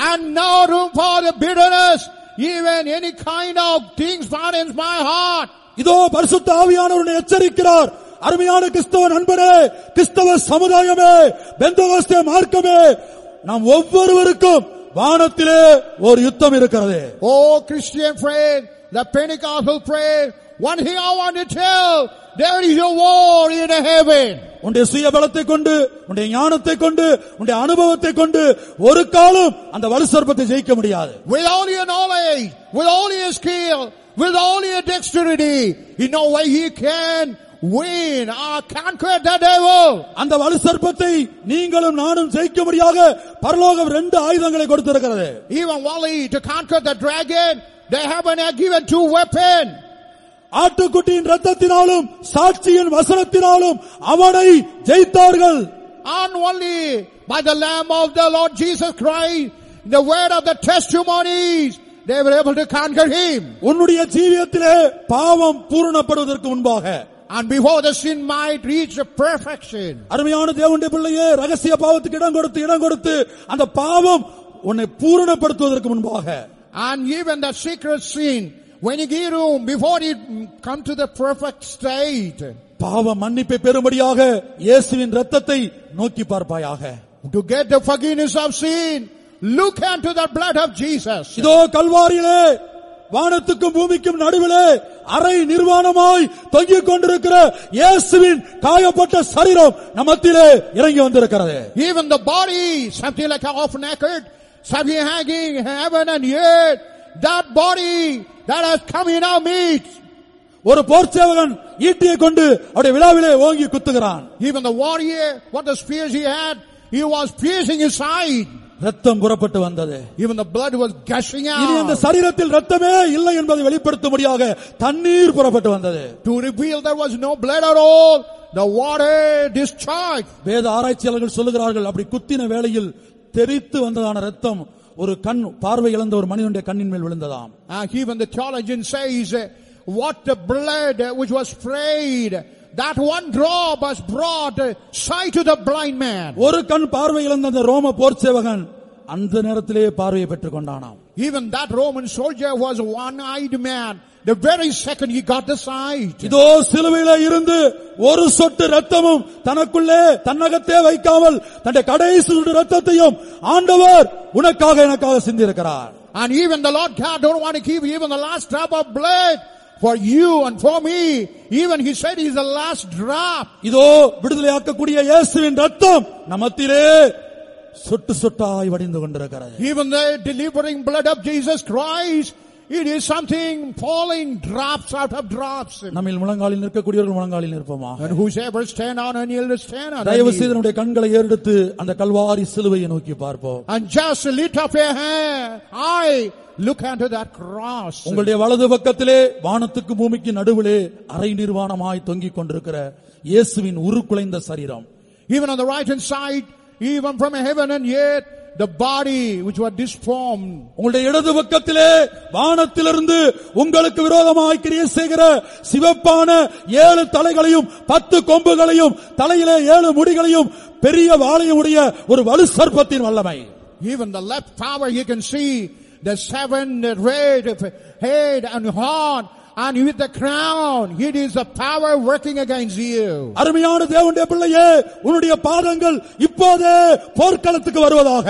And no room for the bitterness, even any kind of things found in my heart. இதோ பரிசுத்த ஆவியானவர் எச்சரிக்கிறார். அருமையான கிறிஸ்தவ நண்பனே, கிறிஸ்தவ சமுதாயமே, பெந்தகோஸ்தே மார்க்கமே, நாம் ஒவ்வொருவருக்கும் வானத்திலே ஒரு யுத்தம் இருக்கிறது. Oh Christian friend, the Pentecostal friend, one thing I want to tell, there is a war in heaven. உன்னுடைய சுய பலத்தை கொண்டு, உன்னுடைய ஞானத்தை கொண்டு, உன்னுடைய அனுபவத்தை கொண்டு ஒரு காலம் அந்த வலுசர்ப்பத்தை ஜெயிக்க முடியாது. With all your knowledge, with all your skill, with all your dexterity, in no way he can win or conquer the devil. அந்த வலுசர்ப்பத்தை நீங்களும் நானும் ஜெயிக்க முடியாக பரலோகம் 2 ஆயுதங்களை கொடுத்திருக்கிறது. Even only to conquer the dragon, they have been given 2 weapons. ஆட்டுக்குட்டியின் இரத்தத்தினாலும் சாட்சியின் வசனத்தினாலும் அவனை ஜெயித்தார்கள். And only by the Lamb of the Lord Jesus Christ, the word of the testimonies, they were able to conquer him. உன்னுடைய ஜீவியத்திலே பாவம் பூரணப்படுவதற்கு முன்பாக, and before the sin might reach perfection, அருமையான தேவனுடைய பிள்ளையே, ரகசிய பாவத்துக்கு இடம் கொடுத்து அந்த பாவம் உன்னை பூரணப்படுத்துவதற்கு முன்பாக, and even the secret sin, when you give room before it come to the perfect state, பாவ மன்னிப்பை பெறும்படியாக இயேசுவின் இரத்தத்தை நோக்கி பார்ப்பாயாக. to get the forgiveness of sin, look unto the blood of Jesus. இதோ கல்வாரியிலே வானத்துக்கும் பூமிக்கும் நடுவிலே அரை நிர்வாணமாய் தொங்கிக் கொண்டிருக்கிற இயேசுவின் காயப்பட்ட சரீரம் நம்மத்திலே இறங்கி வந்திருக்கிறது. Even the body, something like half naked, something hanging heaven and earth, that body that has come in our midst. ஒரு போர்ச்சேவகன் ஈட்டியை கொண்டு அவருடைய விழாவிலே ஓங்கி குத்துகிறான். Even the warrior, what the spears he had, he was piercing his side. ரத்தம் புறப்பட்டு வந்தது. Even the blood was gushing out. இனி அந்த சரீரத்தில் ரத்தமே இல்லை என்பதை வெளிப்படுத்தும்படியாக தண்ணீர் புறப்பட்டு வந்தது. To reveal there was no blood at all, the water discharged. வேத ஆராய்ச்சியாளர்கள் சொல்லுகிறார்கள், அப்படி குத்தின வேளையில் தெரித்து வந்ததான ரத்தம் ஒரு கண் பார்வை இழந்த ஒரு மனிதனுடைய கண்ணின் மேல் விழுந்ததாம். Even the theologian says, what the blood which was sprayed, that one drop has brought sight to the blind man. ஒரு கண் பார்வை இழந்த அந்த ரோம போர்ச்சேவகன் அந்த நேரத்திலே பார்வையை பெற்றுக் கொண்டானாம். Even that Roman soldier was a one-eyed man. The very second he got the sight. இதோ சிலுவையிலே இருந்து ஒரு சொட்டு ரத்தமும் தனக்குள்ளே தன்னகத்தே வைக்காமல் தன்னுடைய கடைசி சொட்டு ரத்தத்தையும் ஆண்டவர் உனக்காக எனக்காக சிந்தியிருக்கிறார். And even the Lord God don't want to keep even the last drop of blood for you and for me. Even he said he's the last drop. இதோ விடுதலையாக்கக்கூடிய இயேசுவின் ரத்தம் நம்மத்திலே சொட்டு சொட்டாய் வடிந்து கொண்டிருக்கிறது. Even the delivering blood of Jesus Christ, it is something falling drops out of drops. நம்மில் முழங்காலில் நிற்கக்கூடியவர்கள் முழங்காலில் நிற்போமாக. And whosoever stand on and he'll stand on. தயவு செய்து நம்முடைய கண்களை ஏறெடுத்து அந்த கல்வாரி சிலுவையை நோக்கி பார்ப்போம். And just lift up your hand, eye, look unto that cross. உங்களுடைய வலது பக்கத்திலே வானத்துக்கு பூமிக்கு நடுவிலே அரை நிர்வாணமாய் தொங்கிக் கொண்டிருக்கிற இயேசுவின் உருக்குலைந்த சரீரம். Even on the right hand side, even from heaven and earth, the body which was disformed. உங்களுடைய இடது பக்கத்திலே வானத்திலிருந்து உங்களுக்கு விரோதமாய் கிரியை செய்கிற சிவப்பான 7 தலைகளையும் 10 கொம்புகளையும் தலையிலே 7 முடிகளையும் பெரிய வாளையும் உடைய ஒரு வலு சர்ப்பத்தின் வல்லமை. Even the left power you can see the 7 red head and horn, and with the crown, it is the power working against you. அருமையான தேவனுடைய பிள்ளையே, உன்னுடைய பாதங்கள் இப்போதே போர்க்களத்துக்கு வருவதாக.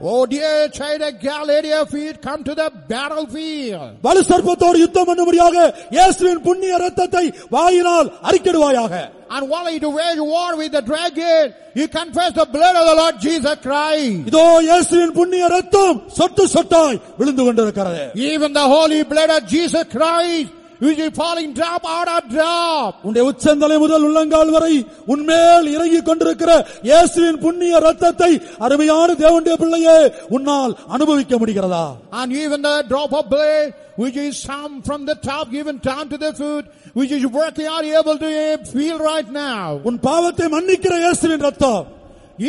Oh dear child of Galilee, feet come to the battlefield. வலு சர்ப்பத்தோடு யுத்தம் பண்ணும்படியாக இயேசுவின் புண்ணிய இரத்தத்தை வாயினால் அறிக்கையிடுவாயாக. And while you wage war with the dragon, you confess the blood of the Lord Jesus Christ. இதோ இயேசுவின் புண்ணிய இரத்தம் சொட்டு சொட்டாய் விழுந்து கொண்டிருக்கிறது. Even the holy blood of Jesus Christ, which is falling drop out of drop. உன்னுடைய உச்சந்தலை முதல் உள்ளங்கால் வரை உன்மேல் இறங்கிக் கொண்டிருக்கிற இயேசுவின் புண்ணிய இரத்தத்தை அருமையான தேவனுடைய பிள்ளையே உன்னால் அனுபவிக்க முடிகிறதா? And even the drop of blood which is some from the top given down to the foot, which is working out, you able to feel right now. உன் பாவத்தை மன்னிக்கிற இயேசுவின் இரத்தம்.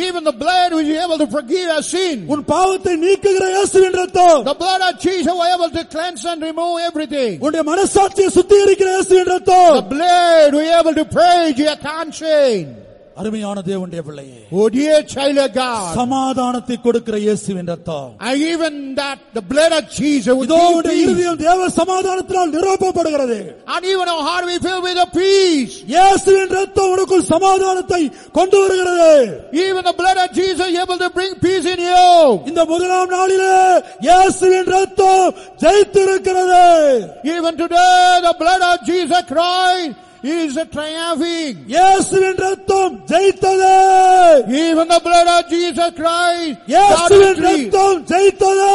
Even the blood which is able to forgive our sin. உன் பாவத்தை நீக்குகிற இயேசுவின் இரத்தம். The blood of Jesus was able to cleanse and remove everything. உன்னுடைய மனசாட்சியை சுத்திகரிக்கிற இயேசுவின் இரத்தம். The blood was able to purge your conscience. அருமையான தேவனுடைய பிள்ளையே, Oh dear child of God, சமாதானத்தை கொடுக்கிற இயேசுவின் இரத்தம். and even that the blood of Jesus would இதோ give உன்னுடைய peace. இருதயம் தேவ சமாதானத்தினால் நிரப்பப்படுகிறது. And even our heart will be filled with the peace. இயேசுவின் இரத்தம் உனக்குள் சமாதானத்தை கொண்டு வருகிறது. Even the blood of Jesus is able to bring peace in you. இந்த முதலாம் நாளிலே இயேசுவின் இரத்தம் ஜெயித்திருக்கிறது. Even today the blood of Jesus Christ He is triumphing. இயேசுவின் ரத்தம் ஜெயித்தது. Even the blood of Jesus Christ, இயேசுவின் ரத்தம் ஜெயித்தது.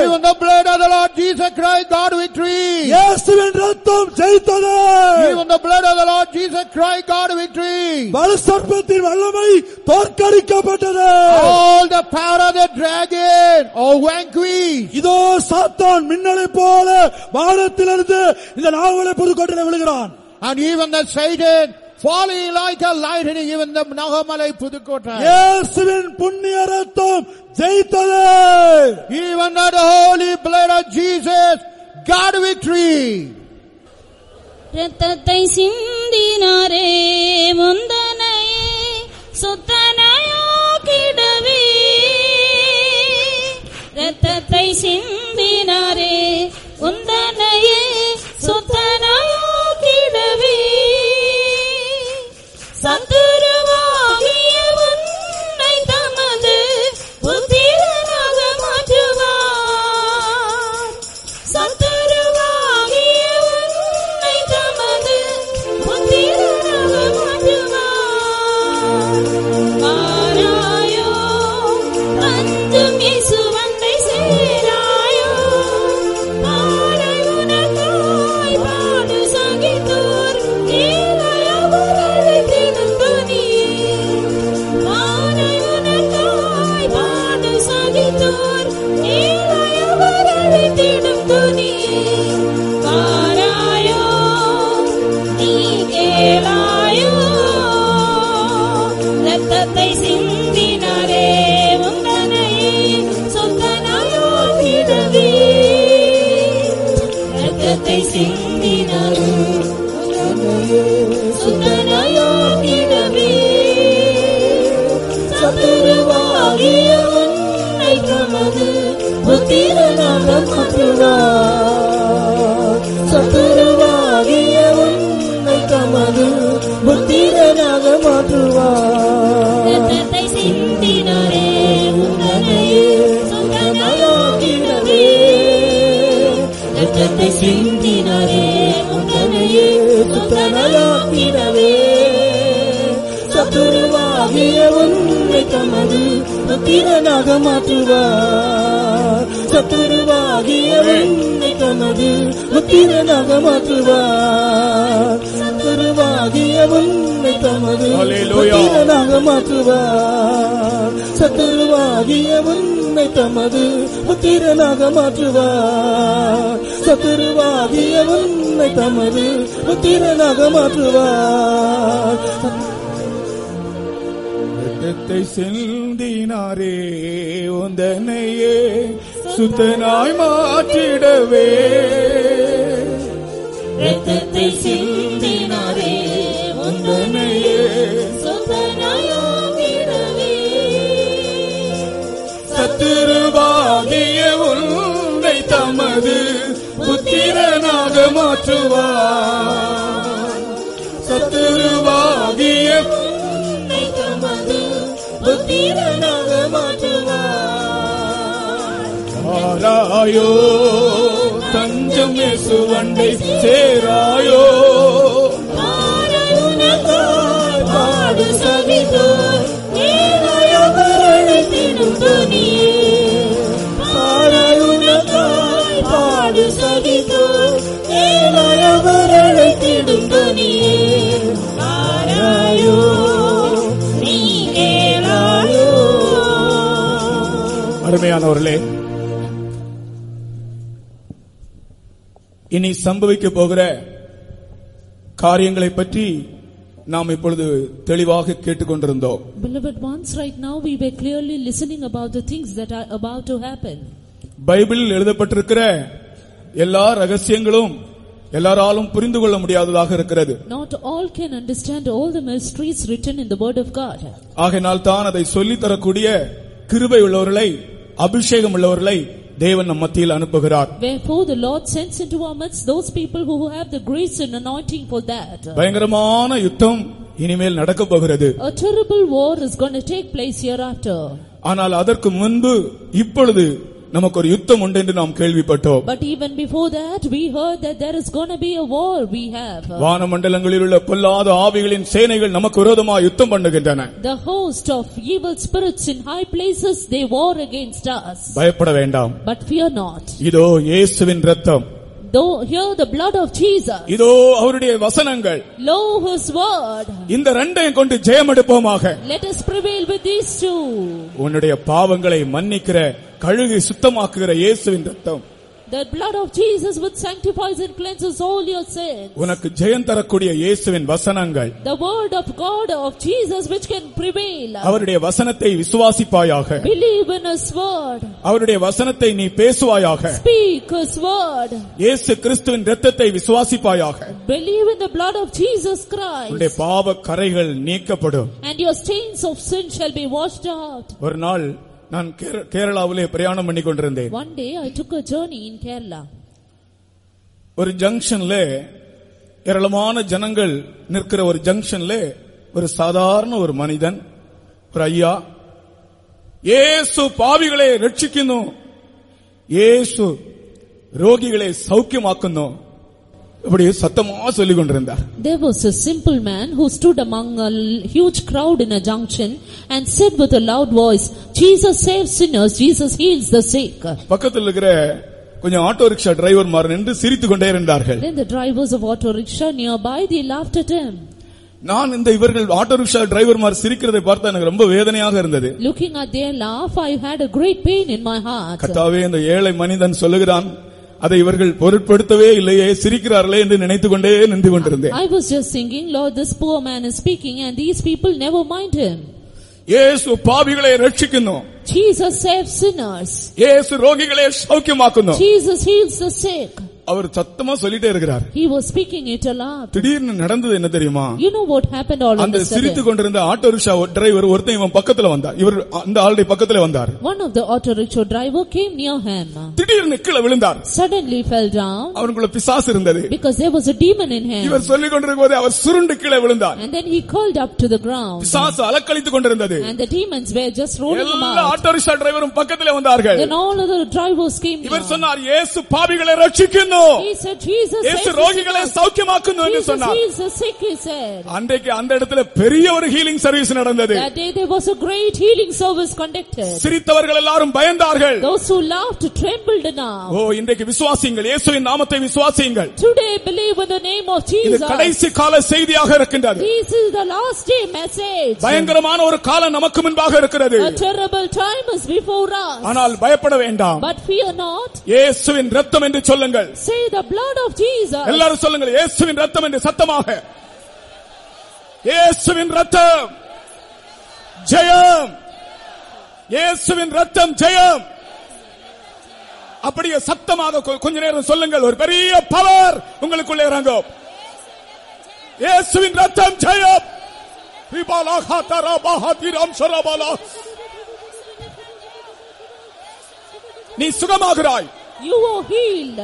even the blood of the Lord Jesus Christ, God victory. இயேசுவின் ரத்தம் ஜெயித்தது. Even the blood of the Lord Jesus Christ, God victory. வலுசர்ப்பத்தின் வல்லமை தோற்கடிக்கப்பட்டது. All the power of the dragon, oh vanquished. இதோ சாத்தான் மின்னலை போல வானத்திலிருந்து இந்த நாவலை புதுக்கோட்டையில் விழுகிறான். And even the Satan falling like a lightning, even the Nahamalai Pudukota. இயேசுவின் புண்ணிய ரத்தம் ஜெயித்தது. Even the holy blood of Jesus, God victory. ரத்தத்தை சிந்தினாரே முந்தனையே சுத்தனையாக்கிடவே. ரத்தத்தை சிந்தினாரே முந்தனையே சுத்தனையாக்கிடவே. சத்துருவாகிய உன்னை தமது புத்திரனாக மாற்றுவார். சத்துருவாகிய உன்னை தமது புத்திரனாக மாற்றுவார். மாறாயோ அஞ்சும் இயேசுவண்டை சேராயோ. பாறை உனக்காய் பாடு சகித்தோர் ஏழையவர்களை தினம் துணியே. பாறை உனக்காய் பாடு சகித்தோர் ஏழையவர்களை தினம் துணியே. பாராயோ நீ கேளாயோ. ரத்தத்தை சிந்தினாரே முந்தனையே சொந்தனாயோக்கிடவே. ரத்தத்தை சிந்தினாரே முந்தனையே சொந்தனாயோக்கிடவே. சத்துருவாகிய உன்னை தமது புத்திரனாக மாற்றுவார். சத்துருவாகிய உன்னை தமது புத்திரனாக மாற்றுவார். ரத்தத்தை சிந்தினாரே முந்தனையே சொந்தனாயோக்கிடவே. ரத்தத்தை சிந்தினாரே முந்தனையே சொந்தனாயோக்கிடவே. சத்துருவாகிய உன்னை தமது புத்திரனாக மாற்றுவார். சத்துருவாகிய உன்னை தமது புத்திரனாக மாற்றுவார். சத்துருவாகிய உன்னை தமது புத்திரனாக மாற்றுவார். சத்துருவாகிய உன்னை தமது புத்திரனாக மாற்றுவார். சத்துருவாகிய உன்னை தமது புத்திரனாக மாற்றுவார். ரத்தத்தை சிந்தினாரே உந்தனையே சுத்தனாய் மாற்றிடவே. ரத்தத்தை சிந்தினாரே உந்தனையே சுத்தனாயோக்கிடவே. சத்துருவாகிய உன்னை தமது புத்திரனாக மாற்றுவார். சத்துருவாகிய உன்னை தமது புத்திரனாக மாற்றுவார். ஆராயோ தஞ்சம் இயேசுவண்டை சேராயோ. பாடுனதாய் பாடு சகித்தோர் ஏழையவர்களை தினம் துணியே. பாடுனதாய் பாடு சகித்தோர் ஏழையவர்களை தினம் துணியே. ஆராயோ நீ கேளாயோ. அருமையானவர்களே, இனி சம்பவிக்க போகிற காரியங்களை பற்றி நாம் இப்பொழுது தெளிவாக கேட்டுக்கொண்டிருந்தோம். Beloved ones, right now we were clearly listening about the things that are about to happen. பைபிளில் எழுதப்பட்டிருக்கிற எல்லா ரகசியங்களும் எல்லாராலும் புரிந்து கொள்ள முடியாததாக இருக்கிறது. Not all can understand all the mysteries written in the word of God. ஆகையால் தான் அதை சொல்லித் தரக்கூடிய கிருபை உள்ளவர்களை, அபிஷேகம் உள்ளவர்களை தேவன் நம் மத்தியில் அனுப்புகிறார். Wherefore the Lord sends into our midst those people who have the grace and anointing for that. பயங்கரமான யுத்தம் இனிமேல் நடக்க போகிறது. A terrible war is going to take place hereafter. ஆனால் அதற்கு முன்பு இப்பொழுது நமக்கு ஒரு யுத்தம் உண்டு என்று நாம் கேள்விப்பட்டோம். But even before that we heard that there is going to be a war we have. வானமண்டலங்களில் உள்ள பொல்லாத ஆவிகளின் சேனைகள் நமக்கு விரோதமாக யுத்தம் பண்ணுகின்றன. The host of evil spirits in high places, they war against us. பயப்பட வேண்டாம். But fear not. இதோ இயேசுவின் இரத்தம். Though hear the blood of Jesus. இதோ அவருடைய வசனங்கள். Lo his word. இந்த ரெண்டையும் கொண்டு ஜெயம் எடுப்போமாக. Let us prevail with these two. உன்னுடைய பாவங்களை மன்னிக்கிற கழுவி சுத்தமாக்குகிற இயேசுவின் இரத்தம். The blood of Jesus which sanctifies and cleanses all your sins. உனக்கு ஜெயம் தரக்கூடிய இயேசுவின் வசனங்கள். The word of God of Jesus which can prevail. அவருடைய வசனத்தை விசுவாசிப்பாயாக. Believe in his word. அவருடைய வசனத்தை நீ பேசுவாயாக. Speak his word. இயேசு கிறிஸ்துவின் இரத்தத்தை விசுவாசிப்பாயாக. Believe in the blood of Jesus Christ. உன்னுடைய பாவ கரைகள் நீக்கப்படும். And your stains of sin shall be washed out. ஒரு நாள் நான் கேரளாவிலே பிரயாணம் பண்ணி கொண்டிருந்தேன். One day I took a journey in Kerala. ஒரு ஜங்ஷன்ல ஏராளமான ஜனங்கள் நிற்கிற ஒரு ஜங்ஷன்ல ஒரு சாதாரண ஒரு மனிதன், ஒரு ஐயா, இயேசு பாவிகளை ரட்சிക്കുന്നു, இயேசு ரோகிகளை சௌக்கியமாക്കുന്നു, இப்படி சத்தமா சொல்லிக் கொண்டிருந்தார். There was a simple man who stood among a huge crowd in a junction and said with a loud voice, Jesus saves sinners, Jesus heals the sick. பக்கத்தில் இருக்கிற கொஞ்சம் ஆட்டோ ரிக்ஷா டிரைவர் மார் நின்று சிரித்துக் கொண்டே இருந்தார்கள். Then the drivers of auto rickshaw nearby, they laughed at him. நான் இந்த இவர்கள் ஆட்டோ ரிக்ஷா டிரைவர் மார் சிரிக்கிறதை பார்த்தா எனக்கு ரொம்ப வேதனையாக இருந்தது. Looking at their laugh, I had a great pain in my heart. கர்த்தாவே, இந்த ஏழை மனிதன் சொல்லுகிறான், அதை இவர்கள் பொருட்படுத்தவே இல்லையே, சிரிக்கிறார்களே என்று நினைத்துக் கொண்டே நின்று கொண்டிருந்தேன். I was just thinking, Lord, this poor man is speaking and these people never mind him. இயேசு பாவிகளை ரட்சிക്കുന്നു, Jesus saves sinners, இயேசு ரோகிகளை சௌக்கியமாക്കുന്നു, Jesus heals the sick. அவர் சத்தமா சொல்லிட்டே இருக்கிறார். He was speaking it aloud. திடீர்னு நடந்தது என்ன தெரியுமா? You know what happened all of a அந்த sudden? சிரித்துக் கொண்டிருந்த ஆட்டோ ரிக்ஷா டிரைவர் ஒருத்தன் இவன் பக்கத்துல வந்தார். இவர் அந்த ஆளுடைய பக்கத்துல வந்தார். One of the auto rickshaw driver came near him. திடீர்னு கீழே விழுந்தார். Suddenly fell down. அவனுக்குள்ள பிசாசு இருந்தது. Because there was a demon in him. இவர் சொல்லிக் கொண்டிருக்கும்போது அவர் சுருண்டு கீழே விழுந்தார். And then he curled up to the ground. பிசாசு அலக்களித்துக் கொண்டிருந்தது. And the demons were just rolling him எல்லா out. ஆட்டோ ரிக்ஷா டிரைவரும் பக்கத்துல வந்தார்கள். Then all of the drivers came near. இவர் சொன்னார், இயேசு பாவிகளை ரட்சிക്കുന്നു, He said, Jesus இயேசு ரோகிகளை சௌக்கியமாக்குன்னு என்று சொன்னார். heals the sick, he said. அன்றைக்கு அந்த இடத்துல பெரிய ஒரு ஹீலிங் சர்வீஸ் நடந்தது. That day there was a great healing service conducted. சிரித்தவர்கள் எல்லாரும் பயந்தார்கள். Those who laughed trembled now. ஓ, இன்றைக்கு விசுவாசியுங்கள், இயேசுவின் நாமத்தை விசுவாசியுங்கள். Today believe in the name of இது Jesus. கடைசி கால செய்தியாக இருக்கின்றது. This is the last day message. பயங்கரமான ஒரு காலம் நமக்கு முன்பாக இருக்கிறது. A terrible time is before us. ஆனால் பயப்பட வேண்டாம். But fear not. இயேசுவின் இரத்தம் என்று சொல்லுங்கள். Say the blood of Jesus. எல்லாரும் சொல்லுங்கள், இயேசுவின் இரத்தம் என்று சத்தமாக. இயேசுவின் இரத்தம் ஜெயம், இயேசுவின் இரத்தம் ஜெயம். அப்படியே சத்தமாக கொஞ்ச நேரம் சொல்லுங்கள். ஒரு பெரிய பவர் உங்களுக்குள்ளே இறங்கும். இயேசுவின் இரத்தம் ஜெயம். நீ சுகமாகிறாய். You are healed.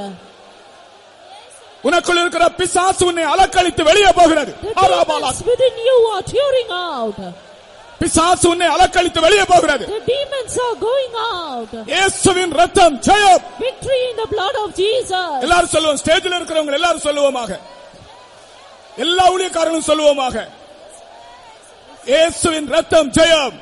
உனக்குள் இருக்கிற பிசாசு உன்னை அலக்களித்து வெளியே போகிறது. The demons within you are tearing out. பிசாசு உன்னை அலக்களித்து வெளியே போகிறது. The demons are going out. இயேசுவின் இரத்தம் ஜெயம். Victory in the blood of Jesus. எல்லாரும் சொல்லுவோம். ஸ்டேஜில் இருக்கிறவங்க எல்லாரும் சொல்லுவோமாக. எல்லா ஊழியக்காரர்களும் சொல்லுவோமாக. இயேசுவின் இரத்தம் ஜெயம்.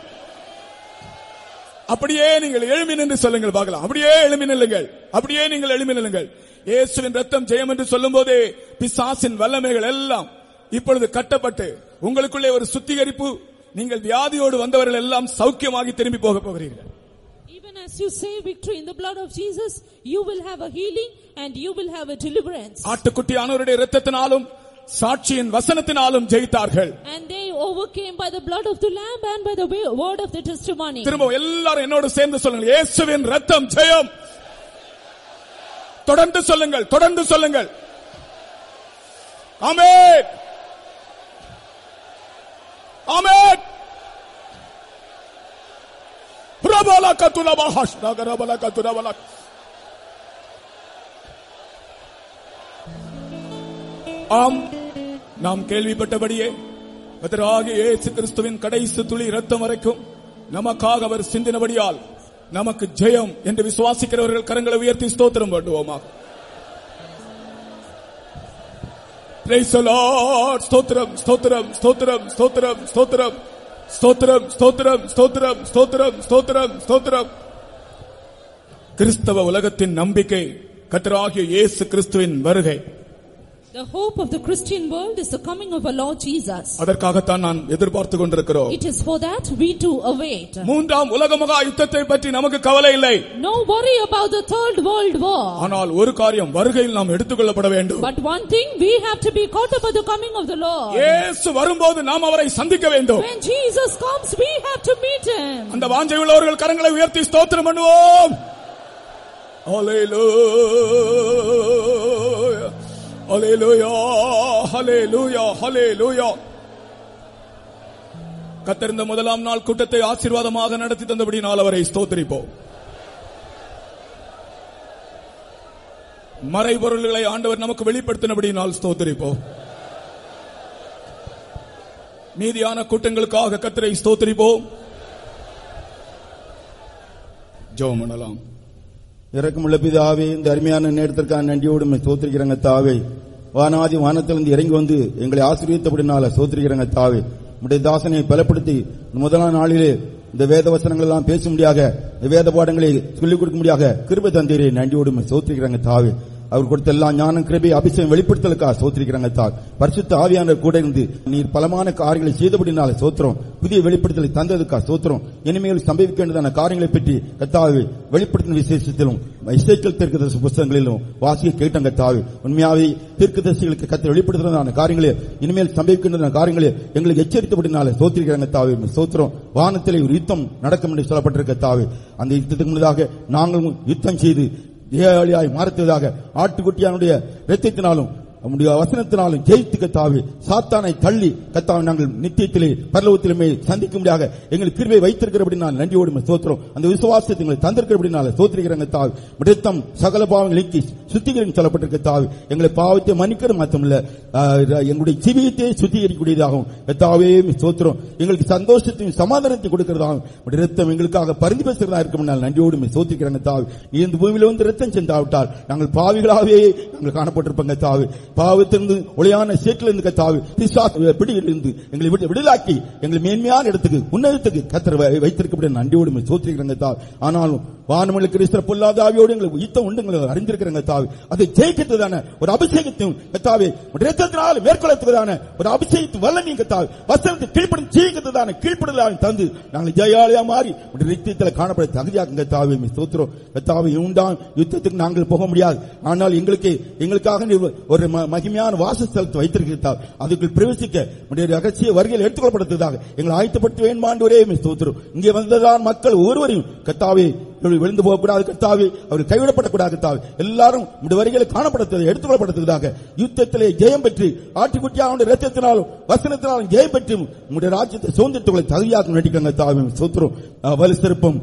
அப்படியே நீங்கள் எழும்பி நின்று சொல்லுங்கள் பார்க்கலாம். அப்படியே எழும்பி நில்லுங்கள். அப்படியே நீங்கள் எழும்பி நில்லுங்கள். இயேசுவின் இரத்தம் ஜெயம் என்று சொல்லும்போதே பிசாசின் வல்லமைகள் எல்லாம் இப்பொழுது கட்டப்பட்டு உங்களுக்குள்ளே ஒரு சுத்திகரிப்பு, நீங்கள் வியாதியோடு வந்தவர்கள் எல்லாம் சௌக்கியமாகி திரும்பி போக போகிறீர்கள். Even as you say victory in the blood of Jesus, you will have a healing and you will have a deliverance. ஆட்டுக்குட்டியானவருடைய இரத்தத்தினாலும் சாட்சியின் வசனத்தினாலும் ஜெயித்தார்கள். And they overcame by the blood of the lamb and by the word of the testimony. திரும்ப எல்லாரும் என்னோடு சேர்ந்து சொல்லுங்கள். இயேசுவின் இரத்தம் ஜெயம். தொடர்ந்து சொல்லுங்கள், தொடர்ந்து சொல்லுங்கள். ஆமென், ஆமென். பிரபலகத்துலபஹஷ் நகரபலகத்துலபல. ஆம், நாம் கேள்விப்பட்டபடியே கர்த்தராகிய இயேசு கிறிஸ்துவின் கடைசி துளி இரத்தம் வரைக்கும் நமக்காக அவர் சிந்தினபடியால் நமக்கு ஜெயம் என்று விசுவாசிக்கிறவர்கள் கரங்களை உயர்த்தி ஸ்தோத்திரம் பண்ணுவோமா? Praise the Lord. ஸ்தோத்திரம் ஸ்தோத்திரம் ஸ்தோத்திரம் ஸ்தோத்திரம் ஸ்தோத்திரம் ஸ்தோத்திரம் ஸ்தோத்திரம் ஸ்தோத்திரம் ஸ்தோத்திரம் ஸ்தோத்திரம் ஸ்தோத்திரம். கிறிஸ்தவ உலகத்தின் நம்பிக்கை கர்த்தராகிய இயேசு கிறிஸ்துவின் வருகை. The hope of the Christian world is the coming of our Lord Jesus. அதற்காகத்தான் நான் எதிர்பார்த்து கொண்டிருக்கிறோம். It is for that we too await. மூன்றாம் உலக மகா யுத்தத்தை பற்றி நமக்கு கவலை இல்லை. No worry about the third world war. ஆனால் ஒரு காரியம், வருகையில் நாம் எடுத்துக்கொள்ளப்பட வேண்டும். But one thing, we have to be caught up at the coming of the Lord. இயேசு வரும்போது நாம் அவரை சந்திக்க வேண்டும். When Jesus comes, we have to meet him. அந்த வாஞ்சை உள்ளவர்கள் கரங்களை உயர்த்தி ஸ்தோத்திரம் பண்ணுவோம். Hallelujah. Hallelujah, hallelujah, hallelujah. கர்த்தர் இந்த முதலாம் நாள் கூட்டத்தை ஆசீர்வாதமாக நடத்தி தந்தபடியால் அவரை ஸ்தோத்திரிப்போம். மறைபொருள்களை ஆண்டவர் நமக்கு வெளிப்படுத்தினபடியால் ஸ்தோத்திரிப்போம். மீதியான கூட்டங்களுக்காக கர்த்தரை ஸ்தோத்திரிப்போம். ஜெபம் பண்ணலாம். இரக்கமுள்ள பிதாவே, இந்த அருமையான நேரத்திற்கான நன்றியோடு ஸ்தோத்திரிக்கிறங்க தாவே. வானாதி வானத்திலிருந்து இறங்கி வந்து எங்களை ஆசீர்வதித்தபடினால ஸ்தோத்திரிக்கிறங்க தாவே. உடைய தாசனை பலப்படுத்தி முதலாம் நாளிலே இந்த வேத வசனங்கள் எல்லாம் பேச முடியாக, வேத பாடங்களை சொல்லிக் கொடுக்க முடியாக கிருபை தந்தீரே, நன்றியோடு ஸ்தோத்திரிக்கிறங்க தாவே. அவர் கொடுத்த எல்லா ஞானம் கிருபை அபிஷேகம் வெளிப்படுத்தலுக்காக ஸ்தோத்திரிக்கிறாங்க தாய். பரிசுத்த ஆவியானவர் கூட இருந்து நீர் பலமான காரியங்களை செய்தபடினால ஸ்தோத்திரம். புதிய வெளிப்படுத்தலை தந்ததுக்காக ஸ்தோத்திரம். இனிமேல் சம்பவிக்க வேண்டியதான காரியங்களை பற்றி கர்த்தாவே வெளிப்படுத்தின விசேஷத்திலும் இசைக்கல் தீர்க்கதரிசி புத்தகங்களிலும் வாசிக்க கேட்டங்க கர்த்தாவே. உண்மையாவே தீர்க்கதரிசிகளுக்கு கர்த்தர் வெளிப்படுத்தினதான காரியங்களே, இனிமேல் சம்பவிக்கின்றதான காரியங்களே எங்களுக்கு எச்சரித்தபடினால ஸ்தோத்திரிக்கிறாங்க தாவே. ஸ்தோத்திரம். வானத்திலே ஒரு யுத்தம் நடக்கும் என்று சொல்லப்பட்டிருக்க தாவே. அந்த யுத்தத்துக்கு முன்னதாக நாங்களும் யுத்தம் செய்து தேவாலியாய் மாறுத்ததாக ஆட்டுக்குட்டியானுடைய இரத்தத்தினாலும் நம்முடைய வசனத்தினாலும் ஜெயித்து கத்தாவே சாத்தானை தள்ளி கத்தாவை நாங்கள் நித்தியத்திலே பரலோகத்திலுமே சந்திக்க முடியாக எங்களுக்கு கிருபை வைத்திருக்கிறபடி நான் நன்றியோடு ஸ்தோத்திரம். அந்த விசுவாசத்தை எங்களை தந்திருக்கிறபடினால ஸ்தோத்திரிக்கிறங்க தாவி. ரத்தம் சகல பாவங்கள் நீக்கி சுத்திகரிக்கும் சொல்லப்பட்டிருக்க தாவி. எங்களை பாவத்தை மன்னிக்கிறது மாத்திரமில்ல, எங்களுடைய ஜீவியத்தை சுத்திகரிக்கக்கூடியதாகவும் கத்தாவே ஸ்தோத்திரம். எங்களுக்கு சந்தோஷத்தையும் சமாதானத்தை கொடுக்கிறதாகவும் ரத்தம் எங்களுக்காக பரிந்து பேசுகிறதா இருக்கும். நன்றியோடு ஸ்தோத்திரிக்கிறங்க தாவி. இந்த பூமியில வந்து ரத்தம் சென்றாவிட்டால் நாங்கள் பாவிகளாகவே நாங்கள் காணப்பட்டிருப்போங்க தாவி. பாவத்திலிருந்து ஒளியான சேற்றிலிருந்து கத்தாவி பிடியிலிருந்து எங்களை விடுதலாக்கி எங்களை மேன்மையான இடத்துக்கு உன்னதத்துக்கு கர்த்தர் வைத்திருக்கப்பட நன்றியோடு ஸ்தோத்திரிக்கிறங்க தாவி. ஆனாலும் வானமலுக்கு கிறிஸ்தவ பொல்லாத ஆவியோடு எங்களுக்கு யுத்தம் உண்டு அறிந்திருக்கிறங்க தாவி. அதை ஜெயிக்கிறதுதான ஒரு அபிஷேகத்தையும் கத்தாவே ரத்தத்தினால் மேற்கொள்ளத்துக்கான ஒரு அபிஷேகத்தை வல்லமையும் கத்தாவி வசனத்தை கீழ்ப்படும் ஜெயிக்கிறதுதான கீழ்ப்படுதலாக தந்து நாங்கள் ஜெயாலயா மாறி ரத்தத்தில் காணப்பட தகுதியாக தாவி ஸ்தோத்திரம். கத்தாவை உண்டான் யுத்தத்துக்கு நாங்கள் போக முடியாது. ஆனால் எங்களுக்காக ஒரு மகிமையான வாசஸ்தலத்தை வைத்திருக்கிறார். அதுக்குள் பிரவேசிக்க ரகசிய வருகையில் எடுத்துக்கொள்ளப்படுவதாக எங்களை ஆயத்தப்படுத்த வேண்டும். ஒரே ஸ்தோத்திரம். இங்கே வந்ததான் மக்கள் ஒவ்வொருவரையும் கத்தாவே விழுந்து போகக்கூடாது கத்தாவே, அவர்கள் கைவிடப்படக்கூடாது கத்தாவே. எல்லாரும் இந்த வரிகளை காணப்படுத்துவதை எடுத்துக்கொள்ளப்படுத்துவதாக யுத்தத்திலே ஜெயம் பெற்று ஆட்டுக்குட்டியாவுடைய ரத்தத்தினாலும் வசனத்தினாலும் ஜெயம் பெற்று உங்களுடைய ராஜ்யத்தை சுதந்திரத்துகளை தகுதியாக நடிக்கிறாங்க தாவே ஸ்தோத்திரம். வலுசெருப்பம்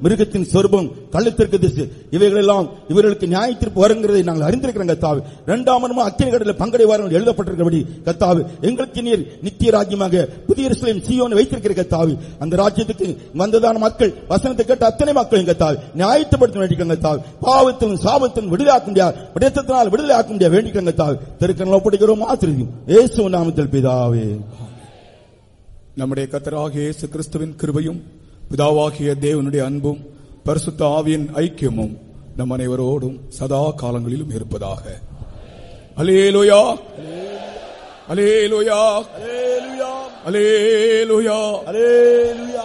மிருகத்தின் சொருபம் கள்ளத்திற்கு திசை இவைகளெல்லாம் இவர்களுக்கு நியாயத்திற்கு வருங்கிறதை நாங்கள் அறிந்திருக்கிறோம் கத்தாவே. இரண்டாம் அக்கினி கடலில் பங்கடைவார்கள் எழுதப்பட்டிருக்கிறபடி கத்தாவே எங்களுக்கு நீர் நித்திய ராஜ்யமாக புதிய எருசலேம் சீயோனை வைத்திருக்கிற கத்தாவே. அந்த ராஜ்யத்துக்கு வந்ததான மக்கள் வசனத்தை கேட்ட அத்தனை மக்கள் கத்தாவே நியாயப்படுத்த வேண்டிக்கிறாங்க கத்தாவே. பாவத்திலும் சாபத்திலும் விடுதலாக்க முடியாது, விடத்தினால் விடுதலாக்க முடியாது வேண்டிக்கிறாங்க கத்தாவே. திருக்கணம் ஒப்படைக்கிறோம் ஆசிரியம் இயேசு நாமத்தில் பிதாவே. நம்முடைய கர்த்தராகிய இயேசு கிறிஸ்துவின் கிருபையும் பிதாவாகிய தேவனுடைய அன்பும் பரிசுத்த ஆவியின் ஐக்கியமும் நம் அனைவரோடும் சதா காலங்களிலும் இருப்பதாக. அல்லேலூயா, அல்லேலூயா, அல்லேலூயா, அல்லேலூயா, அல்லேலூயா.